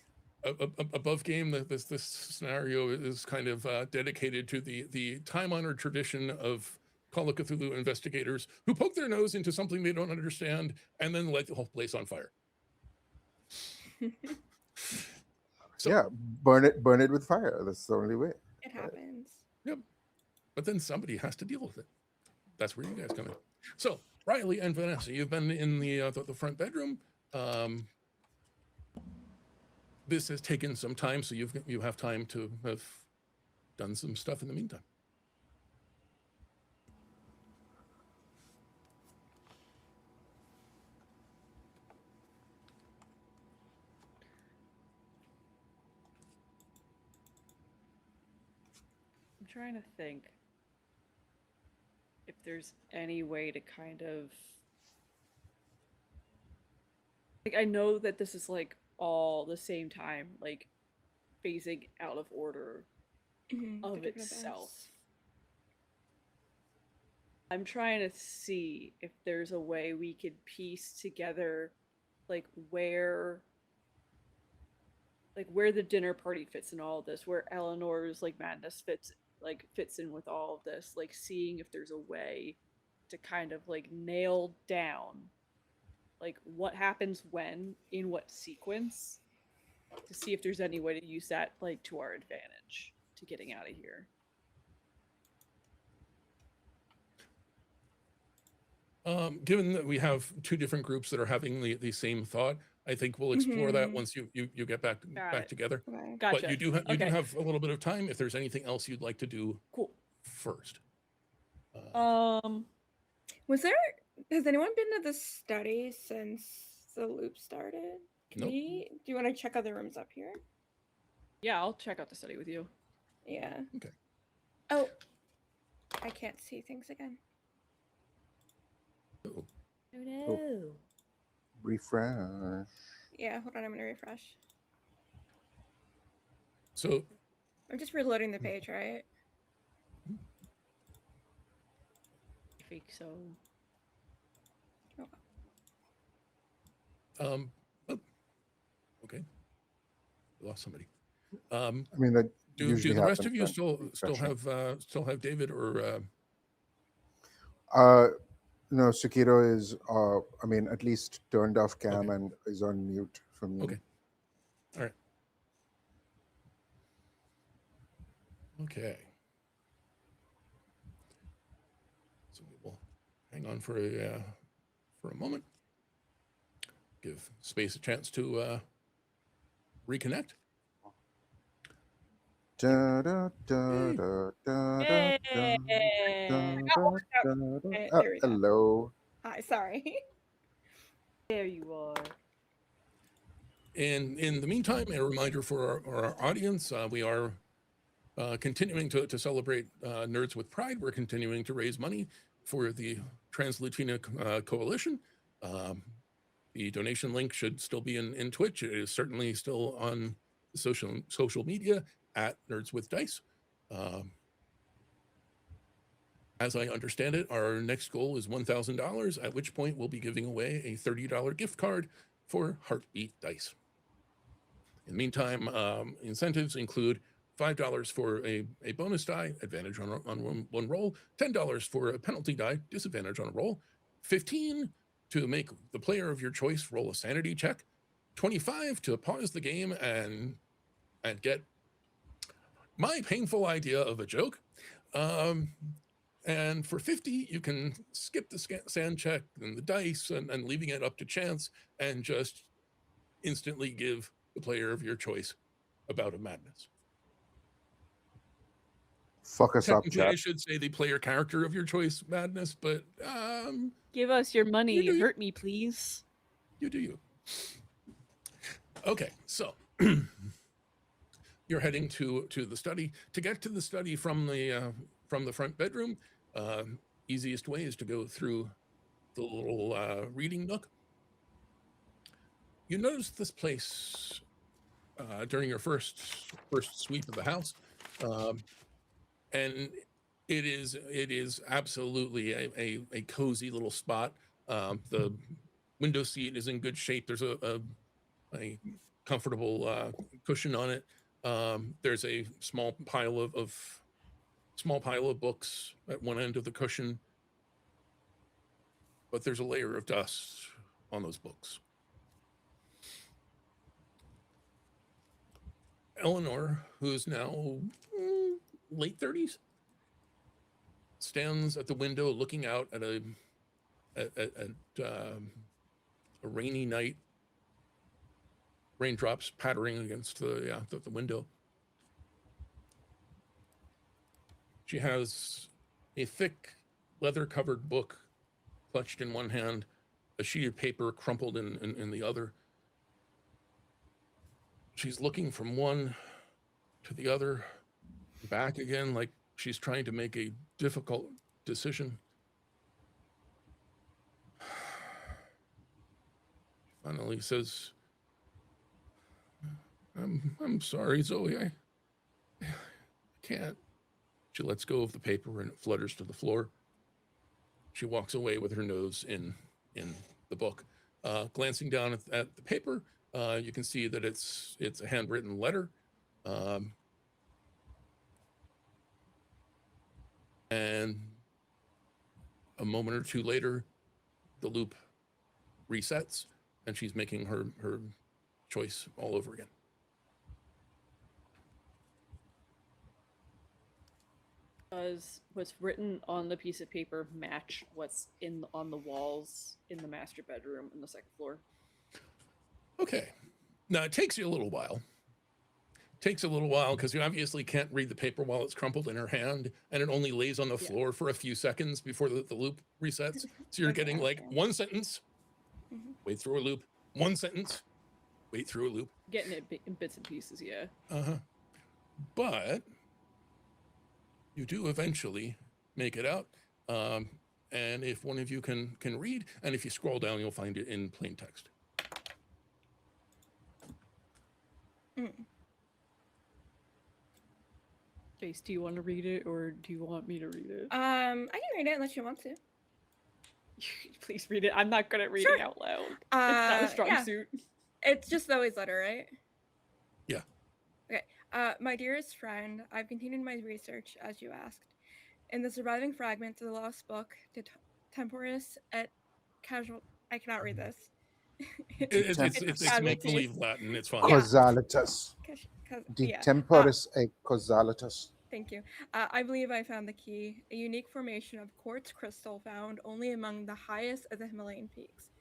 Above game, this scenario is kind of dedicated to the time-honored tradition of Call of Cthulhu investigators who poke their nose into something they don't understand and then light the whole place on fire. So, yeah, burn it with fire. That's the only way. It happens. Yep. But then somebody has to deal with it. That's where you guys come in. So, Riley and Vanessa, you've been in the front bedroom. This has taken some time, so you have time to have done some stuff in the meantime. I'm trying to think if there's any way to kind of like, I know that this is like all the same time, like phasing out of order of itself. I'm trying to see if there's a way we could piece together like where the dinner party fits in all of this, where Eleanor's like madness fits in with all of this, like seeing if there's a way to kind of like nail down like what happens when, in what sequence, to see if there's any way to use that like to our advantage to getting out of here. Given that we have two different groups that are having the same thought, I think we'll explore that once you get back together. Okay. But Gotcha. you do have a little bit of time if there's anything else you'd like to do. Cool. First. Has anyone been to the study since the loop started? Nope. Do you want to check other rooms up here? Yeah, I'll check out the study with you. Yeah. Okay. Oh, I can't see things again. Oh, Oh no. Refresh. Yeah, hold on, I'm gonna refresh. so I'm just reloading the page, right? I think so. oh, okay, lost somebody. I mean, that Do usually the rest happens of you when still refreshing. have David or No, Sukiro is, I mean, at least turned off cam Okay. and is on mute for me. Okay. All right. Okay. So we will hang on for a moment. Give Space a chance to reconnect. Da, da, da, da, da, da, da, Yay! da, Oh, da, da, da. there we go. Hello. Hi, sorry. There you are. In the meantime, a reminder for our audience, we are continuing to celebrate Nerds with Pride. We're continuing to raise money for the Translatin Coalition. The donation link should still be in Twitch. It is certainly still on social media at Nerds with Dice. As I understand it, our next goal is $1,000, at which point we'll be giving away a $30 gift card for Heartbeat Dice. In the meantime, incentives include $5 for a bonus die, advantage on one roll, $10 for a penalty die, disadvantage on a roll, $15 to make the player of your choice roll a sanity check, $25 to pause the game and get my painful idea of a joke. And for $50, you can skip the sand check and the dice and leaving it up to chance and just instantly give the player of your choice a bout of madness. Fuck us up, Technically, chat. I should say the player character of your choice madness, but Give us your money. You do you. Hurt me, please. you do you. Okay, so you're heading to the study. To get to the study from the front bedroom, easiest way is to go through the little reading nook. You notice this place during your first sweep of the house, and it is absolutely a cozy little spot. The window seat is in good shape. There's a comfortable cushion on it. There's a small pile of books at one end of the cushion, but there's a layer of dust on those books. Eleanor, who is now late 30s, stands at the window looking out at a rainy night, raindrops pattering against the window. She has a thick leather-covered book clutched in one hand, a sheet of paper crumpled in the other. She's looking from one to the other, back again, like she's trying to make a difficult decision. Finally says, I'm sorry, Zoe, I can't. She lets go of the paper and it flutters to the floor. She walks away with her nose in the book. Glancing down at the paper, you can see that it's a handwritten letter. And a moment or two later, the loop resets and she's making her choice all over again. Does what's written on the piece of paper match what's on the walls in the master bedroom on the second floor? Okay. Now, it takes you a little while. Takes a little while because you obviously can't read the paper while it's crumpled in her hand, and it only lays on the floor for a few seconds before the loop resets. So you're getting like one sentence, wait through a loop, one sentence, wait through a loop. Getting it in bits and pieces, yeah. But you do eventually make it out, and if one of you can read, and if you scroll down, you'll find it in plain text. Jace, do you want to read it or do you want me to read it? I can read it unless you want to. Please read it. I'm not good at reading out loud. It's not a strong yeah. suit. It's just Zoe's letter, right? Yeah. Okay. My dearest friend, I've continued my research as you asked. In the surviving fragments of the lost book, De Temporis et Casual. I cannot read this. It's casualties. make-believe Latin. It's fine. Causalitas. De Yeah. temporis et causalitas. Thank you. I believe I found the key, a unique formation of quartz crystal found only among the highest of the Himalayan peaks.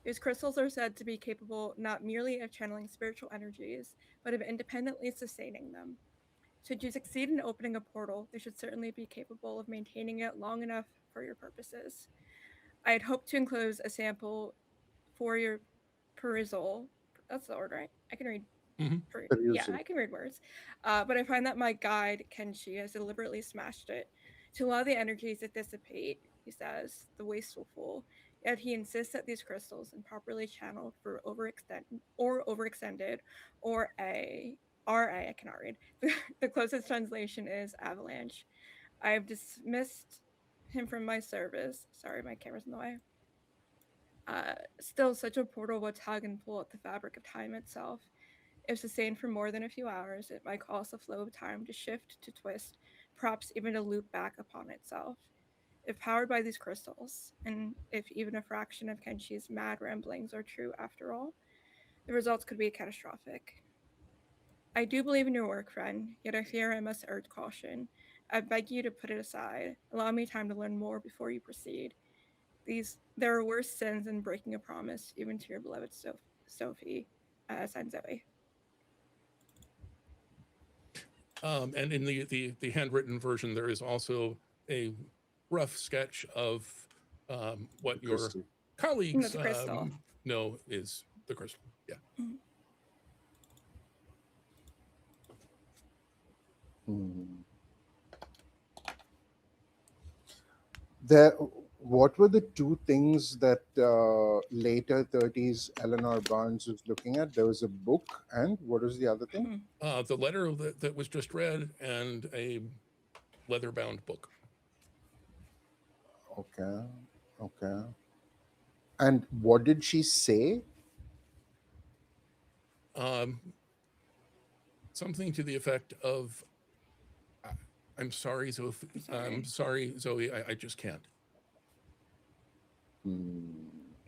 These crystals are said to be capable not merely of channeling spiritual energies, but of independently sustaining them. Should you succeed in opening a portal, they should certainly be capable of maintaining it long enough for your purposes. I had hoped to enclose a sample for your perusal. That's the word, right? I can read. Yeah, I can read words. But I find that my guide, Kenshi, has deliberately smashed it. To allow the energies to dissipate, he says, the wasteful fool. Yet he insists that these crystals, improperly channeled for overextended, or I cannot read. The closest translation is avalanche. I have dismissed him from my service. Sorry, my camera's in the way. Still, such a portal will tug and pull at the fabric of time itself. If sustained for more than a few hours, it might cause the flow of time to shift, to twist, perhaps even to loop back upon itself. If powered by these crystals, and if even a fraction of Kenshi's mad ramblings are true after all, the results could be catastrophic. I do believe in your work, friend, yet I fear I must urge caution. I beg you to put it aside. Allow me time to learn more before you proceed. There are worse sins than breaking a promise, even to your beloved Sophie. Signed Zoe. And in the handwritten version, there is also a rough sketch of what your colleagues know is the crystal. Yeah. What were the two things that later 30s Eleanor Barnes was looking at? There was a book, and what was the other thing? The letter that was just read, and a leather-bound book. Okay. And what did she say? Something to the effect of, I'm sorry, Zoe. I'm sorry, Zoe. I just can't.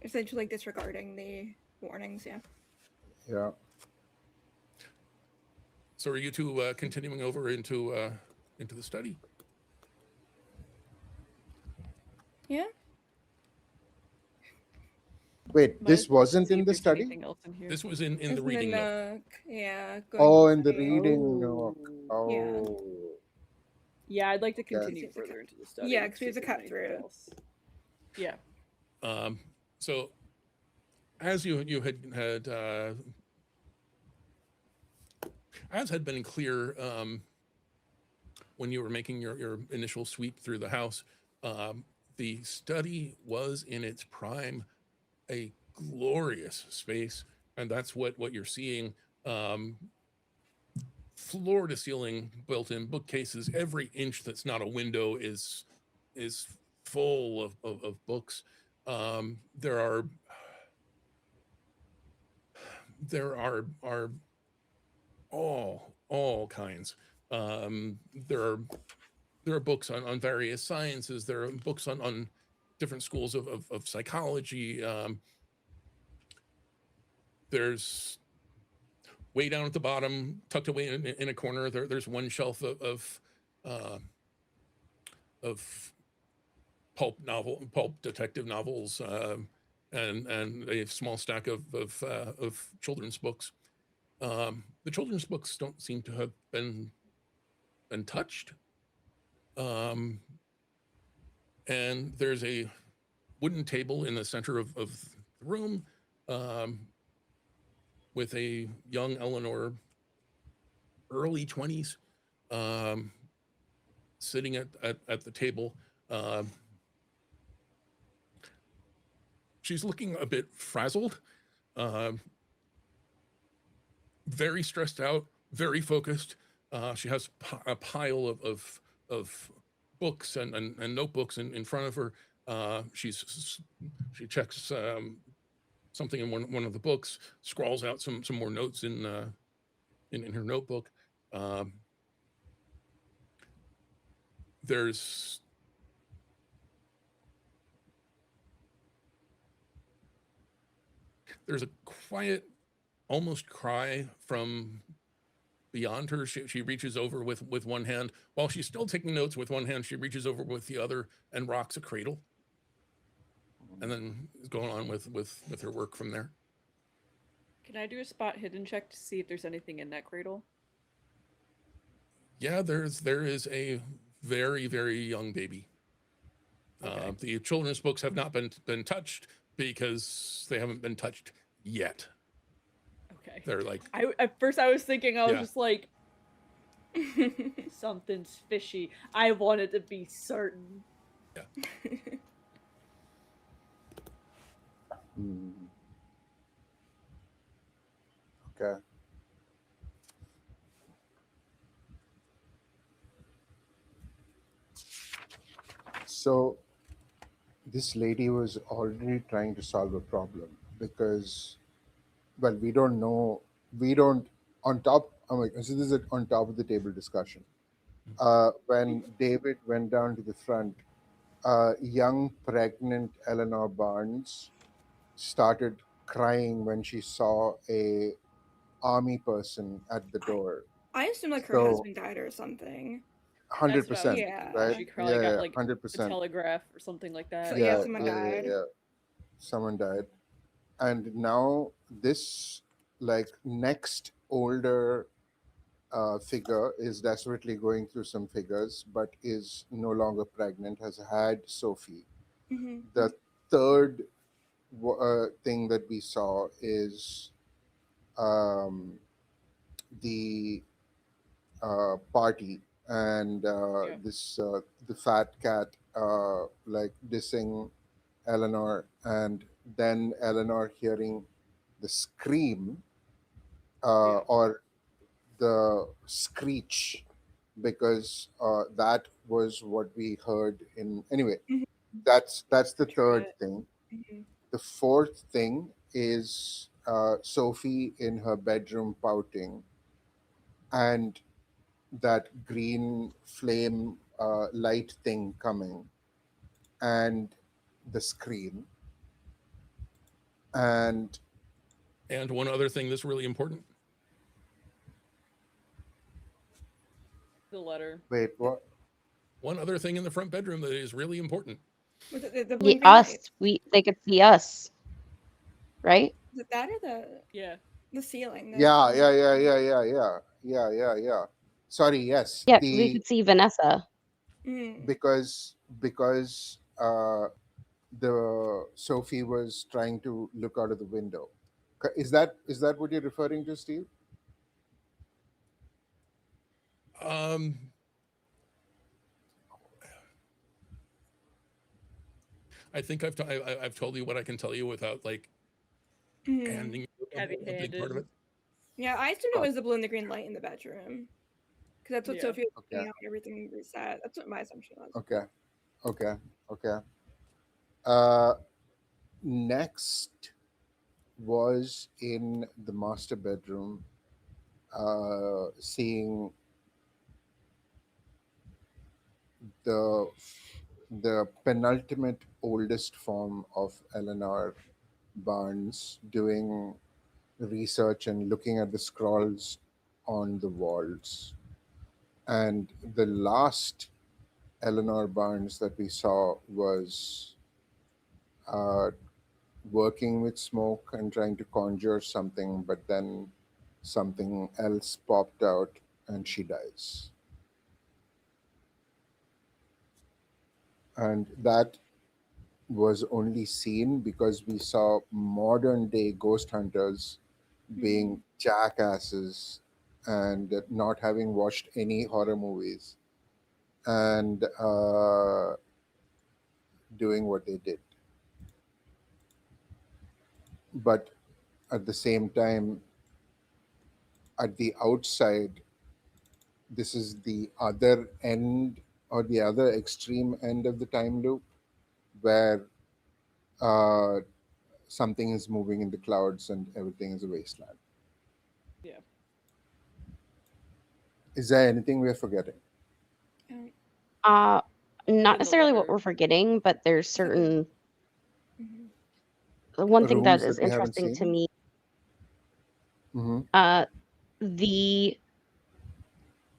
Essentially disregarding the warnings, yeah. Yeah. So are you two continuing over into the study? Yeah. Wait, this wasn't in the study? This was in the reading nook. Yeah. In the reading nook. Yeah. Yeah, I'd like to continue further into the study. Yeah, because we have to cut through. Yeah. So as you had as had been clear when you were making your initial sweep through the house, the study was in its prime a glorious space, and that's what you're seeing. Floor to ceiling built-in bookcases. Every inch that's not a window is full of books. There are all kinds. There are books on various sciences. There are books on different schools of psychology. There's way down at the bottom, tucked away in a corner, there's one shelf of pulp detective novels, and a small stack of children's books. The children's books don't seem to have been touched. And there's a wooden table in the center of the room, with a young Eleanor, early 20s, sitting at the table. she's looking a bit frazzled, very stressed out, very focused. She has a pile of books and notebooks in front of her. She checks something in one of the books, scrawls out some more notes in her notebook. There's a quiet, almost cry from beyond her. She reaches over with one hand while she's still taking notes with one hand. She reaches over with the other and rocks a cradle, and then is going on with her work from there. Can I do a spot hidden check to see if there's anything in that cradle? Yeah, there is a very, very young baby. Okay. The children's books have not been touched because they haven't been touched yet. Okay. They're like, at first I was thinking, I was Yeah. just like, something's fishy. I wanted to be certain. Okay. So this lady was already trying to solve a problem because, well, we don't know. We don't on top. I'm like, so this is on top of the table discussion. When David went down to the front, young pregnant Eleanor Barnes started crying when she saw a army person at the door. I assume like her So- husband died or something. 100%, Yeah. right? She probably got like 100%. a telegraph or something like that. So, yeah, someone died. Yeah. Someone died. And now this like next older figure is desperately going through some figures, but is no longer pregnant, has had Sophie. Hmm. The third thing that we saw is the party and this the fat cat like dissing Eleanor, and then Eleanor hearing the scream or the screech, because that was what we heard in anyway. Mhm. That's the third Right. thing. Hmm. The fourth thing is Sophie in her bedroom pouting, and that green flame light thing coming, and the scream, and one other thing that's really important. The letter. wait, what? One other thing in the front bedroom that is really important. Was it the The blinking us, light? they could see us, right? Was it that or the ceiling? Yeah. Sorry, yes. Yeah, 'cause we could see Vanessa. Mm. Because the Sophie was trying to look out of the window. Is that what you're referring to, Steve? I think I've told you what I can tell you without like Mhm. handing you a big part of it. Yeah, I assumed it was the blue and the green light in the bedroom. Because that's what Yeah. Sophie was Okay. looking at when everything reset. That's what my assumption was. Okay. Next was in the master bedroom, seeing the penultimate oldest form of Eleanor Barnes doing research and looking at the scrolls on the walls. And the last Eleanor Barnes that we saw was working with smoke and trying to conjure something, but then something else popped out and she dies. And that was only seen because we saw modern day ghost hunters being jackasses and not having watched any horror movies and doing what they did. but at the same time, at the outside, this is the other end or the other extreme end of the time loop where uh, something is moving in the clouds and everything is a wasteland. Yeah. Is there anything we're forgetting? Um, Not In the necessarily what letter. we're forgetting, but there's So the- certain. mhm. One thing that Rooms is that we haven't interesting to seen? me, Mm-hmm. the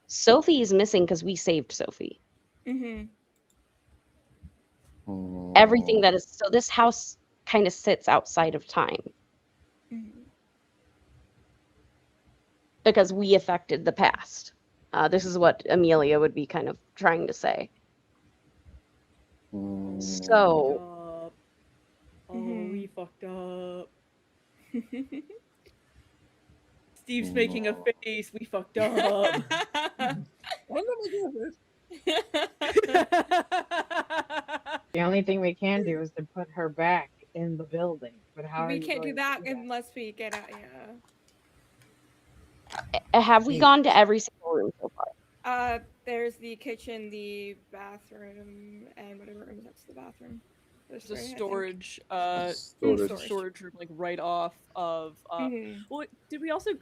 Sophie is missing because we saved Sophie. Mhm. Everything that is so this house kind of sits outside of time Mhm. because we affected the past. This is what Amelia would be kind of trying to say. So Up. Oh, Mhm. we fucked up. Steve's making a face. We fucked up. I'm not making this. The only thing we can do is to put her back in the building. But how are We you can't do going to that unless we get out. Yeah. have we gone to every single room so far? There's the kitchen, the bathroom, and whatever room is next to the bathroom. Those There's a three, I think. Storage. storage room like right off of Mhm. well, did we also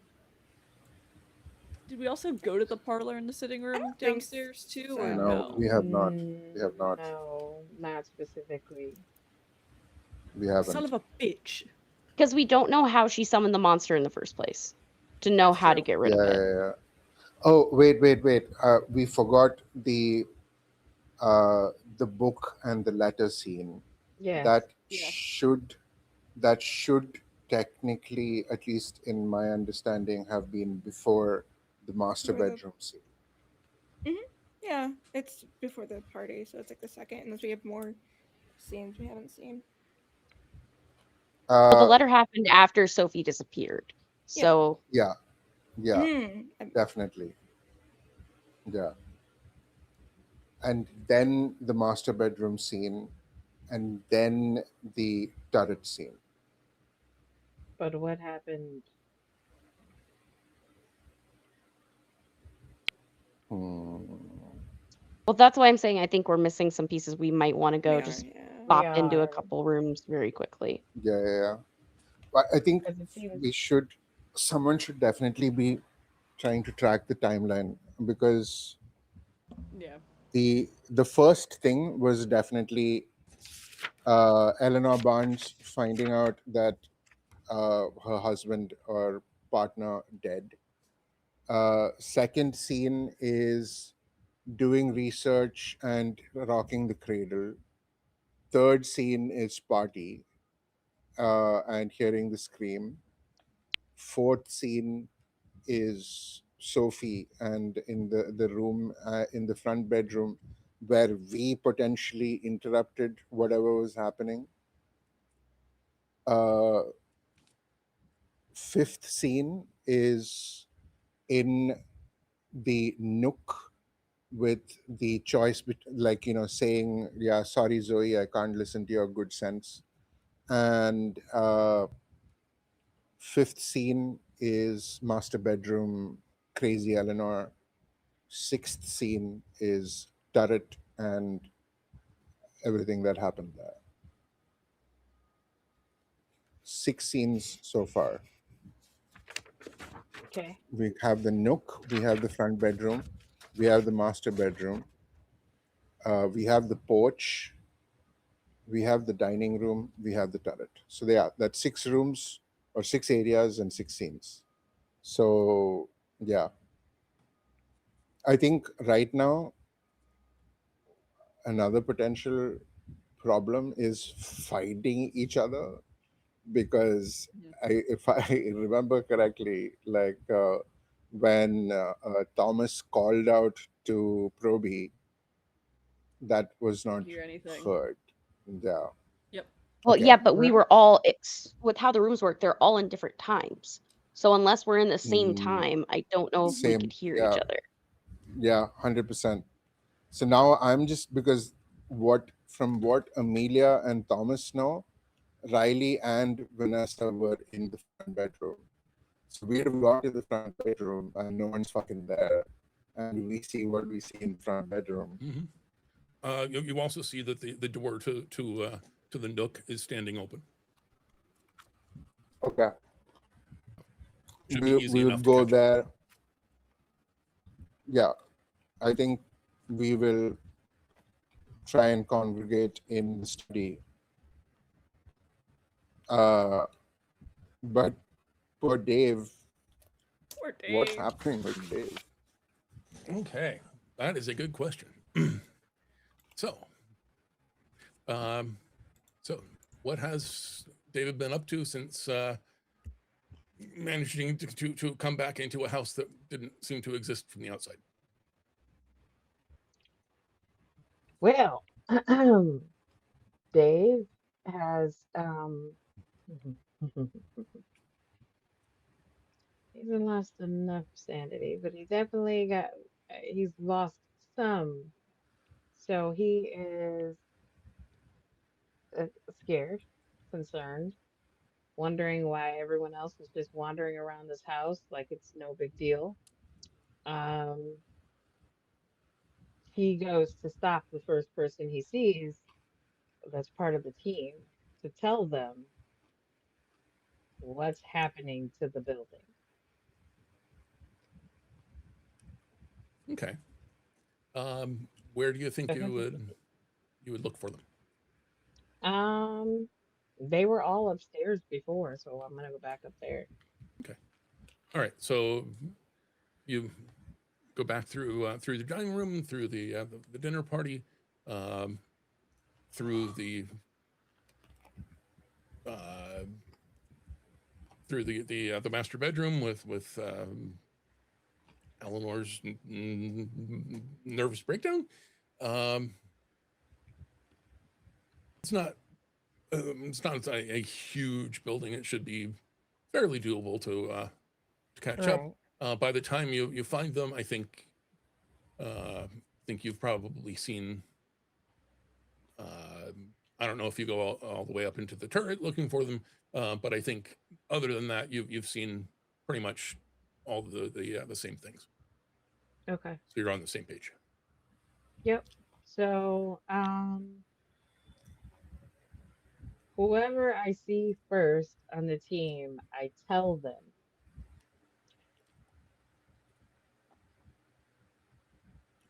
go to the parlor and the sitting room think downstairs too, or so. No, we have not. We have not. No, not specifically. We Son haven't. of a bitch. Because we don't know how she summoned the monster in the first place to know That's how to true. get rid of it. Yeah. Oh, wait. We forgot the book and the letter scene. Yes. That Yeah. should technically, at least in my understanding, have been before the master Before the- bedroom scene. Yeah, it's before the party, so it's like the second, unless we have more scenes we haven't seen. Well, the letter happened after Sophie disappeared. Yeah. So Yeah, Mhm. definitely. Yeah. And then the master bedroom scene, and then the turret scene. But what happened? well, that's why I'm saying I think we're missing some pieces. We might want to go We just are, yeah. pop We into a are. couple rooms very quickly. Yeah. But I think 'Cause it seems someone should definitely be trying to track the timeline, because Yeah. the first thing was definitely Eleanor Barnes finding out that her husband or partner dead. Second scene is doing research and rocking the cradle. Third scene is party and hearing the scream. Fourth scene is Sophie and in the room in the front bedroom where we potentially interrupted whatever was happening. Fifth scene is in the nook with the choice, like, saying, yeah, sorry, Zoe, I can't listen to your good sense. And fifth scene is master bedroom, crazy Eleanor. Sixth scene is turret and everything that happened there. 6 scenes so far. okay. We have the nook, we have the front bedroom, we have the master bedroom, we have the porch, we have the dining room, we have the turret. So that's 6 rooms or 6 areas and 6 scenes. So yeah, I think right now another potential problem is fighting each other, because if I remember correctly, like when Thomas called out to Proby, that was not Hear anything? heard. Yeah. Yep. Well, Okay. yeah, but we were all with how the rooms work, they're all in different times. So unless we're in the same time, I don't know if we Same. could hear Yeah. each other. Yeah, 100%. So now I'm just, because from what Amelia and Thomas know, Riley and Vanessa were in the front bedroom. So we'd have gone to the front bedroom and no one's fucking there. And we see what we see in the front bedroom. You also see that the door to the nook is standing open. Okay. Should be easy We'll enough to go catch. there. Yeah. I think we will try and congregate in the study. But poor Dave, Poor Dave. what's happening with Dave? Okay, that is a good question. So what has David been up to since managing to come back into a house that didn't seem to exist from the outside? Well, Dave has he hasn't lost enough sanity, but he definitely he's lost some. So he is scared, concerned, wondering why everyone else is just wandering around this house like it's no big deal. He goes to stop the first person he sees that's part of the team to tell them what's happening to the building. Okay. Where do you think you would look for them? They were all upstairs before, so I'm gonna go back up there. Okay. All right. So you go back through the dining room, through the dinner party, through the master bedroom with Eleanor's nervous breakdown. It's not a huge building. It should be fairly doable to catch up. By the time you find them, I think you've probably seen. I don't know if you go all the way up into the turret looking for them, but I think other than that, you've seen pretty much all the same things. Okay. So you're on the same page. Yep. So, whoever I see first on the team, I tell them.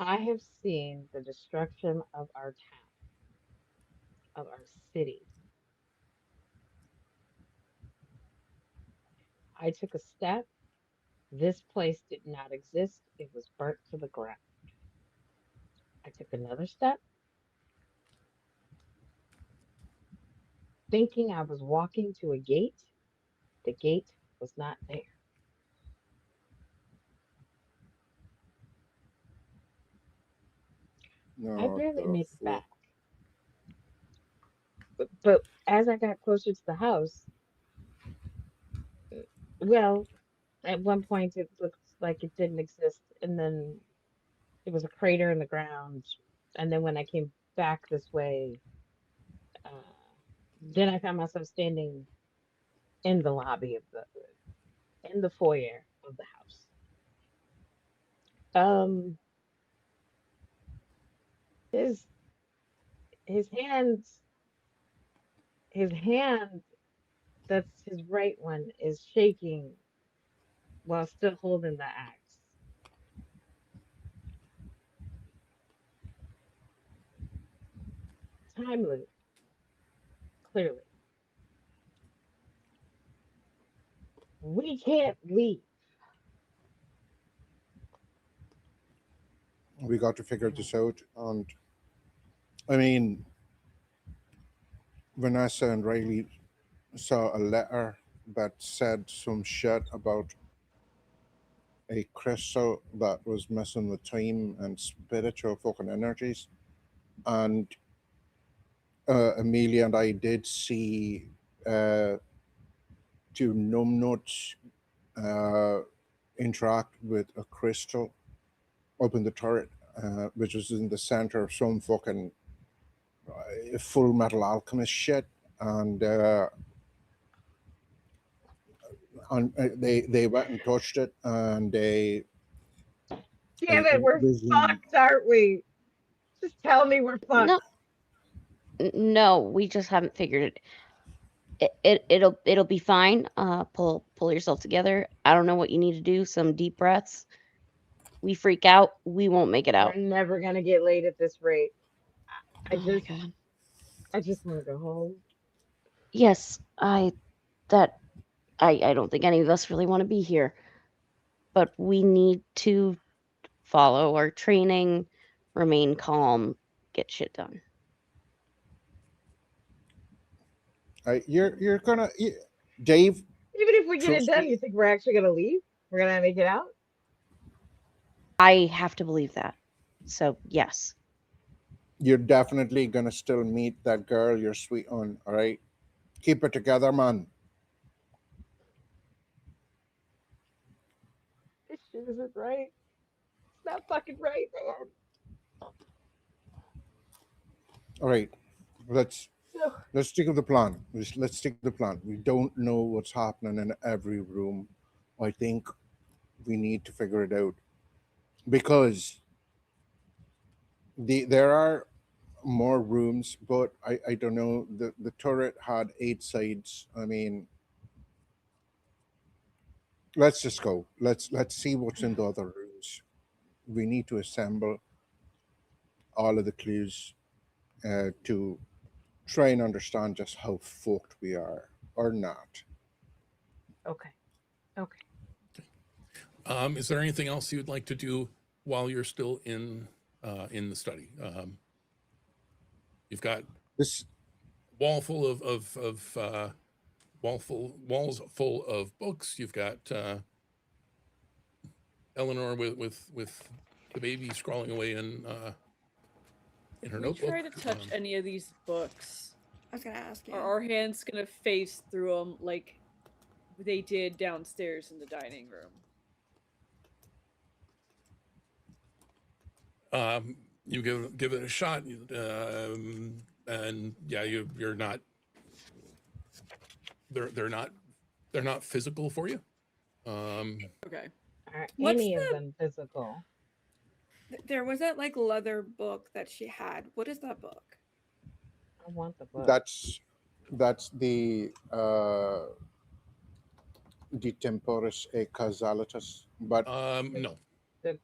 I have seen the destruction of our town, of our city. I took a step. This place did not exist. It was burnt to the ground. I took another step, thinking I was walking to a gate. The gate was not there. I barely made it back. But as I got closer to the house, well, at one point it looked like it didn't exist, and then it was a crater in the ground. And then when I came back this way, uh, then I found myself standing in the lobby of in the foyer of the house. His his hands, his hand, that's his right one, is shaking while still holding the axe. Time loop, clearly. We can't leave. We got to figure this out. And I mean, Vanessa and Riley saw a letter that said some shit about a crystal that was messing with time and spiritual fucking energies. And Amelia and I did see two numbnuts interact with a crystal up in the turret, which was in the center of some fucking Full Metal Alchemist shit. and they went and touched it, and they Damn it, we're busy. fucked, aren't we? Just tell me we're fucked. No, no, we just haven't figured it. It'll be fine. Pull yourself together. I don't know what you need to do. Some deep breaths. We freak out, we won't make it We're out. never gonna get laid at this rate. I Oh my just god. I just want to go home. Yes, I don't think any of us really want to be here. But we need to follow our training, remain calm, get shit done. You're gonna Dave. Even if we get it Trust done, me. you think we're actually gonna leave? We're gonna make it out? I have to believe that. So, yes. You're definitely gonna still meet that girl you're sweet on. All right, keep it together, man. This shit isn't right. It's not fucking right, man. All right, let's No. stick with the plan. Let's stick with the plan. We don't know what's happening in every room. I think we need to figure it out, because there are more rooms, but I don't know. The turret had 8 sides. I mean, let's just go. Let's see what's in the other rooms. We need to assemble all of the clues to try and understand just how fucked we are or not. Okay. Okay. Is there anything else you'd like to do while you're still in the study? You've got This walls full of books. You've got Eleanor with the baby scrawling away in her If we notebook. try to touch any of these books, I was gonna ask you. are our hands gonna face through them like they did downstairs in the dining room? You give it a shot, and yeah, you're not. They're not physical for you. Okay. Are What's any of the- them physical? There was that like leather book that she had. What is that book? I want the book. that's the temporis e causalitas, but No. The-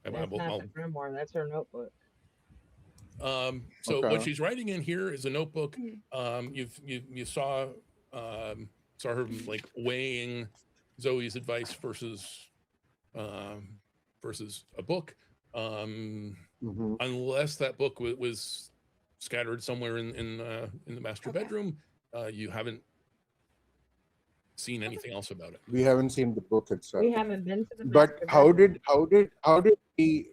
I That's will- not I'll- the grimoire. That's her notebook. So Okay. what she's writing in here is a notebook. Mhm. You saw her like weighing Zoe's advice versus a book. mhm. Unless that book was scattered somewhere in the master Okay. bedroom, you haven't seen anything else about it. We haven't seen the book itself. We haven't been to the But master how bedroom. did we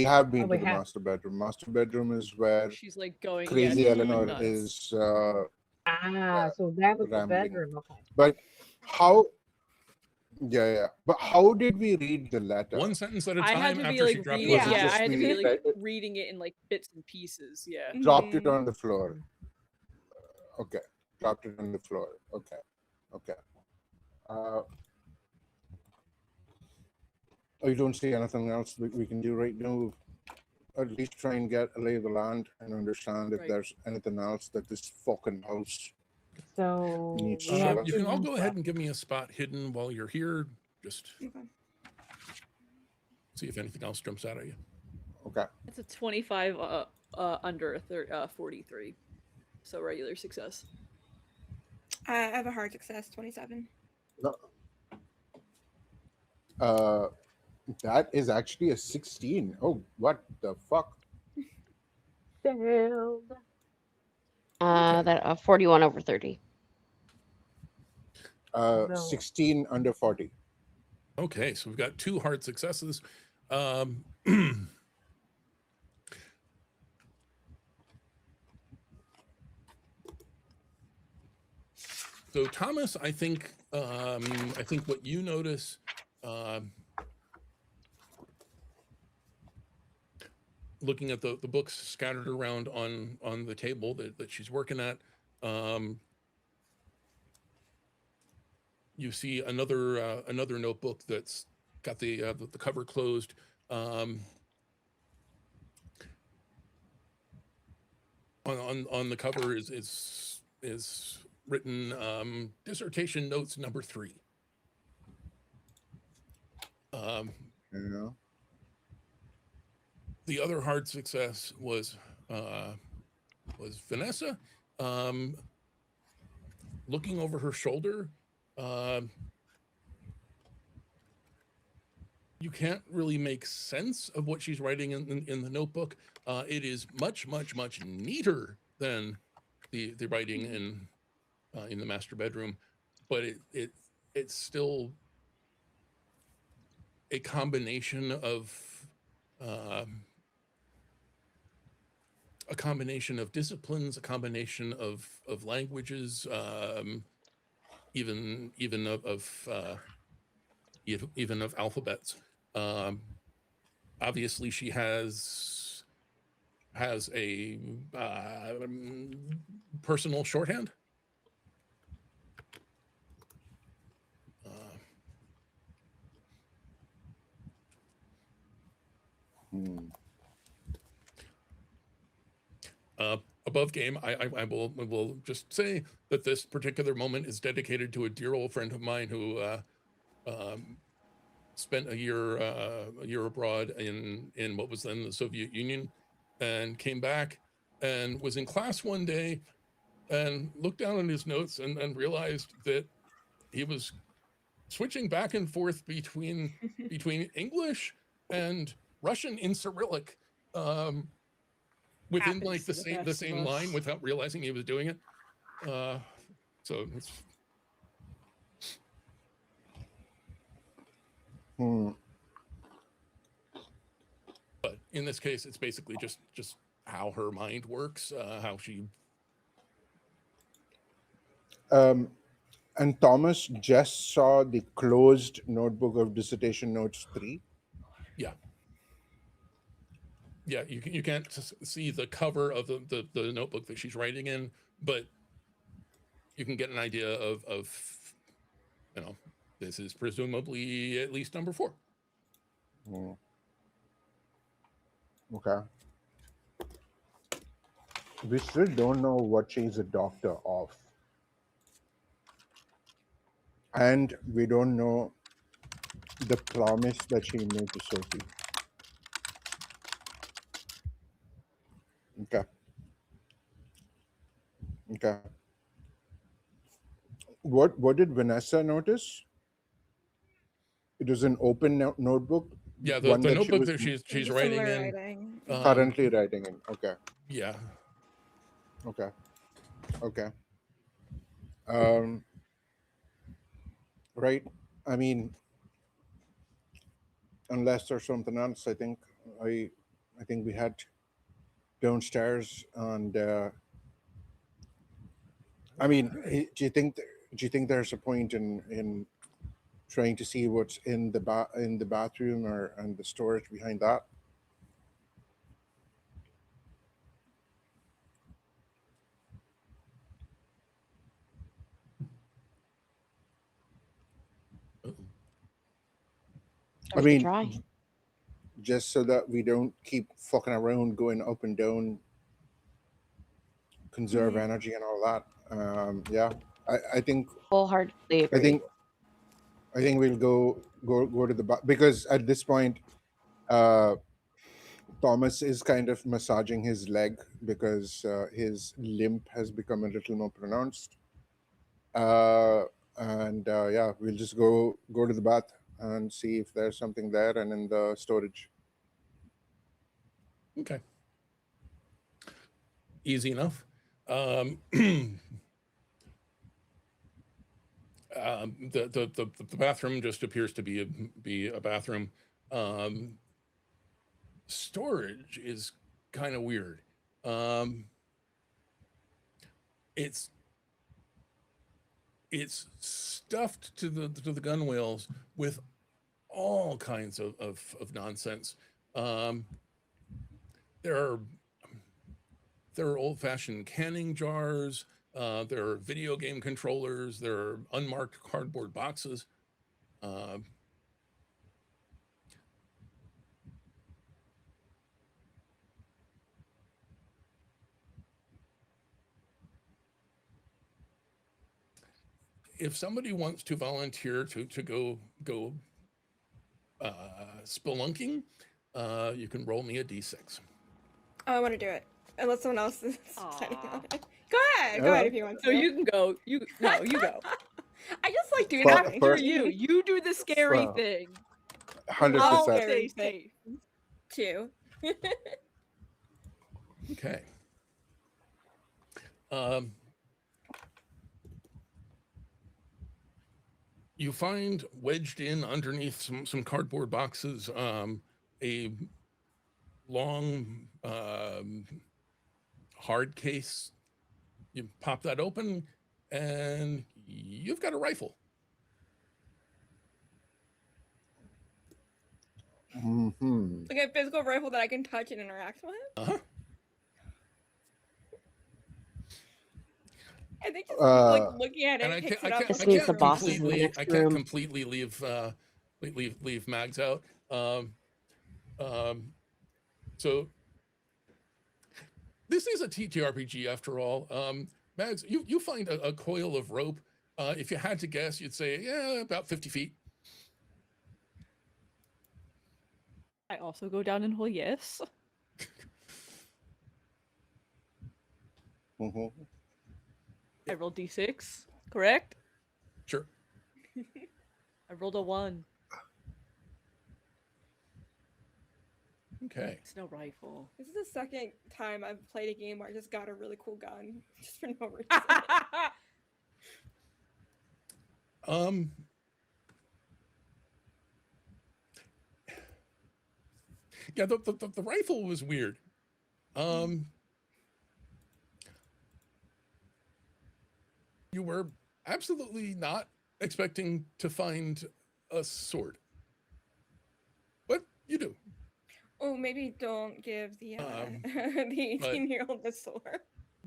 have been Oh, to we the have. master bedroom? Master bedroom is where She's like going crazy yeah, she's going Eleanor nuts. is. So that was the rambling. bedroom. Okay. But how? Yeah. But how did we read the letter? One sentence at a I time had to be after she like dropped reading, it. Was it yeah, just I had to we be like read it? reading it in like bits and pieces. Yeah. Dropped it Mhm. on the floor. Okay. Dropped it on the floor. Okay. You don't see anything else we can do right now? At least try and get a lay of the land and understand if Right. there's anything else that this fucking house. So Needs we have shut. You two can all rooms go ahead left. and give me a spot hidden while you're here. Just Okay. see if anything else jumps out at you. Okay. It's a 25 under a 43. So regular success. I have a hard success, 27. That is actually a 16. Oh, what the fuck? Sailed. That 41 over 30. No. 16 under 40. Okay, so we've got 2 hard successes. So Thomas, I think what you notice, looking at the books scattered around on the table that she's working at, You see another notebook that's got the cover closed. On the cover is written dissertation notes number 3. Yeah. The other hard success was Vanessa looking over her shoulder. You can't really make sense of what she's writing in the notebook. It is much neater than the writing in the master bedroom, but it's still a combination of disciplines, a combination of languages, even of alphabets. Obviously, she has a personal shorthand. Above game, I will just say that this particular moment is dedicated to a dear old friend of mine who spent a year abroad in what was then the Soviet Union, and came back and was in class one day and looked down on his notes and realized that he was switching back and forth between English and Russian in Cyrillic. Within Happens like to the same line without realizing he was doing it. So it's but in this case, it's basically just how her mind works, how she. And Thomas just saw the closed notebook of dissertation notes 3. Yeah, you can't see the cover of the notebook that she's writing in, but you can get an idea of this is presumably at least number 4. Okay. We still don't know what she's a doctor of. And we don't know the promise that she made to Sophie. Okay. What did Vanessa notice? It was an open notebook. Yeah, the notebook that she's Similar writing in. writing. Currently writing in. Okay. Yeah. Okay. Right. I mean, unless there's something else, I think we had downstairs, and I mean, do you think there's a point in trying to see what's in the bathroom and the storage behind that? I mean, Try. just so that we don't keep fucking around going up and down, conserve energy and all that. Yeah, I think Wholeheartedly agree. I think we'll go to the because at this point, Thomas is kind of massaging his leg because his limp has become a little more pronounced. And yeah, we'll just go to the bath and see if there's something there and in the storage. Okay. Easy enough. The bathroom just appears to be a bathroom. Storage is kind of weird. It's stuffed to the gunwales with all kinds of nonsense. There are old-fashioned canning jars. There are video game controllers. There are unmarked cardboard boxes. If somebody wants to volunteer to go spelunking, you can roll me a d6. Oh, I want to do it. Unless someone else is planning Aw. on it. Go ahead if you want to. No, you can go. You go. I just like doing Fuck, that. After you. You do the scary Wow. thing. 100%. I'll Scary stay safe. Two. Okay. You find wedged in underneath some cardboard boxes a long hard case. You pop that open and you've got a rifle. Mm-hmm. Like a physical rifle that I can touch and interact with. Uh-huh. I think just like Uh, looking at And it, I picks can't, it I up. can't, This I means can't the boss is in the completely, next I can't room. completely leave Mags out. So this is a TTRPG after all. Mags, you find a coil of rope. If you had to guess, you'd say, yeah, about 50 feet. I also go down and hole yes. Mm-hmm. I rolled d6, correct? Sure. I rolled a 1. Okay. It's no rifle. This is the second time I've played a game where I just got a really cool gun just for no reason. Yeah, the rifle was weird. You were absolutely not expecting to find a sword, but you do. Oh, maybe don't give the the but- 18-year-old the sword.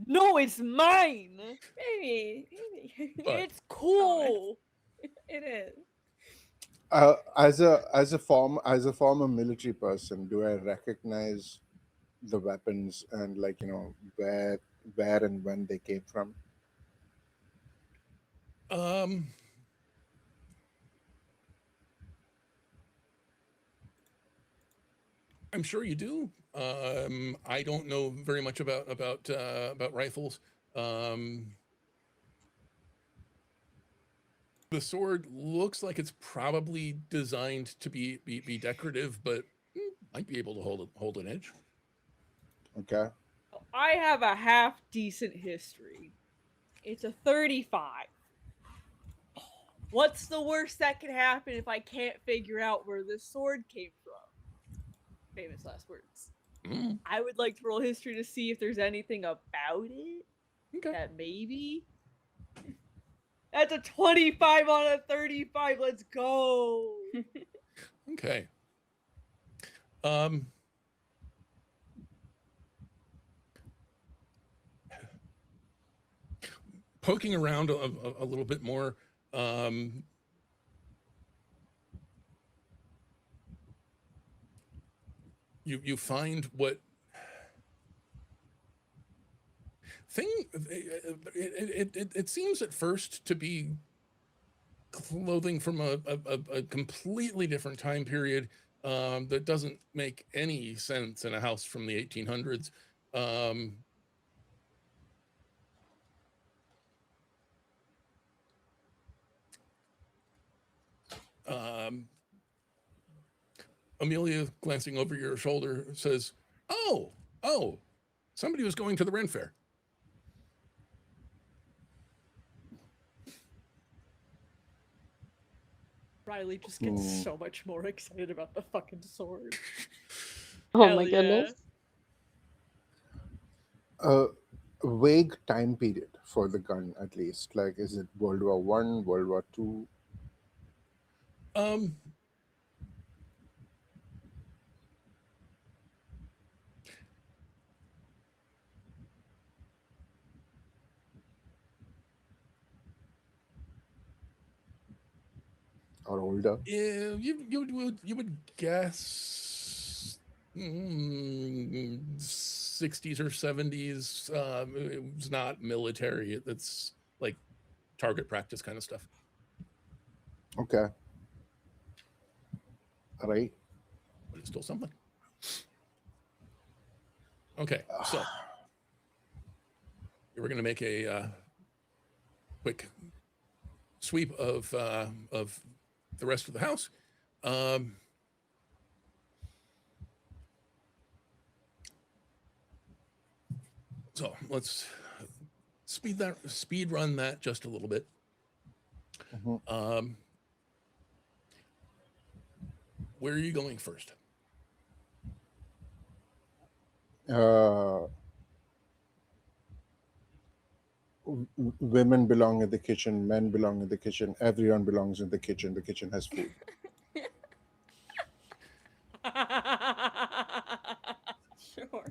No, it's mine! Maybe. But- It's cool! It is. As a former military person, do I recognize the weapons and where and when they came from? I'm sure you do. I don't know very much about rifles. The sword looks like it's probably designed to be decorative, but might be able to hold an edge. Okay. I have a half decent history. It's a 35. What's the worst that can happen if I can't figure out where this sword came from? Famous last words. Mm, I would like to roll history to see if there's anything about it okay. that maybe. That's a 25 on a 35. Let's go. Okay. Poking around a little bit more, you find what it seems at first to be clothing from a completely different time period that doesn't make any sense in a house from the 1800s. Amelia, glancing over your shoulder, says, oh, somebody was going to the Ren Fair. Riley just gets Hmm. so much more excited about the fucking sword. Oh Hell my yeah. goodness. A vague time period for the gun, at least. Like, is it World War One, World War Two? or older? You would guess 60s or 70s. It was not military. It's like target practice kind of stuff. Okay. All right. But it's still something. Okay, so we're going to make a quick sweep of the rest of the house. So let's speed run that just a little bit. Mhm. Where are you going first? Women belong in the kitchen, men belong in the kitchen, everyone belongs in the kitchen. The kitchen has food. Sure.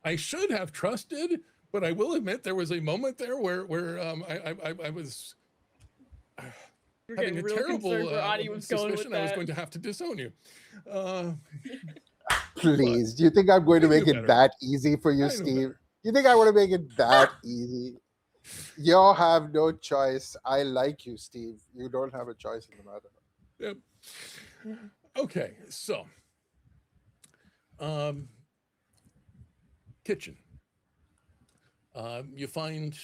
I should have trusted, but I will admit there was a moment there where I was You're having getting a real terrible concerned where Aadi was going with suspicion I was that. going to have to disown you. Please, do you think I'm going to I make knew it better. that easy for you, I know Steve? better. You think I want to make it that easy? You have no choice. I like you, Steve. You don't have a choice in the matter. Yep. Okay, so kitchen. You find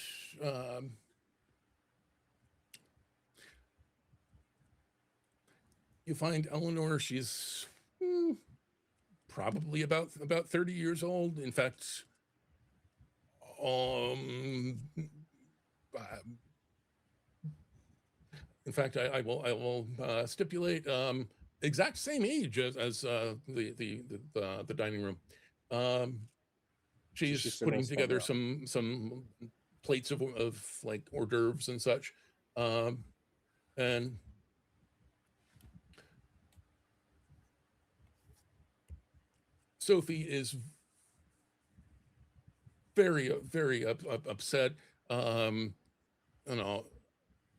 Eleanor. She's probably about 30 years old. In fact, I will stipulate exact same age as the dining room. She's still putting knows together Spanish. some plates of like hors d'oeuvres and such, and Sophie is very upset. You know,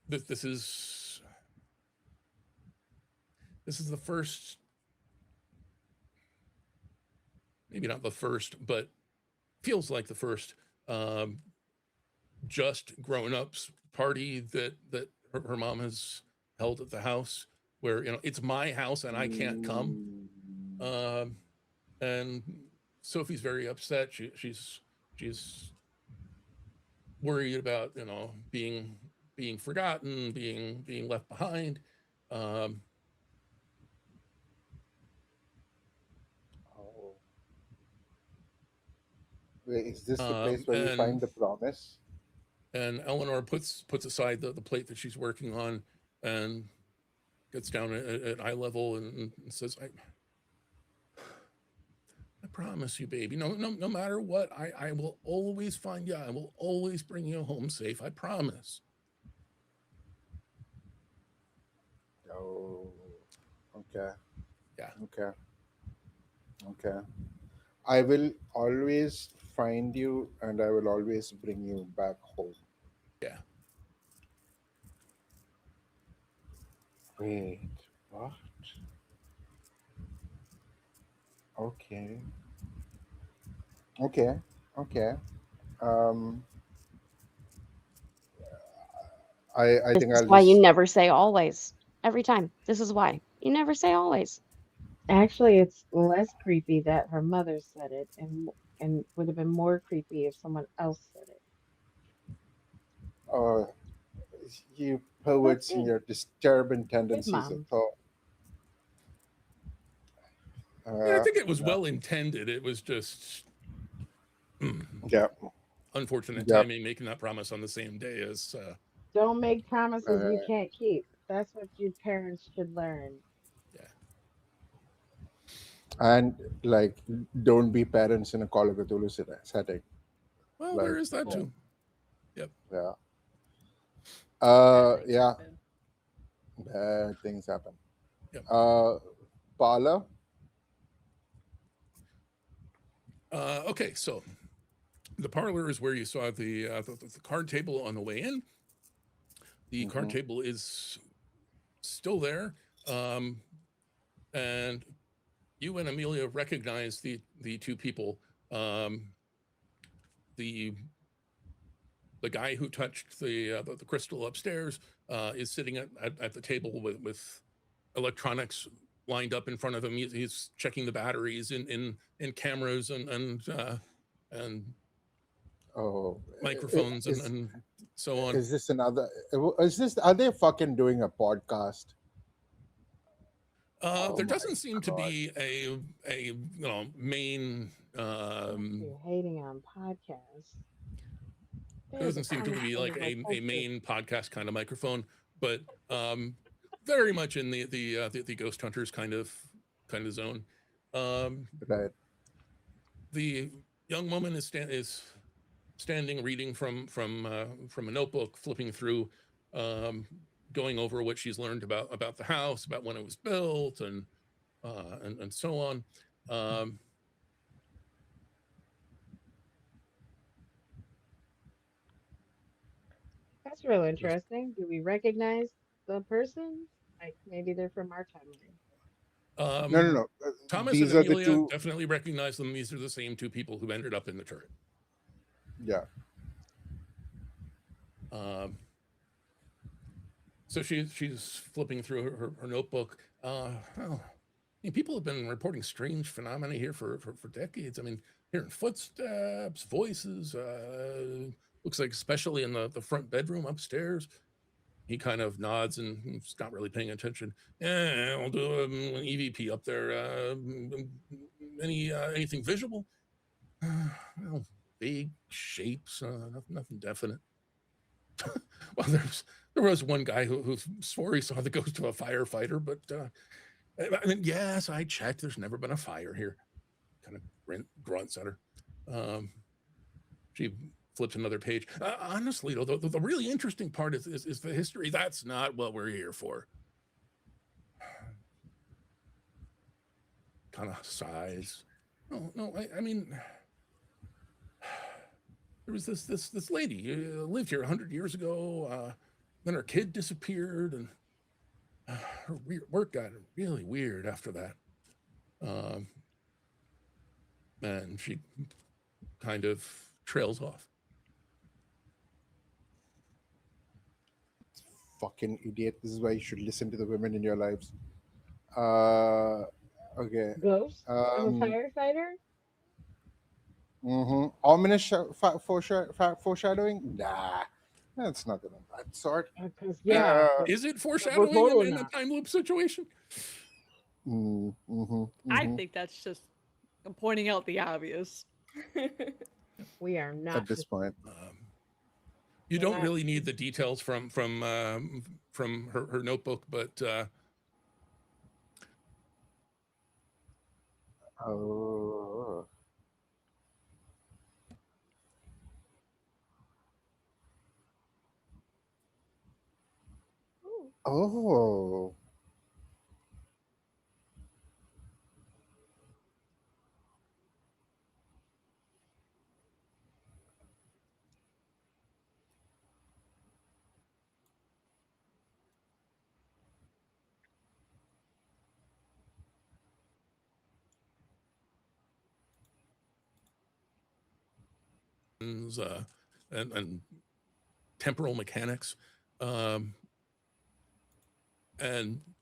this is the first, maybe not the first, but feels like the first just grown-ups party that her mom has held at the house, where it's my house and I can't come. And Sophie's very upset. She's worried about being forgotten, being left behind. Oh. Wait, is this the place where you find the promise? And Eleanor puts aside the plate that she's working on and gets down at eye level and says, I promise you, baby, no matter what, I will always find you. I will always bring you home safe. I promise. Oh, okay. Yeah. Okay. I will always find you and I will always bring you back home. Yeah. Wait, what? Okay. I This think is I'll why you just. never say always. Every time. This is why. You never say always. Actually, it's less creepy that her mother said it, and would have been more creepy if someone else said it. You But poets and good, your disturbing good tendencies of moms. thought. I think it was No. well intended. It was just Yeah. unfortunate Yeah. timing, making that promise on the same day as Don't make promises you Uh, can't keep. That's what you parents should learn. yeah. and like, don't be parents in a Call of Cthulhu setting. Well, Like, there is that yeah. too. Yep. Yeah. Bad things Yeah. happen. Bad things happen. Yep. Paula. Okay, so The parlor is where you saw the card table on the way in. The card table is still there, and you and Amelia recognize the two people. The guy who touched the crystal upstairs is sitting at the table with electronics lined up in front of him. He's checking the batteries in cameras and microphones and so on. Is this another? Is this? Are they fucking doing a podcast? There doesn't seem to be a main. You're hating on podcasts. There doesn't seem to be like a main podcast kind of microphone, but very much in the Ghost Hunters kind of zone. Right. The young woman is standing reading from a notebook, flipping through, going over what she's learned about the house, about when it was built, and so on. That's real interesting. Do we recognize the person? Like maybe they're from our timeline. No. Thomas These and are the Amelia two. definitely recognize them. These are the same two people who ended up in the turret. Yeah. So she's flipping through her notebook. People have been reporting strange phenomena here for decades. I mean, hearing footsteps, voices. Looks like especially in the front bedroom upstairs. He kind of nods and he's not really paying attention. Yeah, I'll do an EVP up there. Anything visual? Well, vague shapes, nothing definite. Well, there was one guy who swore he saw the ghost of a firefighter, but I mean, yes, I checked. There's never been a fire here. Kind of grunts at her. She flips another page. Honestly, though, the really interesting part is the history. That's not what we're here for. Kind of sighs. No, I mean, there was this lady who lived here 100 years ago. Then her kid disappeared, and her work got really weird after that. And she kind of trails off. Fucking idiot. This is why you should listen to the women in your lives. Okay. Ghost of a firefighter? Ominous foreshadowing? Nah. That's nothing of that sort. Yeah. Is it foreshadowing in a time loop situation? I think that's just pointing out the obvious. We are not at this point. You don't really need the details from her notebook, but Oh. Oh. and temporal mechanics. And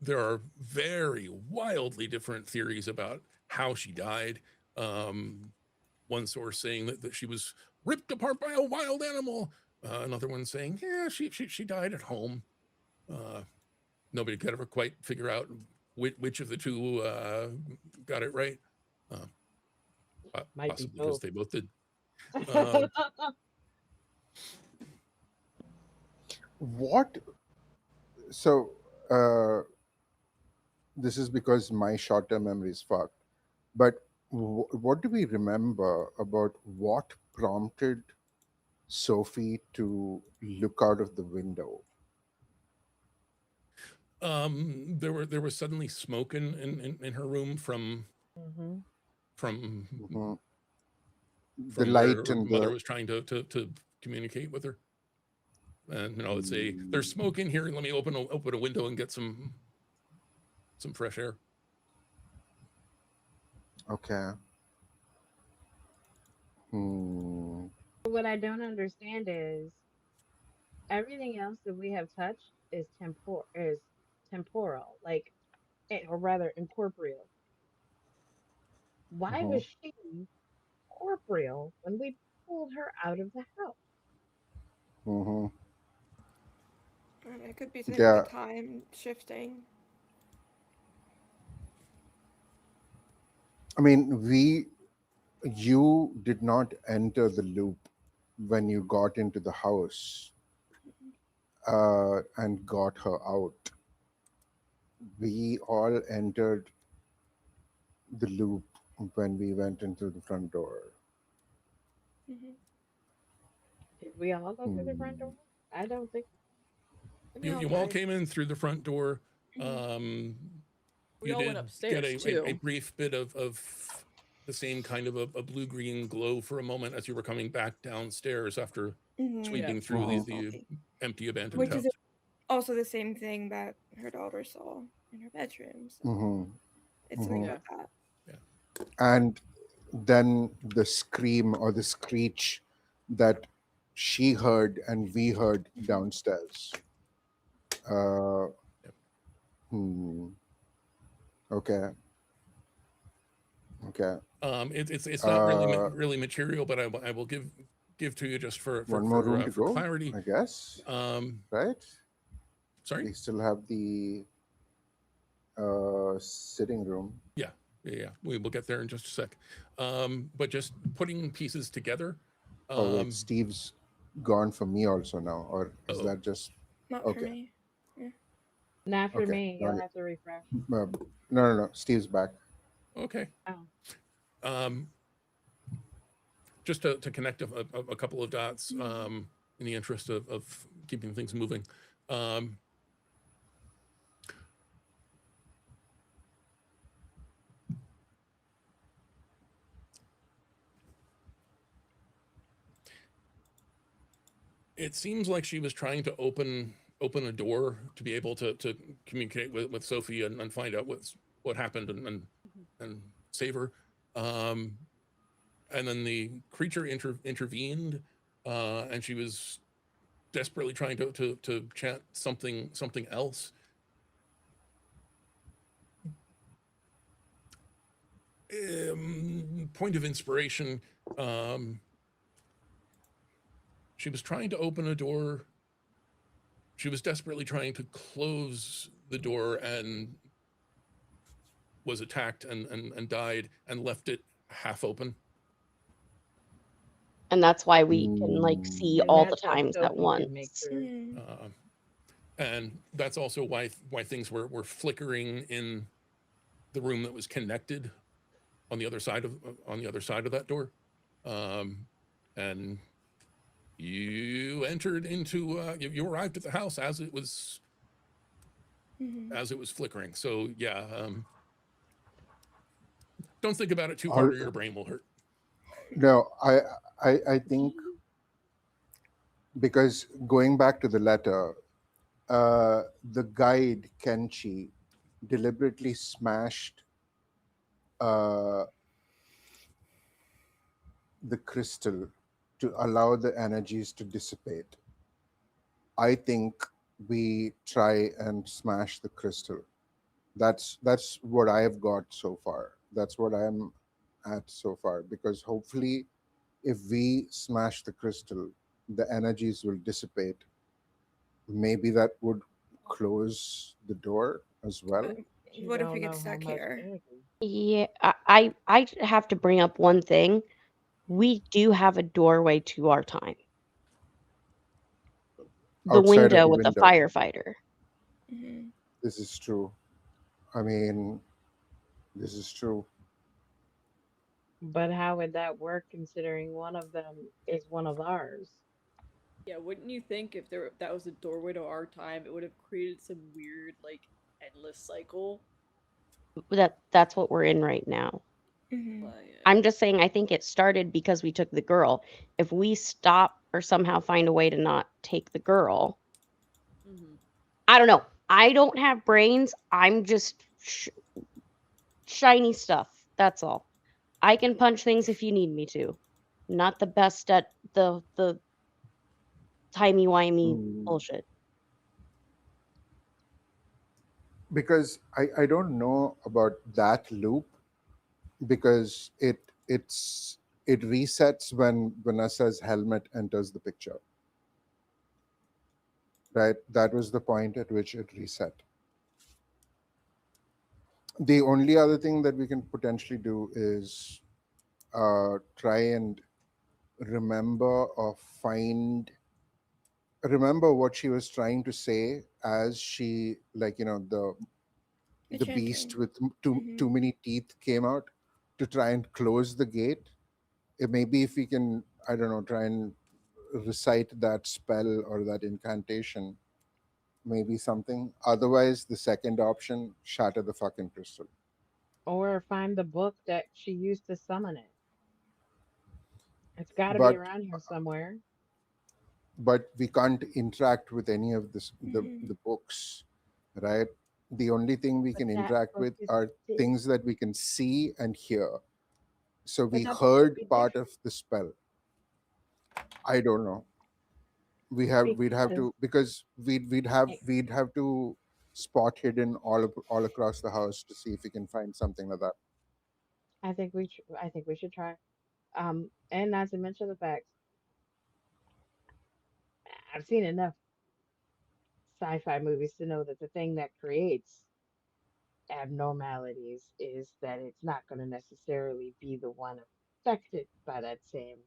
there are very wildly different theories about how she died. One source saying that she was ripped apart by a wild animal. Another one saying, yeah, she died at home. Nobody could ever quite figure out which of the two got it right. Might possibly be because both. they both did. What? So, this is because my short-term memory is fucked. But what do we remember about what prompted Sophie to look out of the window? There was suddenly smoke in her room from the from light where her and mother the was trying to communicate with her. And let's say there's smoke in here. Let me open a window and get some fresh air. okay. What I don't understand is everything else that we have touched is temporal, like, or rather incorporeal. Why was she corporeal when we pulled her out of the house? Mm-hmm. It could be to Yeah. the time shifting. I mean, you did not enter the loop when you got into the house and got her out. We all entered the loop when we went into the front door. Mm-hmm. Did we all go through the front door? I don't think. You all came in through the front door. We You all did went upstairs get too. a brief bit of the same kind of a blue-green glow for a moment as you were coming back downstairs after sweeping through the empty abandoned Which house. is also the same thing that her daughter saw in her bedroom. So it's something about that. Yeah. And then the scream or the screech that she heard and we heard downstairs. Okay. It's not really material, but I will give to you just for one more room to go, clarity, I guess. Right? Sorry? We still have the sitting room. Yeah, we will get there in just a sec. But just putting pieces together. Wait, Steve's gone for me also now, or is that just not for me? Yeah. Not for Okay, me. You'll have to refresh. No. Steve's back. Okay. Oh. Just to connect a couple of dots in the interest of keeping things moving. It seems like she was trying to open a door to be able to communicate with Sophie and find out what happened and save her. And then the creature intervened, and she was desperately trying to chant something else. Point of inspiration. She was trying to open a door. She was desperately trying to close the door and was attacked and died and left it half open. And that's why we can see And all the that's what times at Sophie once. could make through. And that's also why things were flickering in the room that was connected on the other side of that door. And you entered into you arrived at the house as it was flickering. So yeah, don't think about it too hard or your brain will hurt. No, I think because going back to the letter, the guide Kenchi deliberately smashed the crystal to allow the energies to dissipate. I think we try and smash the crystal. That's what I have got so far. That's what I am at so far, because hopefully if we smash the crystal, the energies will dissipate. Maybe that would close the door as well. What if we get stuck here? Yeah, I have to bring up one thing. We do have a doorway to our time. The Outside of window the with the window. firefighter. This is true. I mean, this is true. But how would that work considering one of them is one of ours? Yeah, wouldn't you think if that was a doorway to our time, it would have created some weird, like, endless cycle? That's what we're in right now. Mhm. But, yeah. I'm just saying I think it started because we took the girl. If we stop or somehow find a way to not take the girl, Mhm. I don't know. I don't have brains. I'm just shiny stuff. That's all. I can punch things if you need me to. Not the best at the timey-wimey Mm, bullshit. because I don't know about that loop because it resets when Vanessa's helmet enters the picture. Right? That was the point at which it reset. The only other thing that we can potentially do is try and remember or remember what she was trying to say as she, like, The the beast chanting. with too many teeth came out, to try and close the gate. Maybe if we can, I don't know, try and recite that spell or that incantation, maybe something. Otherwise, the second option, shatter the fucking crystal. Or find the book that she used to summon it. It's got to be But around here somewhere. we can't interact with any of this, Mhm. the books, right? The only thing we But can that interact book with is are di- things that we can see and hear. So but we that book would heard be part different of the spell. I don't know. We'd have because to, because it, we'd have to spot hidden all across the house to see if we can find something like that. I think we should try. And not to mention the fact I've seen enough sci-fi movies to know that the thing that creates abnormalities is that it's not going to necessarily be the one affected by that same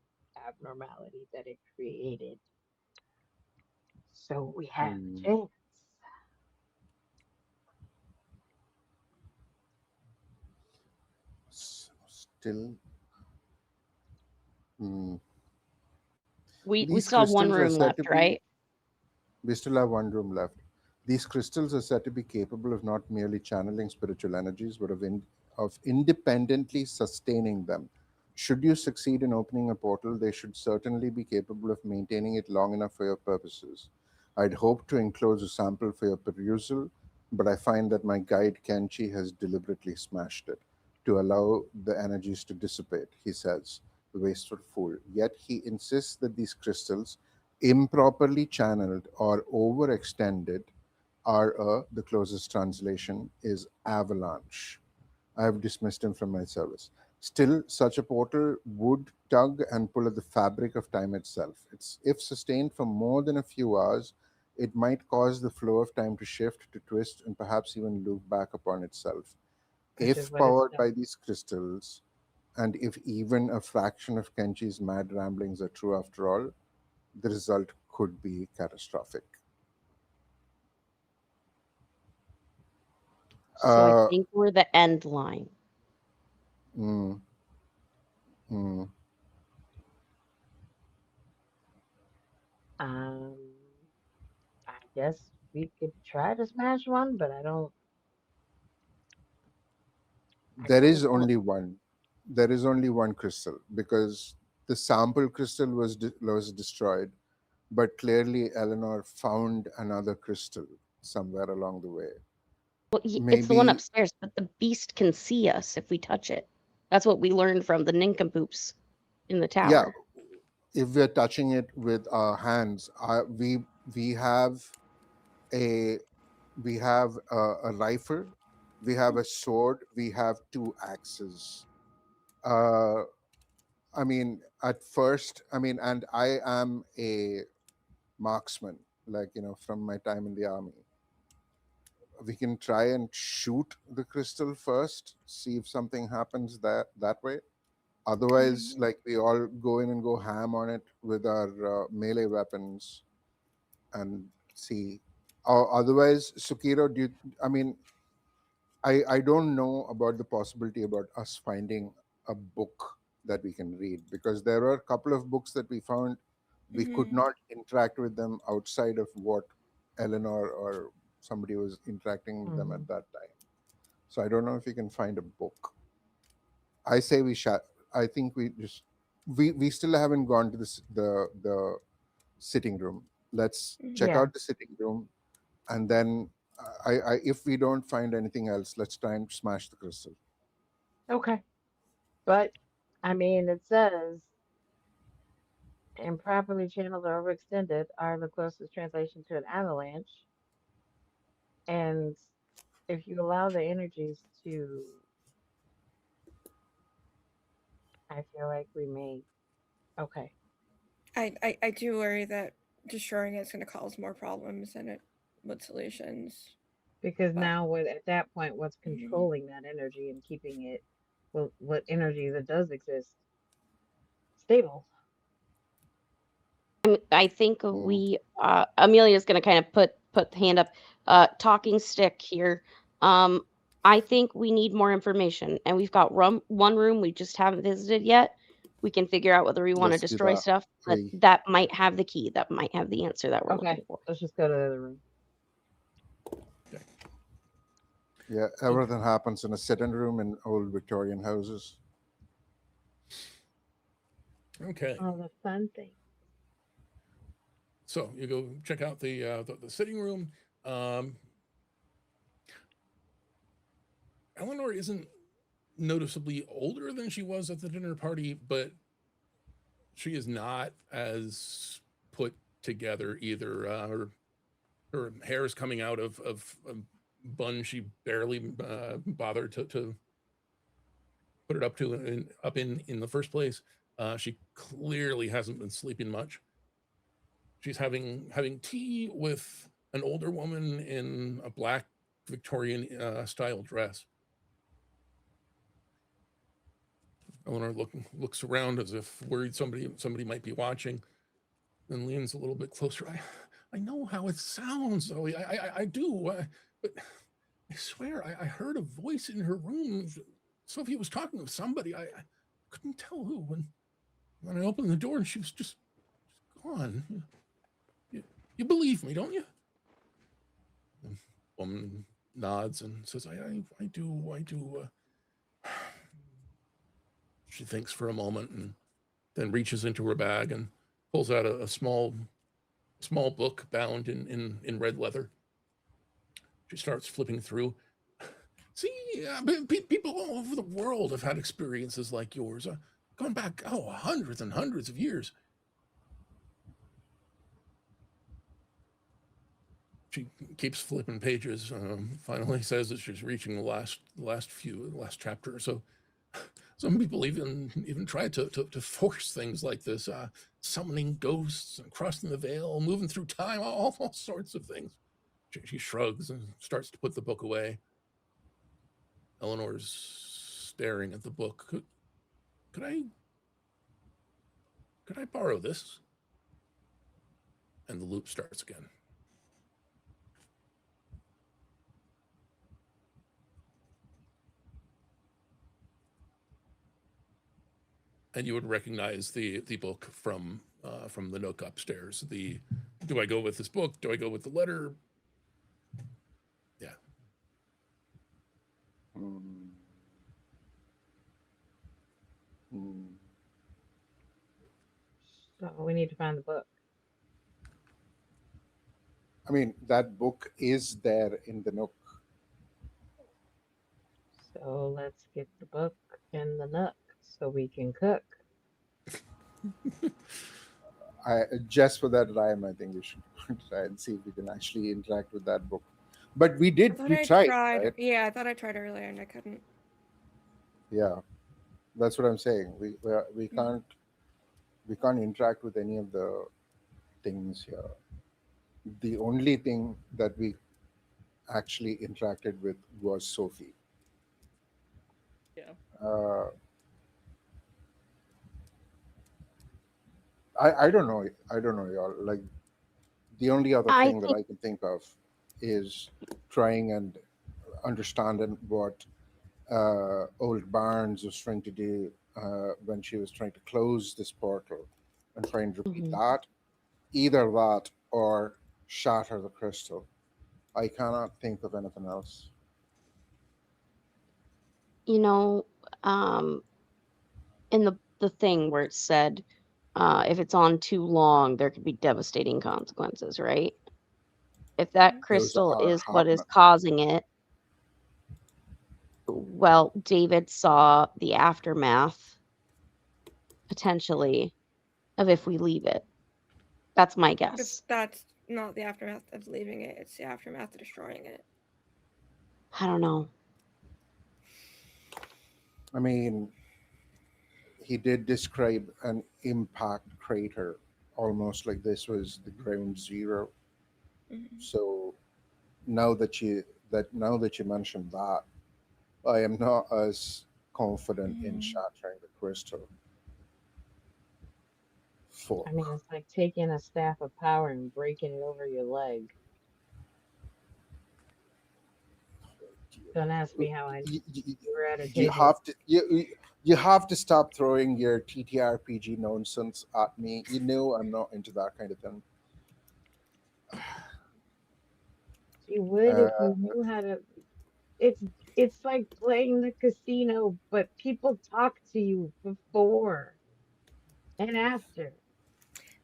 abnormality that it created. So we have a Hmm. chance. Still, hmm. We These still have one crystals are room said to left, be. right? We still have one room left. These crystals are said to be capable of not merely channeling spiritual energies, but of independently sustaining them. Should you succeed in opening a portal, they should certainly be capable of maintaining it long enough for your purposes. I'd hoped to enclose a sample for your perusal, but I find that my guide Kenchi has deliberately smashed it to allow the energies to dissipate, he says, the wasteful fool. Yet he insists that these crystals, improperly channeled or overextended, the closest translation is avalanche. I have dismissed him from my service. Still, such a portal would tug and pull at the fabric of time itself. If sustained for more than a few hours, it might cause the flow of time to shift, to twist, and perhaps even loop back upon itself. Which is If what it's powered by done. these crystals, and if even a fraction of Kenchi's mad ramblings are true after all, the result could be catastrophic. So I Uh, think we're the end line. mm, mm. Um, I guess we could try to smash one, but I There don't is know. only one. There is only one crystal because the sample crystal was destroyed, but clearly Eleanor found another crystal somewhere along the way. Well, it's the one Maybe, upstairs, but the beast can see us if we touch it. That's what we learned from the nincompoops in the yeah. tower. If we're touching it with our hands, we have a a rifle, we have a sword, we have two axes. Uh, I mean, at first, I mean, and I am a marksman, like, from my time in the army. We can try and shoot the crystal first, see if something happens that way. Otherwise, Mhm. like, we all go in and go ham on it with our melee weapons and see. Or otherwise, Sukiro, I mean, I don't know about the possibility about us finding a book that we can read, because there are a couple of books that we found. We could Mhm. not interact with them outside of what Eleanor or somebody was interacting with them at Mhm. that time. So I don't know if you can find a book. I say we shut. I think we still haven't gone to the sitting room. Let's check Yeah. out the sitting room, and then I if we don't find anything else, let's try and smash the crystal. Okay. But I mean, it says improperly channeled or overextended are the closest translation to an avalanche. And if you allow the energies to, I feel like we may. Okay. I do worry that destroying it's going to cause more problems than it would solutions. Because But now, at that point, what's Mhm. controlling that energy and keeping it, well, what energy that does exist, stable? I think Mm. we Amelia's gonna kind of put the hand up. Talking stick here. Um, I think we need more information, and we've got one room we just haven't visited yet. We can figure out whether we want to Let's do destroy that. stuff, but Hey, that might have the key. That might have the answer that we're Okay, looking for. let's just go to the other room. yeah, everything happens in a sitting room in old Victorian houses. Okay. All the fun things. So you go check out the sitting room. Eleanor isn't noticeably older than she was at the dinner party, but she is not as put together either. Her hair is coming out of a bun she barely bothered to put it up in the first place. She clearly hasn't been sleeping much. She's having tea with an older woman in a black Victorian style dress. Eleanor looks around as if worried somebody might be watching, then leans a little bit closer. I know how it sounds, Zoe. I do. But I swear I heard a voice in her room. Sophie was talking to somebody. I couldn't tell who. When I opened the door and she was just gone. You believe me, don't you? The woman nods and says, I do. She thinks for a moment and then reaches into her bag and pulls out a small book bound in red leather. She starts flipping through. See, people all over the world have had experiences like yours, going back hundreds and hundreds of years. She keeps flipping pages. Finally, says that she's reaching the last chapter or so. Some people even try to force things like this, summoning ghosts and crossing the veil, moving through time, all sorts of things. She shrugs and starts to put the book away. Eleanor's staring at the book. Could I borrow this? And the loop starts again. And you would recognize the book from the nook upstairs. Do I go with this book? Do I go with the letter? Yeah. So we need to find the book. I mean, that book is there in the nook. So let's get the book in the nook so we can cook. Just for that rhyme, I think we should try and see if we can actually interact with that book. But we did. We tried. Right? Yeah, I thought I tried earlier and I couldn't. Yeah, that's what I'm saying. We can't interact with any of the things here. The only thing that we actually interacted with was Sophie. Yeah. I don't know. I don't know, y'all. Like, the only other thing that I can think of is trying and understanding what old Barnes was trying to do when she was trying to close this portal and try and repeat that. Either that or shatter the crystal. I cannot think of anything else. You know, in the thing where it said if it's on too long, there could be devastating consequences, right? If that Those crystal are is what is happening. causing it, well, David saw the aftermath potentially of if we leave it. That's my But guess. that's not the aftermath of leaving it, it's the aftermath of destroying it. I don't know. I mean, he did describe an impact crater, almost like this was the ground zero. So now that you mentioned that, I am not as confident in shattering the crystal. Fuck. I mean, it's like taking a staff of power and breaking it over your leg. Don't ask me how I You, were at a you table. have to you have to stop throwing your TTRPG nonsense at me. You know I'm not into that kind of thing. You would if you knew how to. It's like playing the casino, but people talk to you before and after.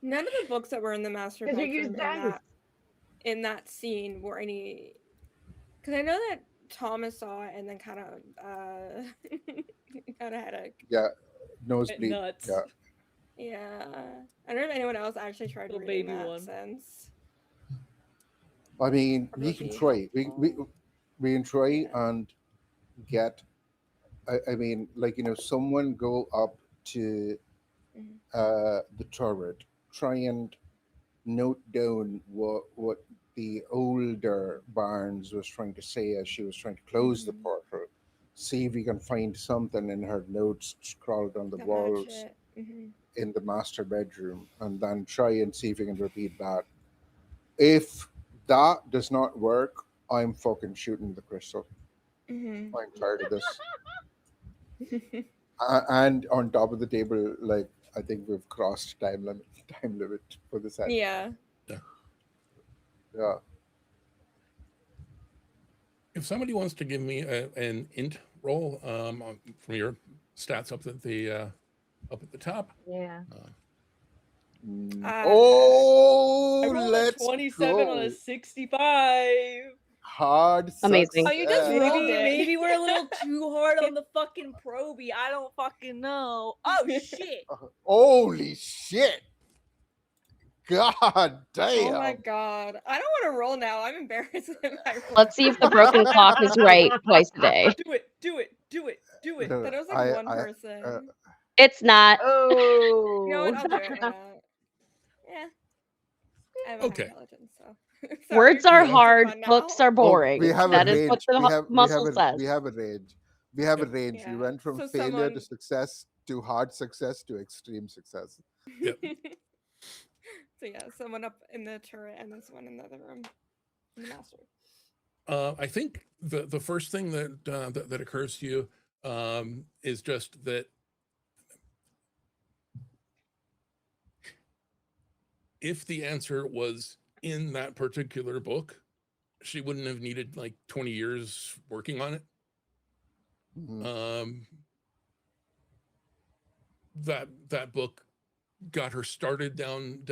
None of the books that were in the master 'Cause you use bedroom dice. in that scene were any. Because I know that Thomas saw it and then kind of had a Yeah, nosebleed. Nuts. Yeah. yeah. I don't know if anyone else actually tried Little reading baby that one. since. I mean, Probably we can be try. helpful. We can try Yeah. and get. I mean, like someone go up to Mhm. the turret, try and note down what the older Barnes was trying to say as she was trying to close the Mhm. portal. See if we can find something in her notes scrawled on the That match walls it. Mhm. in the master bedroom, and then try and see if we can repeat that. If that does not work, I'm fucking shooting the crystal. Mhm. I'm tired of this. And on top of the table, like I think we've crossed time limit for the set. Yeah. Yeah. If somebody wants to give me an int roll from your stats up at the top. Yeah. Oh, I rolled a let's 27 on go. a 65. Hard Amazing. Oh, you just success. rolled it. Maybe we're a little too hard on the fucking probie. I don't fucking know. Oh shit! Holy shit. God damn. Oh my god. I don't want to roll now. I'm embarrassed if I roll. Let's see if the broken clock is right twice a day. Do it! Do it! Do it! Do it! No, That was like I- one I- person. It's not. Oh. You know what? I'll do it. Yeah. I have a Okay. high intelligence, so. Words Sorry, are it's hard, fun books now. are boring. We have That a is range. what the muscle says. We have a range. We have a Yep. range. We Yeah. went from So failure to someone- success to hard success to extreme success. Yep. So yeah, someone up in the turret and then someone in the other room. In the master. I think the first thing that occurs to you is just that if the answer was in that particular book, she wouldn't have needed like 20 years working on it. Mhm. That book got her started down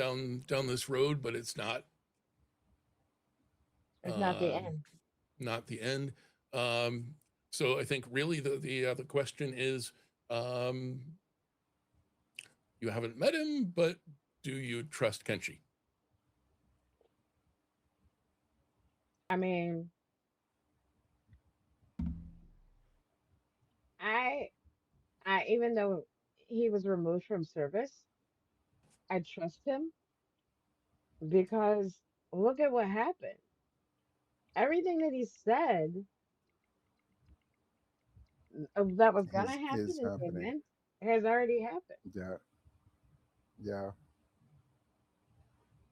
this road, but it's not It's not the end. not the end. So I think really the question is, you haven't met him, but do you trust Kenshi? I mean, I even though he was removed from service, I trust him because look at what happened. Everything that he said that was gonna happen Is in the happening. event has already happened. Yeah. Yeah.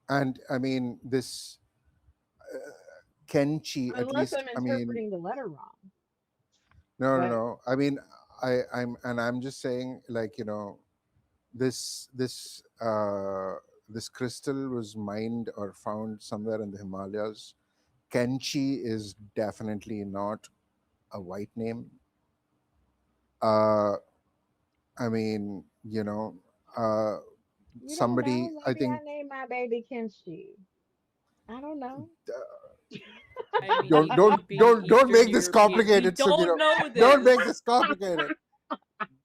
And I mean, this Kenchi, at Unless least, I'm I mean, interpreting the letter wrong. no, But no. I mean, I'm just saying, like, this this crystal was mined or found somewhere in the Himalayas. Kenchi is definitely not a white name. I mean, You don't somebody, know. I Maybe I think, named my baby Kenshi. I don't know. I mean, don't he don't could be don't Eastern make this European. We complicated, don't Sukiro. know this. Don't make this complicated.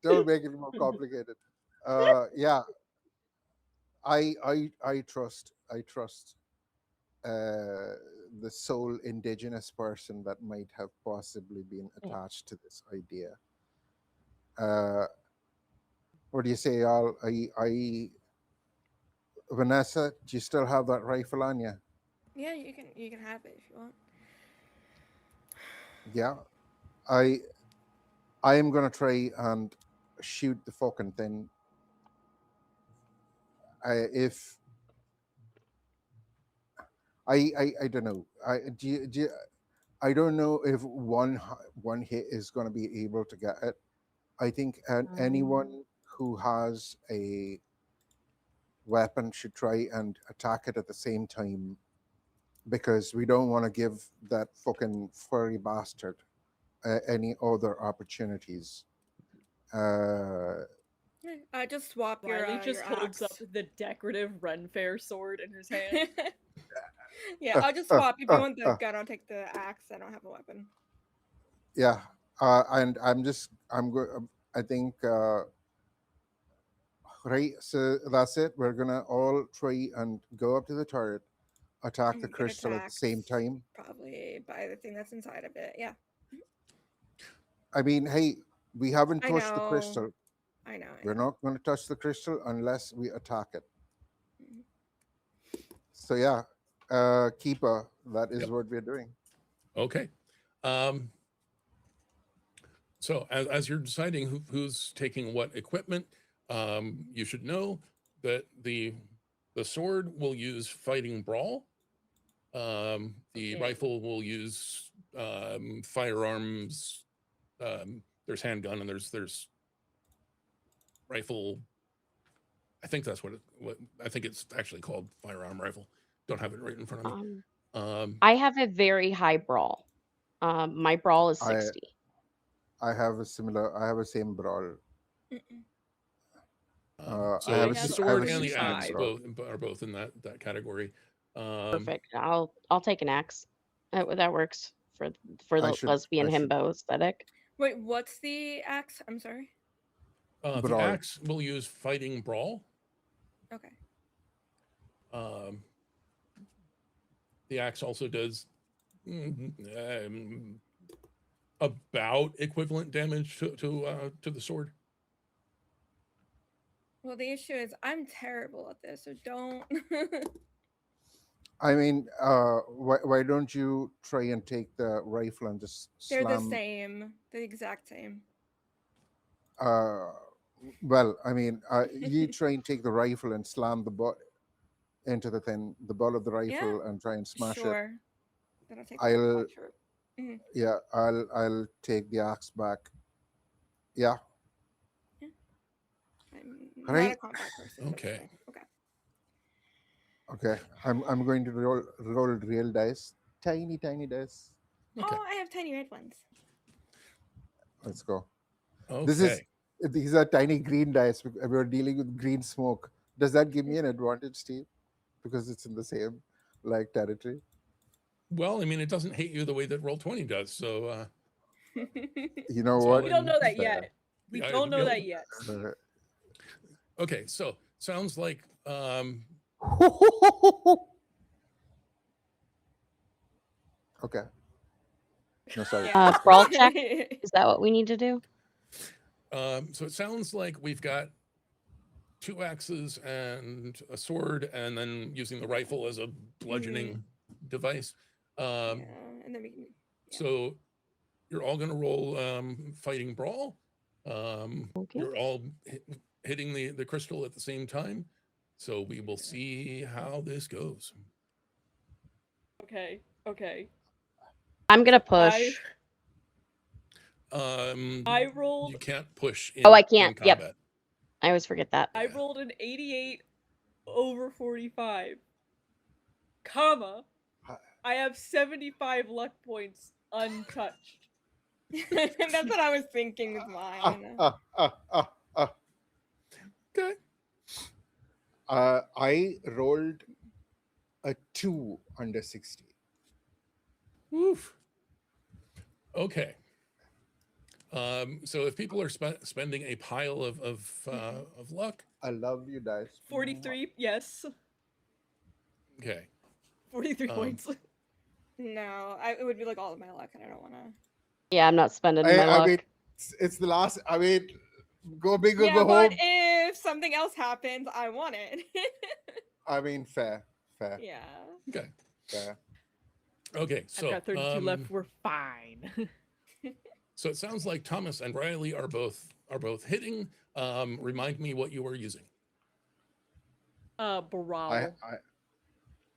Don't make it more complicated. Yeah, I trust the sole indigenous person that might have possibly been attached to this idea. Uh, what do you say, y'all? Vanessa, do you still have that rifle on you? Yeah, you can have it if you want. Yeah, I am gonna try and shoot the fucking thing. If I don't know. I don't know if one hit is going to be able to get it. I think anyone who has a weapon should try and attack it at the same time, because we don't want to give that fucking furry bastard any other opportunities. Just swap Riley just your holds up axe. the decorative Ren Fair sword in his hand. Yeah, I'll just swap. If you want the gun, I'll take the axe. I don't have a weapon. Yeah, and I think right. So that's it. We're gonna all try and go up to the turret, attack the Get crystal at the same attacked time. Probably by the thing that's inside of it. Yeah. I mean, hey, we haven't I touched the know. crystal. I know. We're not going to touch the crystal unless we attack it. Mhm. So yeah, Keeper, that is what we're doing. Okay. So as you're deciding who's taking what equipment, you should know that the sword will use fighting brawl. The Okay. rifle will use firearms. There's handgun and there's rifle. I think that's what I think it's actually called, firearm rifle. Don't have it right in front of me. I have a very high brawl. My brawl is 60. I have a same brawl. So I have the a sword and the similar axe brawl. are both in that category. Perfect. I'll take an axe. That works for the lesbian I should- himbo aesthetic. Wait, what's the axe? I'm sorry. The Brawl. axe will use fighting brawl. Okay. The axe also does about equivalent damage to the sword. Well, the issue is I'm terrible at this, so don't. I mean, why don't you try and take the rifle and just They're slam? the same. The exact same. Well, I mean, you try and take the rifle and slam the butt into the thing, the butt of the rifle, and try and smash it. Sure. Then I'll take I'll the yeah, I'll take the axe back. Yeah. I'm Right. not a combat person. Okay. Okay. Okay. I'm going to roll real dice. Tiny dice. Okay. Oh, I have tiny red ones. Let's go. Okay. These are tiny green dice. We're dealing with green smoke. Does that give me an advantage, Steve? Because it's in the same territory. Well, I mean, it doesn't hate you the way that Roll20 does. So you know so what? We don't know that yet. We Yeah, don't know that yet. okay, so sounds like Okay. No, sorry. Brawl check. Is that what we need to do? So it sounds like we've got 2 axes and a sword, and then using the rifle as a bludgeoning device. And then we can. So you're all going to roll fighting brawl. Okay. You're all hitting the crystal at the same time. So we will see how this goes. Okay. I'm gonna push. I rolled. You can't push. I can't. In Yep. combat. I always forget that. I rolled an 88 over 45. Comma. I have 75 luck points untouched. That's what I was thinking with mine. Okay. I rolled a 2 under 60. Oof. Okay. So if people are spending a pile of luck, I love you, dice. 43, yes. okay. 43 points. No, it would be like all of my luck, and I don't want to. Yeah, I'm not spending my I luck. mean, it's the last. I mean, go big or Yeah, go but home. if something else happens, I want it. I mean, fair. Yeah. Okay. Fair. Okay. I've So got 32 left. We're fine. So it sounds like Thomas and Riley are both hitting. Remind me what you were using. Baral.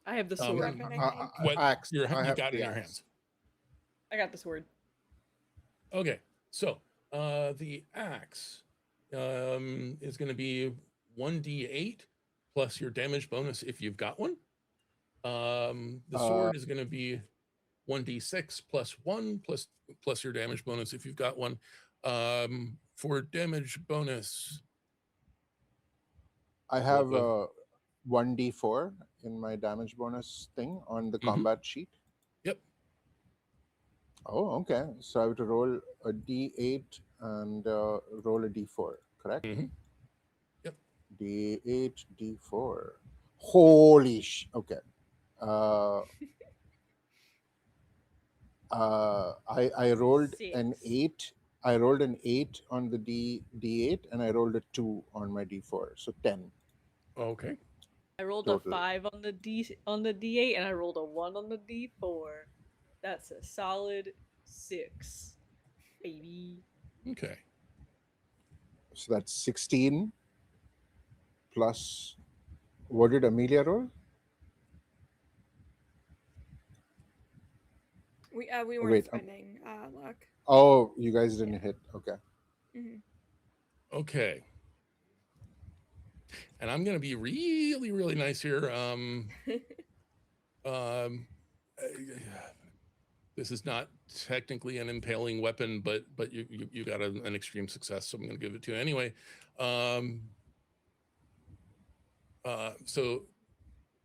I have the sword. Weapon, I think. What Axe. you I have got in the your axe. hands. I got the sword. Okay. So the axe is going to be 1d8 plus your damage bonus if you've got one. The sword is going to be 1d6 plus 1 plus your damage bonus if you've got one. For damage bonus, I have 1d4 in my damage bonus thing on the combat sheet. Yep. Oh, okay. So I have to roll a d8 and roll a d4, correct? Yep. D8, d4. Holy sh! Okay. I rolled an 8. I rolled an 8 on the d8, and I rolled a 2 on my d4, so 10. Okay. I rolled Total. a 5 on the d8, and I rolled a 1 on the d4. That's a solid 6, baby. Okay. So that's 16 plus. What did Amelia roll? We weren't Wait, spending luck. Oh, you guys didn't hit. Okay. Okay. And I'm going to be really, really nice here. This is not technically an impaling weapon, but you got an extreme success, so I'm going to give it to you anyway. So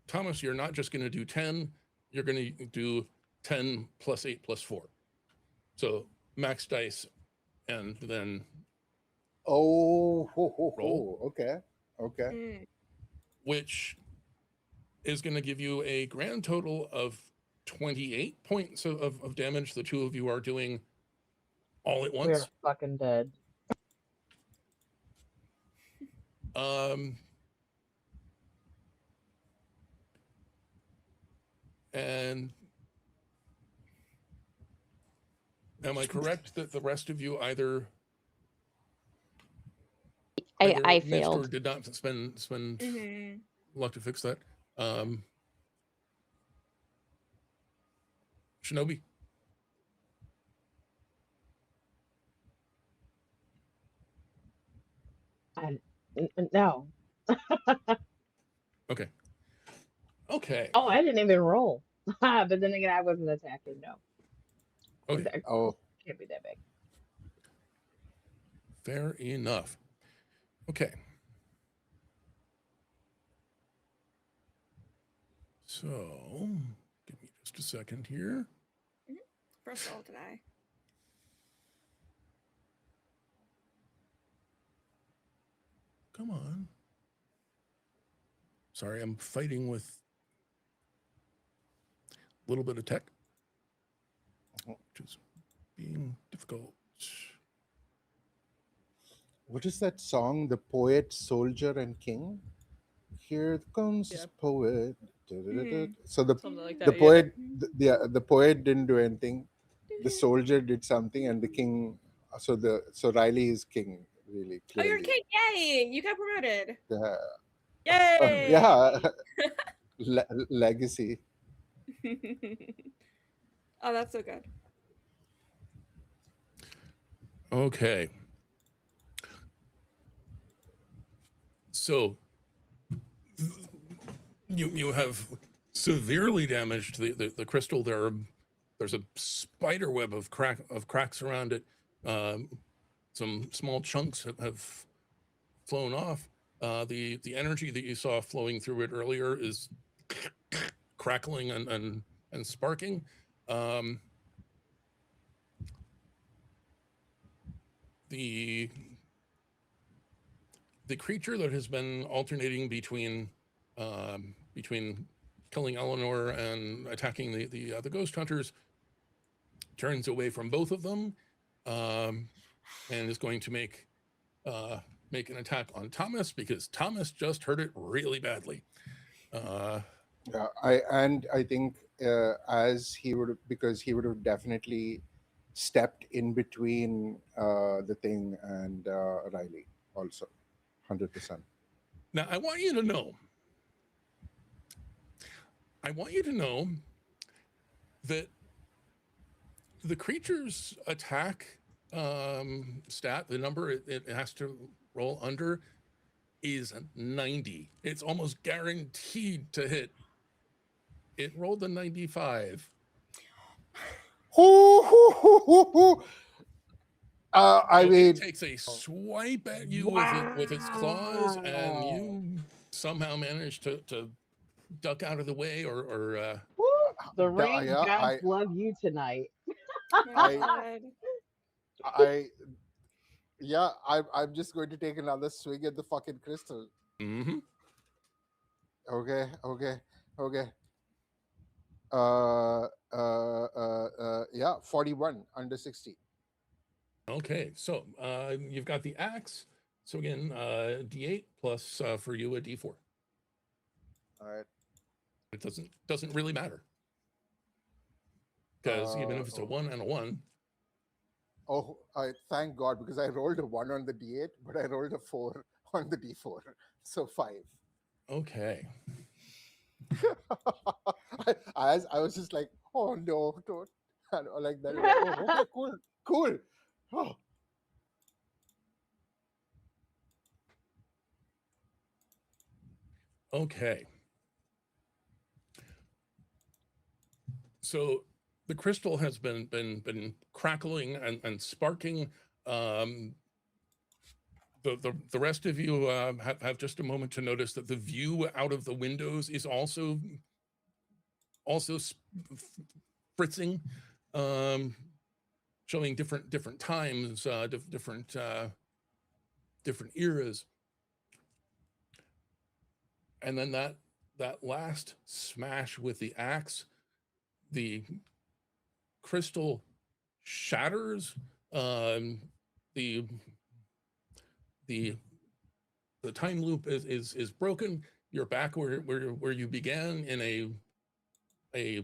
Thomas, you're not just going to do 10. You're going to do 10 plus 8 plus 4. So max dice, and then roll. Okay. Okay. Which is going to give you a grand total of 28 points of damage. The two of you are doing all at once. We're fucking dead. And am I correct that the rest of you either I missed failed. or did not spend luck to fix that? Shinobi? No. Okay. Okay. Oh, I didn't even roll. But then again, I wasn't attacking. No. Okay. That Oh. can't be that big. Fair enough. Okay. So, give me just a second here. First roll today. Come on. Sorry, I'm fighting with a little bit of tech, which is being difficult. What is that song? The Poet, Soldier, and King? Here comes this poet. So Something like that. the poet, the poet didn't do anything. The soldier did something, and the king. So Riley is king, really. Oh, Clearly. you're a king! Yay! You got promoted. Yeah. Yay! Yeah. Legacy. Oh, that's so good. Okay. So you have severely damaged the crystal. There's a spider web of cracks around it. Some small chunks have flown off. The energy that you saw flowing through it earlier is crackling and sparking. The creature that has been alternating between killing Eleanor and attacking the ghost hunters turns away from both of them, and is going to make an attack on Thomas because Thomas just hurt it really badly. Yeah, I think as he would, because he would have definitely stepped in between the thing and Riley also, 100%. Now I want you to know that the creature's attack stat, the number it has to roll under, is 90. It's almost guaranteed to hit. It rolled a 95. I So mean, it takes a swipe at you with its claws, and you somehow manage to duck out of the way, or The rain yeah, gods love you tonight. I'm just going to take another swing at the fucking crystal. mm-hmm. Okay. Yeah, 41 under 60. Okay, so you've got the axe. So again, D8 plus for you a D4. All right. It doesn't really matter, because even if it's a 1 and a 1. Oh, I thank God, because I rolled a 1 on the D8, but I rolled a 4 on the D4, so 5. Okay. I was just like, oh no, don't, and like that. Oh, okay, cool. Oh. Okay. So the crystal has been crackling and sparking. The rest of you have just a moment to notice that the view out of the windows is also fritzing, showing different times, different eras. And then that last smash with the axe, the crystal shatters. The time loop is broken. You're back where you began, in a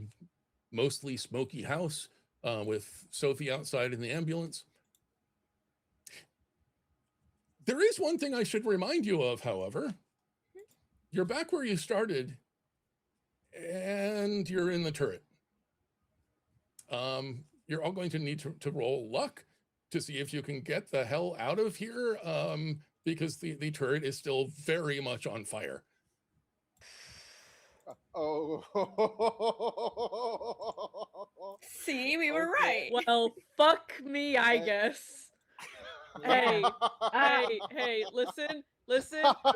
mostly smoky house with Sophie outside in the ambulance. There is one thing I should remind you of, however. You're back where you started, and you're in the turret. You're all going to need to roll luck to see if you can get the hell out of here, because the turret is still very much on fire. Oh. See, we were right. Well, fuck me, I guess. Hey, listen.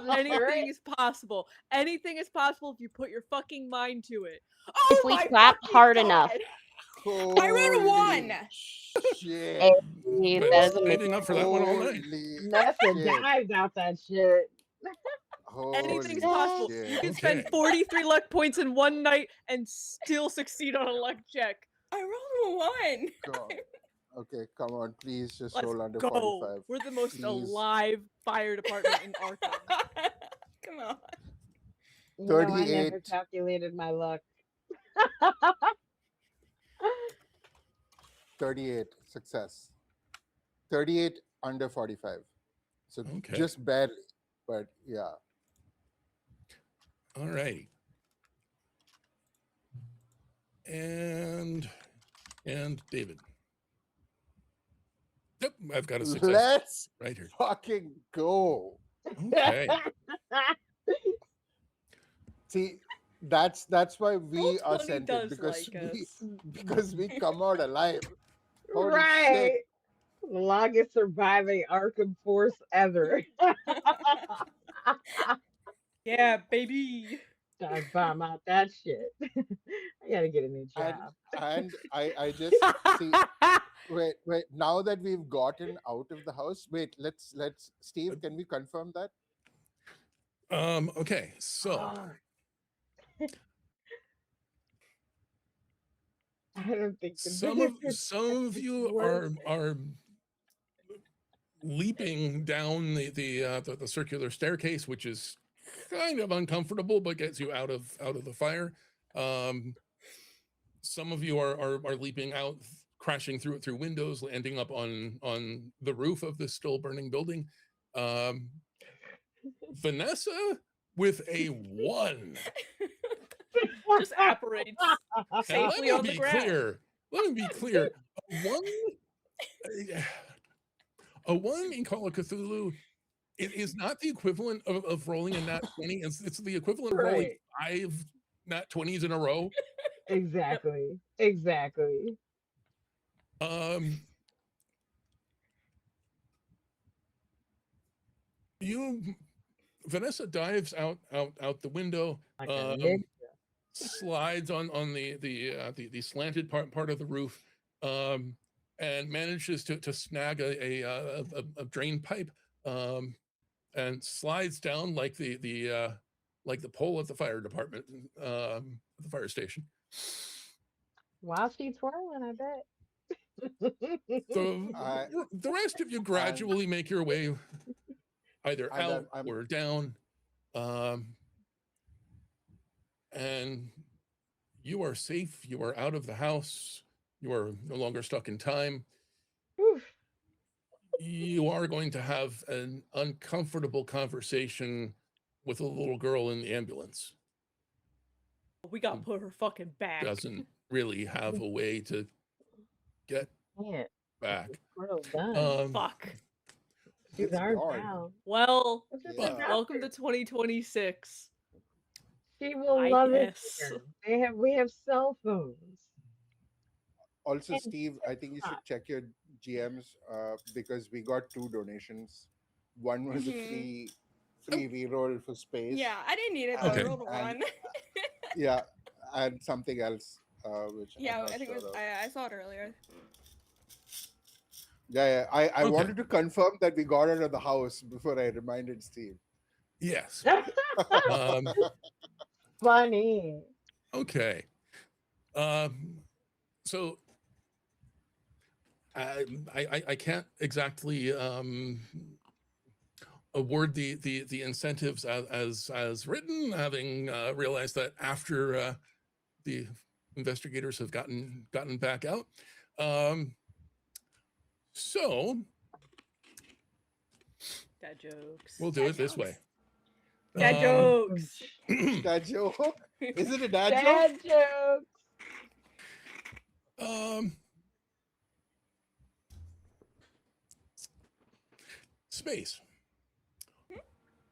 Anything is possible. Anything is possible if you put your fucking mind to it. Oh, If we my clap fucking hard God. enough. I rolled a 1. Shit. Hey, Been that is saving up for that one all night. Holy Nessa shit. dives out that shit. Anything's Holy possible. shit. You can Okay. spend 43 luck points in one night and still succeed on a luck check. I rolled a 1. God. Okay, come on, please just Let's roll under go. 45. We're the most Please. alive fire department in Arkham. Come on. You know, I never 38. calculated my luck. 38 success. 38 under 45. So Okay. just barely, but yeah. All right. And David. Yep, I've got a success Let's right here. fucking go. Okay. See, that's why we Roll are 20 sent does because like we us. because we come out alive. Holy Right. shit. The longest surviving Arkham force ever. Yeah, baby. Start bomb out that shit. I gotta get a new and job. I just see. Wait. Now that we've gotten out of the house, let's Steve. Can we confirm that? Okay, so I don't think some of you are leaping down the circular staircase, which is kind of uncomfortable, but gets you out of the fire. Some of you are leaping out, crashing through windows, ending up on the roof of this still burning building. Vanessa with a 1. Just apparates Now, safely on the ground. Let me be clear. A 1 in Call of Cthulhu, it is not the equivalent of rolling a nat 20. It's the equivalent of rolling Right. 5 nat 20s in a row. Exactly. Vanessa dives out the window, Like a ninja. slides on the slanted part of the roof, and manages to snag a drain pipe, and slides down like the pole at the fire department, the fire station. While she's twirling, I bet. The rest of you gradually make your way either out or down, and you are safe. You are out of the house. You are no longer stuck in time. Oof. You are going to have an uncomfortable conversation with a little girl in the ambulance. We gotta put her fucking back. Doesn't really have a way to get back. Fuck. She's armed down. Well, But- welcome to 2026. She will I love guess. it here. We have cell phones. Also, And Steve, I think you should check your GMs because we got 2 donations. One was a free reroll for space. Yeah, I didn't need it, but I rolled a 1. Yeah, and something else, which Yeah, I'm not I think sure it was. of. I saw it earlier. Yeah. I Okay. wanted to confirm that we got out of the house before I reminded Steve. Yes. Funny. Okay. So I can't exactly award the incentives as written, having realized that after the investigators have gotten back out. So Dad jokes. we'll do it this way. Dad jokes. Dad joke? Is it a dad joke? Space.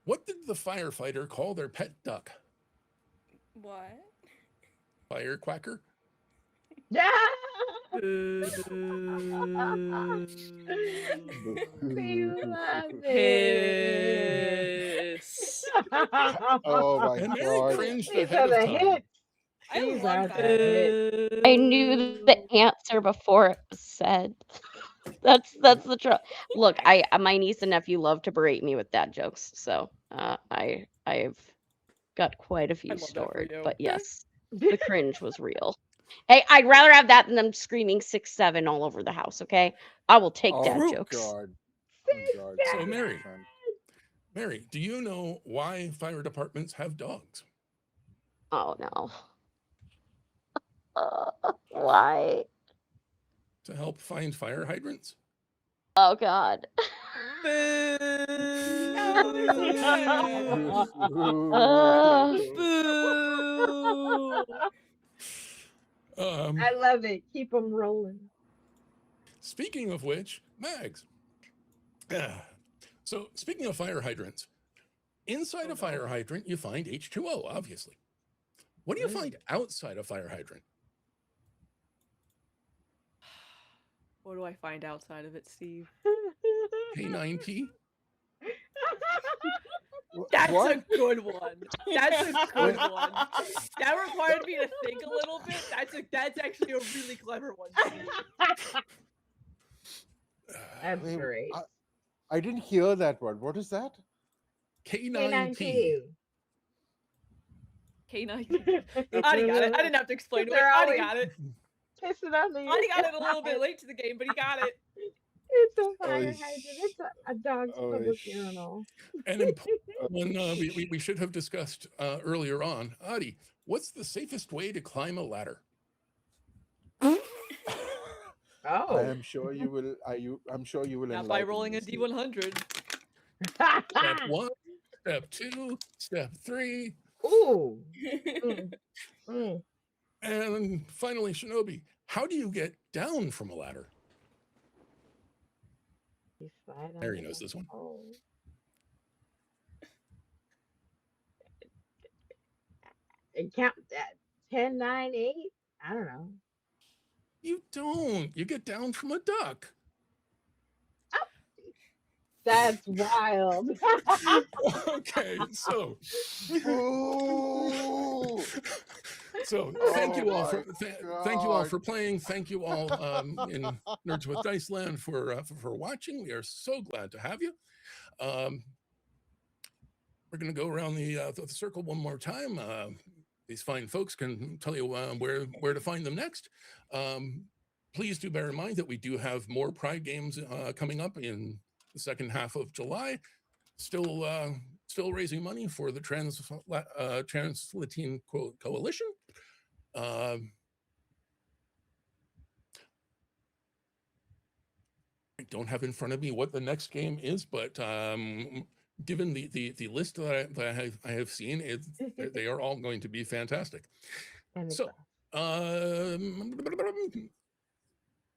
What did the firefighter call their pet duck? What? Firequacker? Yeah. We love it. Piss. Oh my And Mary god. cringed These ahead are of the time. hits. I These love are that. the hits. I knew the answer before it was said. That's the trouble. Look, my niece and nephew love to berate me with dad jokes, so I've got quite a few love that for stored. you. But yes, the cringe was real. Hey, I'd rather have that than them screaming 6'7" all over the house. Okay, I will take dad Oh jokes. god. Oh god. So Mary, do you know why fire departments have dogs? Oh no. Why? To help find fire hydrants? Oh God. I love it. Keep them rolling. Speaking of which, Mags. So speaking of fire hydrants, inside a fire hydrant, you find H2O, obviously. What do you find outside a fire hydrant? What do I find outside of it, Steve? K9P? That's What? a good one. That's a good one. That required me to think a little bit. That's actually a really clever one, Steve. That's Wait, great. I didn't hear that word. What is that? K9P. K9. It's Aadi got it. I didn't have to explain to it. They're Aadi always got it. pissing on the. Aadi got it a little bit late to the game, but he got it. It's a fire Oy. hydrant. It's a dog's public Oy. urinal. And important one we should have discussed earlier on. Aadi, what's the safest way to climb a ladder? Oh. I am sure you will. I'm sure you will. Not by enlighten rolling me, a Steve. D100. Step 1, step 2, step 3, Ooh. Mm. and finally, Shinobi, how do you get down from a ladder? You slide on Mary the knows this one. Oh. And count that 10, 9, 8. I don't know. You don't. You get down from a duck. That's wild. Okay, so Ooh. thank you all Oh for my thank you all God. for playing. Thank you all in Nerds with Dice Land for watching. We are so glad to have you. We're going to go around the circle one more time. These fine folks can tell you where to find them next. Please do bear in mind that we do have more Pride games coming up in the second half of July. Still raising money for the Translatin Coalition. I don't have in front of me what the next game is, but given the list that I have seen, they are all going to be fantastic. And it's So,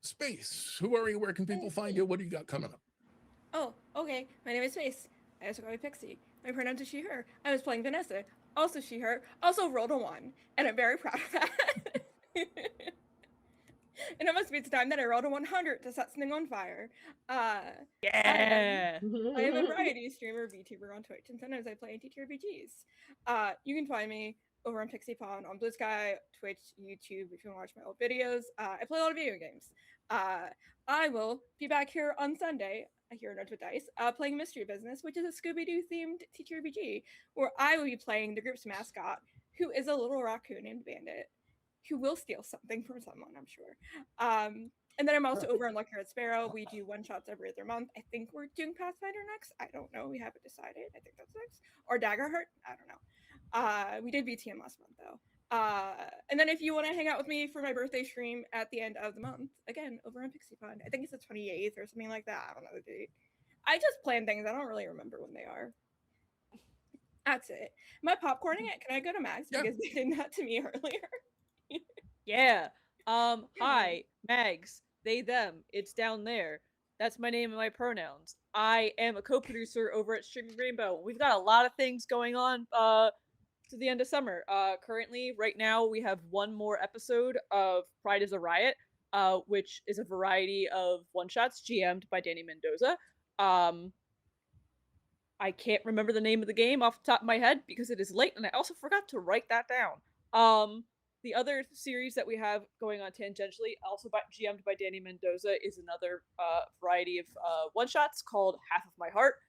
Space, who are you? Where can people find you? What do you got coming up? Oh, okay. My name is Space. I also go by Pixie. My pronouns are she, her. I was playing Vanessa. Also she, her. Also rolled a 1. And I'm very proud of that. And it must be it's time that I rolled a 100 to set something on fire. Yeah. I am a variety streamer, VTuber on Twitch, and sometimes I play TTRPGs. You can find me over on PixiePond, on Blue Sky, Twitch, YouTube, if you want to watch my old videos. I play a lot of video games. I will be back here on Sunday, here at Nerds with Dice, playing Mystery Business, which is a Scooby-Doo themed TTRPG, where I will be playing the group's mascot, who is a little raccoon named Bandit, who will steal something from someone, I'm sure. And then I'm also over on Lucky Red Sparrow. We do one-shots every other month. I think we're doing Pathfinder next. I don't know. We haven't decided. I think that's next. Or Daggerheart. I don't know. We did BTM last month, though. And then if you want to hang out with me for my birthday stream at the end of the month, again, over on PixiePond. I think it's the 28th or something like that. I don't know the date. I just plan things. I don't really remember when they are. That's it. Am I popcorning it? Can I go to Max? Yeah. Because they did that to me earlier. Yeah. Hi, Mags. They, them. It's down there. That's my name and my pronouns. I am a co-producer over at Streaming Rainbow. We've got a lot of things going on to the end of summer. Currently, right now, we have one more episode of Pride is a Riot, which is a variety of one-shots GM'd by Danny Mendoza. I can't remember the name of the game off the top of my head because it is late, and I also forgot to write that down. The other series that we have going on tangentially, also GM'd by Danny Mendoza, is another variety of one-shots called Half of My Heart.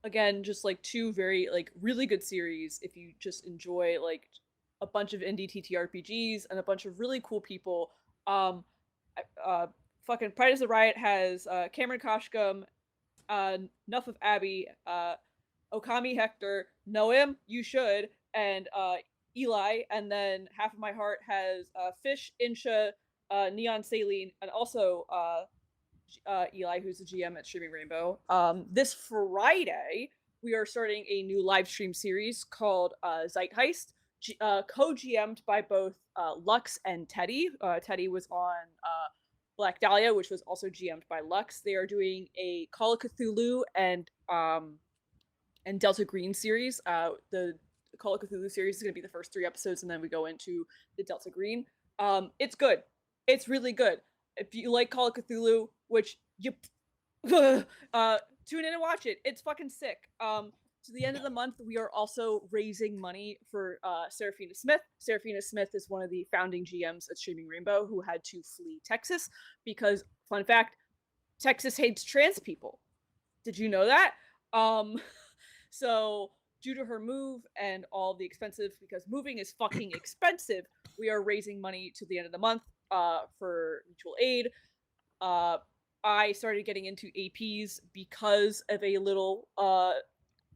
Again, just like two very really good series if you just enjoy like a bunch of indie TTRPGs and a bunch of really cool people. Fucking Pride is a Riot has Cameron Koshkum, Nuff of Abby, Okami Hector, know him, you should, and Eli, and then Half of My Heart has Fish, Insha, Neon Saline, and also Eli, who's the GM at Streaming Rainbow. This Friday, we are starting a new live stream series called Zeitgeist, co-GM'd by both Lux and Teddy. Teddy was on Black Dahlia, which was also GM'd by Lux. They are doing a Call of Cthulhu and Delta Green series. The Call of Cthulhu series is going to be the first 3 episodes, and then we go into the Delta Green. It's good. It's really good. If you like Call of Cthulhu, which you tune in and watch it. It's fucking sick. To the end of the month, we are also raising money for Serafina Smith. Serafina Smith is one of the founding GMs at Streaming Rainbow who had to flee Texas because, fun fact, Texas hates trans people. Did you know that? So due to her move and all the expensive, because moving is fucking expensive, we are raising money to the end of the month for mutual aid. I started getting into APs because of a little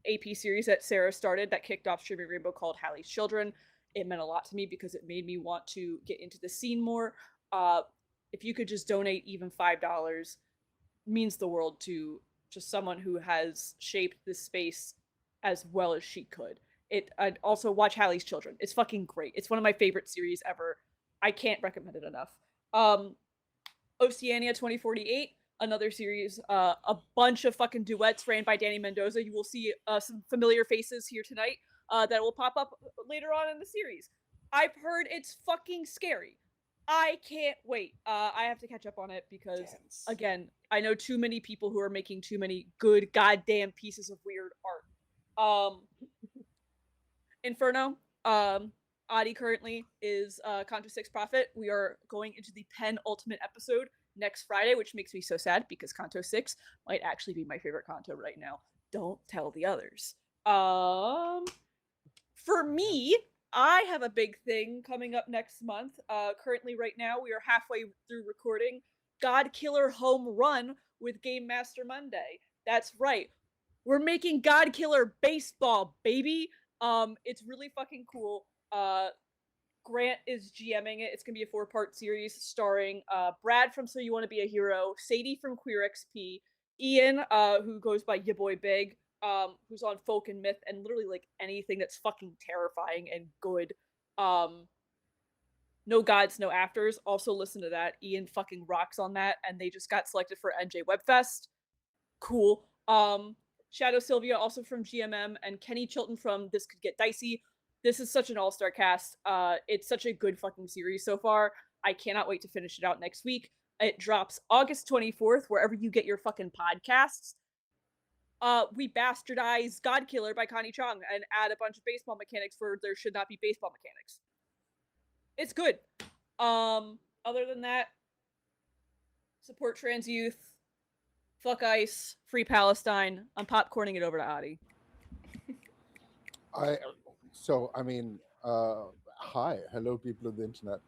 AP series that Sarah started that kicked off Streaming Rainbow called Hallie's Children. It meant a lot to me because it made me want to get into the scene more. If you could just donate even $5, means the world to just someone who has shaped this space as well as she could. I'd also watch Hallie's Children. It's fucking great. It's one of my favorite series ever. I can't recommend it enough. Oceania 2048, another series, a bunch of fucking duets ran by Danny Mendoza. You will see some familiar faces here tonight that will pop up later on in the series. I've heard it's fucking scary. I can't wait. I have to catch up on it because, again, I know too many people who are making too many good goddamn pieces of weird art. Inferno. Aadi currently is Kanto 6 Prophet. We are going into the penultimate episode next Friday, which makes me so sad because Kanto 6 might actually be my favorite Kanto right now. Don't tell the others. For me, I have a big thing coming up next month. Currently, right now, we are halfway through recording God Killer Home Run with Game Master Monday. That's right. We're making God Killer Baseball, baby. It's really fucking cool. Grant is GMing it. It's gonna be a 4-part series starring Brad from So You Want to Be a Hero, Sadie from Queer XP, Ian, who goes by Ya Boy Big, who's on Folk and Myth, and literally like anything that's fucking terrifying and good. No Gods, No Afters. Also listen to that. Ian fucking rocks on that, and they just got selected for NJ Webfest. Cool. Shadow Sylvia, also from GMM, and Kenny Chilton from This Could Get Dicey. This is such an all-star cast. It's such a good fucking series so far. I cannot wait to finish it out next week. It drops August 24th, wherever you get your fucking podcasts. We bastardize God Killer by Connie Chung and add a bunch of baseball mechanics for there should not be baseball mechanics. It's good. Other than that, support trans youth, fuck ICE, free Palestine. I'm popcorning it over to Aadi. Hi, hello, people of the internet.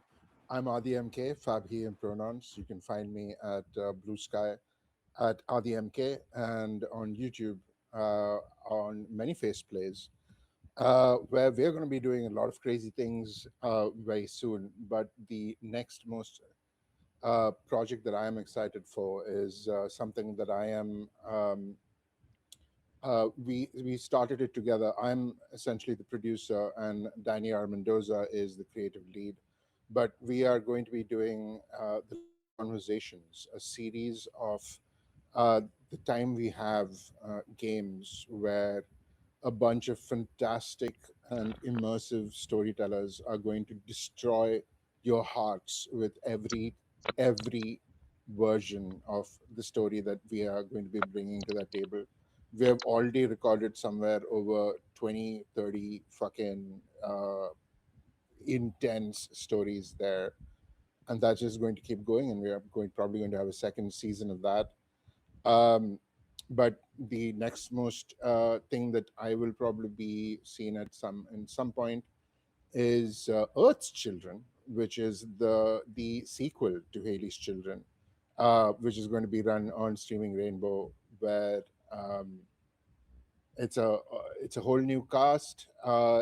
I'm Aadi MK, Fab, he, and pronouns. You can find me at Blue Sky at Aadi MK and on YouTube on Many Face Plays, where we're going to be doing a lot of crazy things very soon. But the next most project that I am excited for is something that I am. We started it together. I'm essentially the producer, and Danny R. Mendoza is the creative lead. But we are going to be doing the Conversations, a series of the time we have games where a bunch of fantastic and immersive storytellers are going to destroy your hearts with every version of the story that we are going to be bringing to that table. We have already recorded somewhere over 20, 30 fucking intense stories there. And that's just going to keep going. And we are probably going to have a second season of that. But the next most thing that I will probably be seen at some point is Earth's Children, which is the sequel to Haley's Children, which is going to be run on Streaming Rainbow, where it's a whole new cast,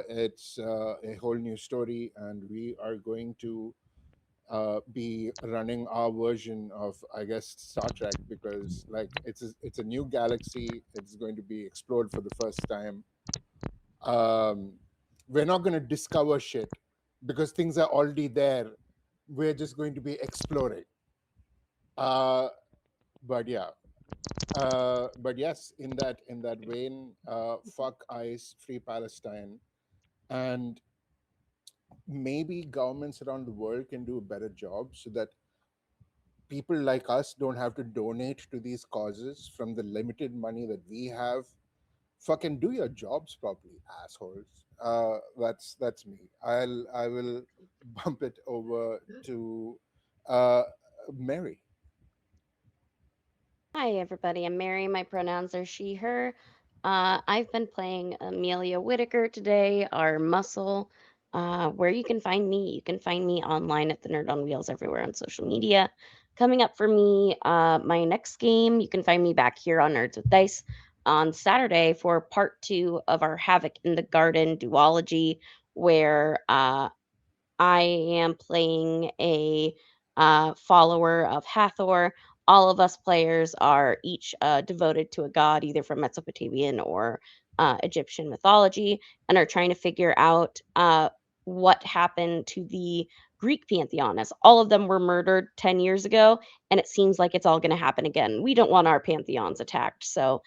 it's a whole new story, and we are going to be running our version of, I guess, Star Trek, because like it's a new galaxy. It's going to be explored for the first time. We're not going to discover shit because things are already there. We're just going to be exploring. But yeah. But yes, in that vein, fuck ICE, free Palestine, and maybe governments around the world can do a better job so that people like us don't have to donate to these causes from the limited money that we have. Fucking do your jobs properly, assholes. That's me. I will bump it over to uh, Mary. Hi, everybody. I'm Mary. My pronouns are she, her. I've been playing Amelia Whitaker today, our muscle. Where you can find me, you can find me online at the Nerd on Wheels everywhere on social media. Coming up for me, my next game, you can find me back here on Nerds with Dice on Saturday for part 2 of our Havoc in the Garden duology, where I am playing a follower of Hathor. All of us players are each devoted to a god, either from Mesopotamian or Egyptian mythology, and are trying to figure out what happened to the Greek pantheon, as all of them were murdered 10 years ago, and it seems like it's all going to happen again. We don't want our pantheons attacked, so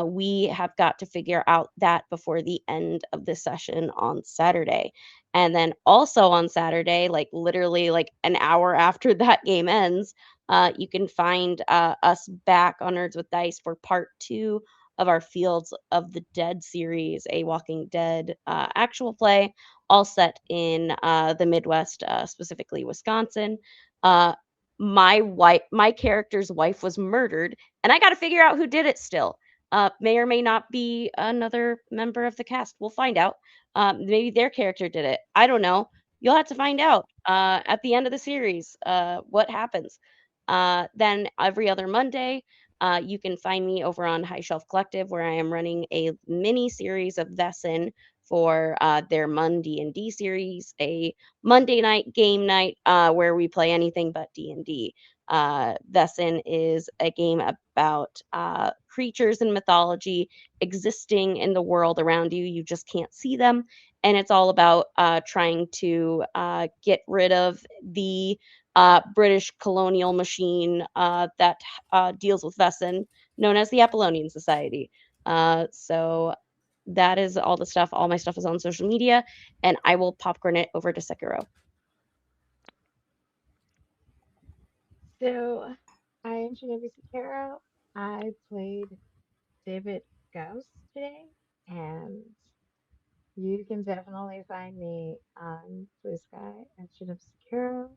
we have got to figure out that before the end of the session on Saturday. And then also on Saturday, like literally like an hour after that game ends, you can find us back on Nerds with Dice for part 2 of our Fields of the Dead series, a Walking Dead actual play, all set in the Midwest, specifically Wisconsin. Uh, my character's wife was murdered, and I got to figure out who did it still. May or may not be another member of the cast. We'll find out. Maybe their character did it. I don't know. You'll have to find out at the end of the series what happens. Then every other Monday, you can find me over on High Shelf Collective, where I am running a mini series of Vesson for their Mon D&D series, a Monday night game night where we play anything but D&D. Vesson is a game about creatures and mythology existing in the world around you. You just can't see them. And it's all about trying to get rid of the British colonial machine that deals with Vesson, known as the Apollonian Society. So that is all the stuff. All my stuff is on social media, and I will popcorn it over to Sekiro. So I am Shinobi Sukiro. I played David Gauss today, and you can definitely find me on Blue Sky at Shinobi Sukiro.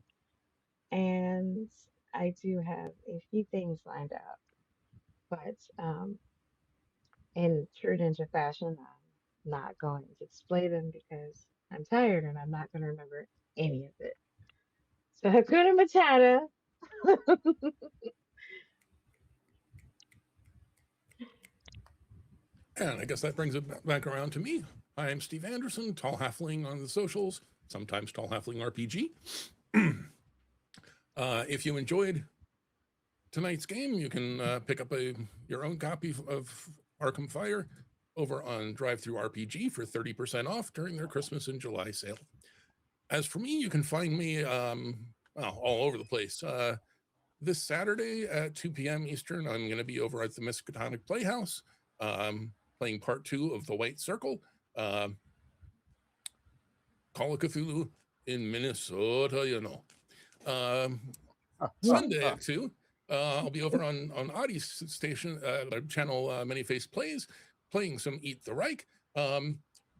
And I do have a few things lined up, but in true ninja fashion, I'm not going to display them because I'm tired and I'm not going to remember any of it. So Hakuna Matata. And I guess that brings it back around to me. I am Steve Anderson, Tall Halfling on the socials, sometimes Tall Halfling RPG. If you enjoyed tonight's game, you can pick up your own copy of Arkham Fire over on DriveThruRPG for 30% off during their Christmas and July sale. As for me, you can find me all over the place. This Saturday at 2 p.m. Eastern, I'm going to be over at the Miskatonic Playhouse, playing part 2 of The White Circle, Call of Cthulhu in Minnesota, you know. Sunday at 2, I'll be over on Aadi's station, channel Many Face Plays, playing some Eat the Reich,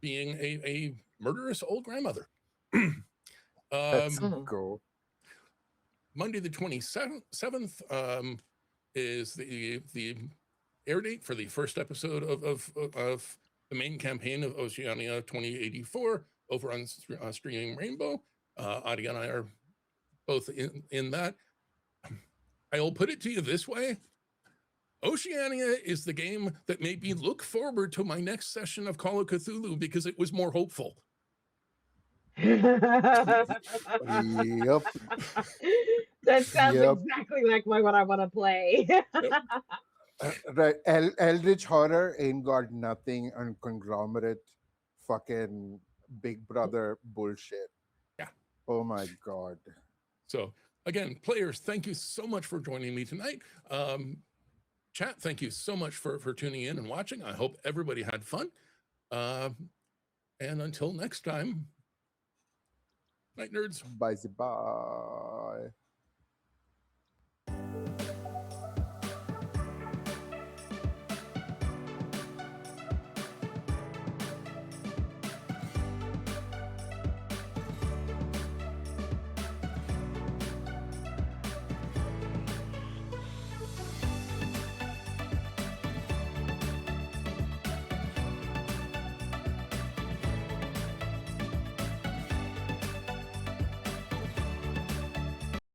being a murderous old grandmother. Let's go. Monday the 27th is the air date for the first episode of the main campaign of Oceania 2084 over on Streaming Rainbow. Aadi and I are both in that. I will put it to you this way. Oceania is the game that made me look forward to my next session of Call of Cthulhu because it was more hopeful. Yep. That sounds Yep. exactly like what I want to play. Right. Eldritch Horror ain't got nothing on conglomerate fucking Big Brother bullshit. Yeah. Oh my God. So again, players, thank you so much for joining me tonight. Chat, thank you so much for tuning in and watching. I hope everybody had fun. And until next time, night nerds. Bye.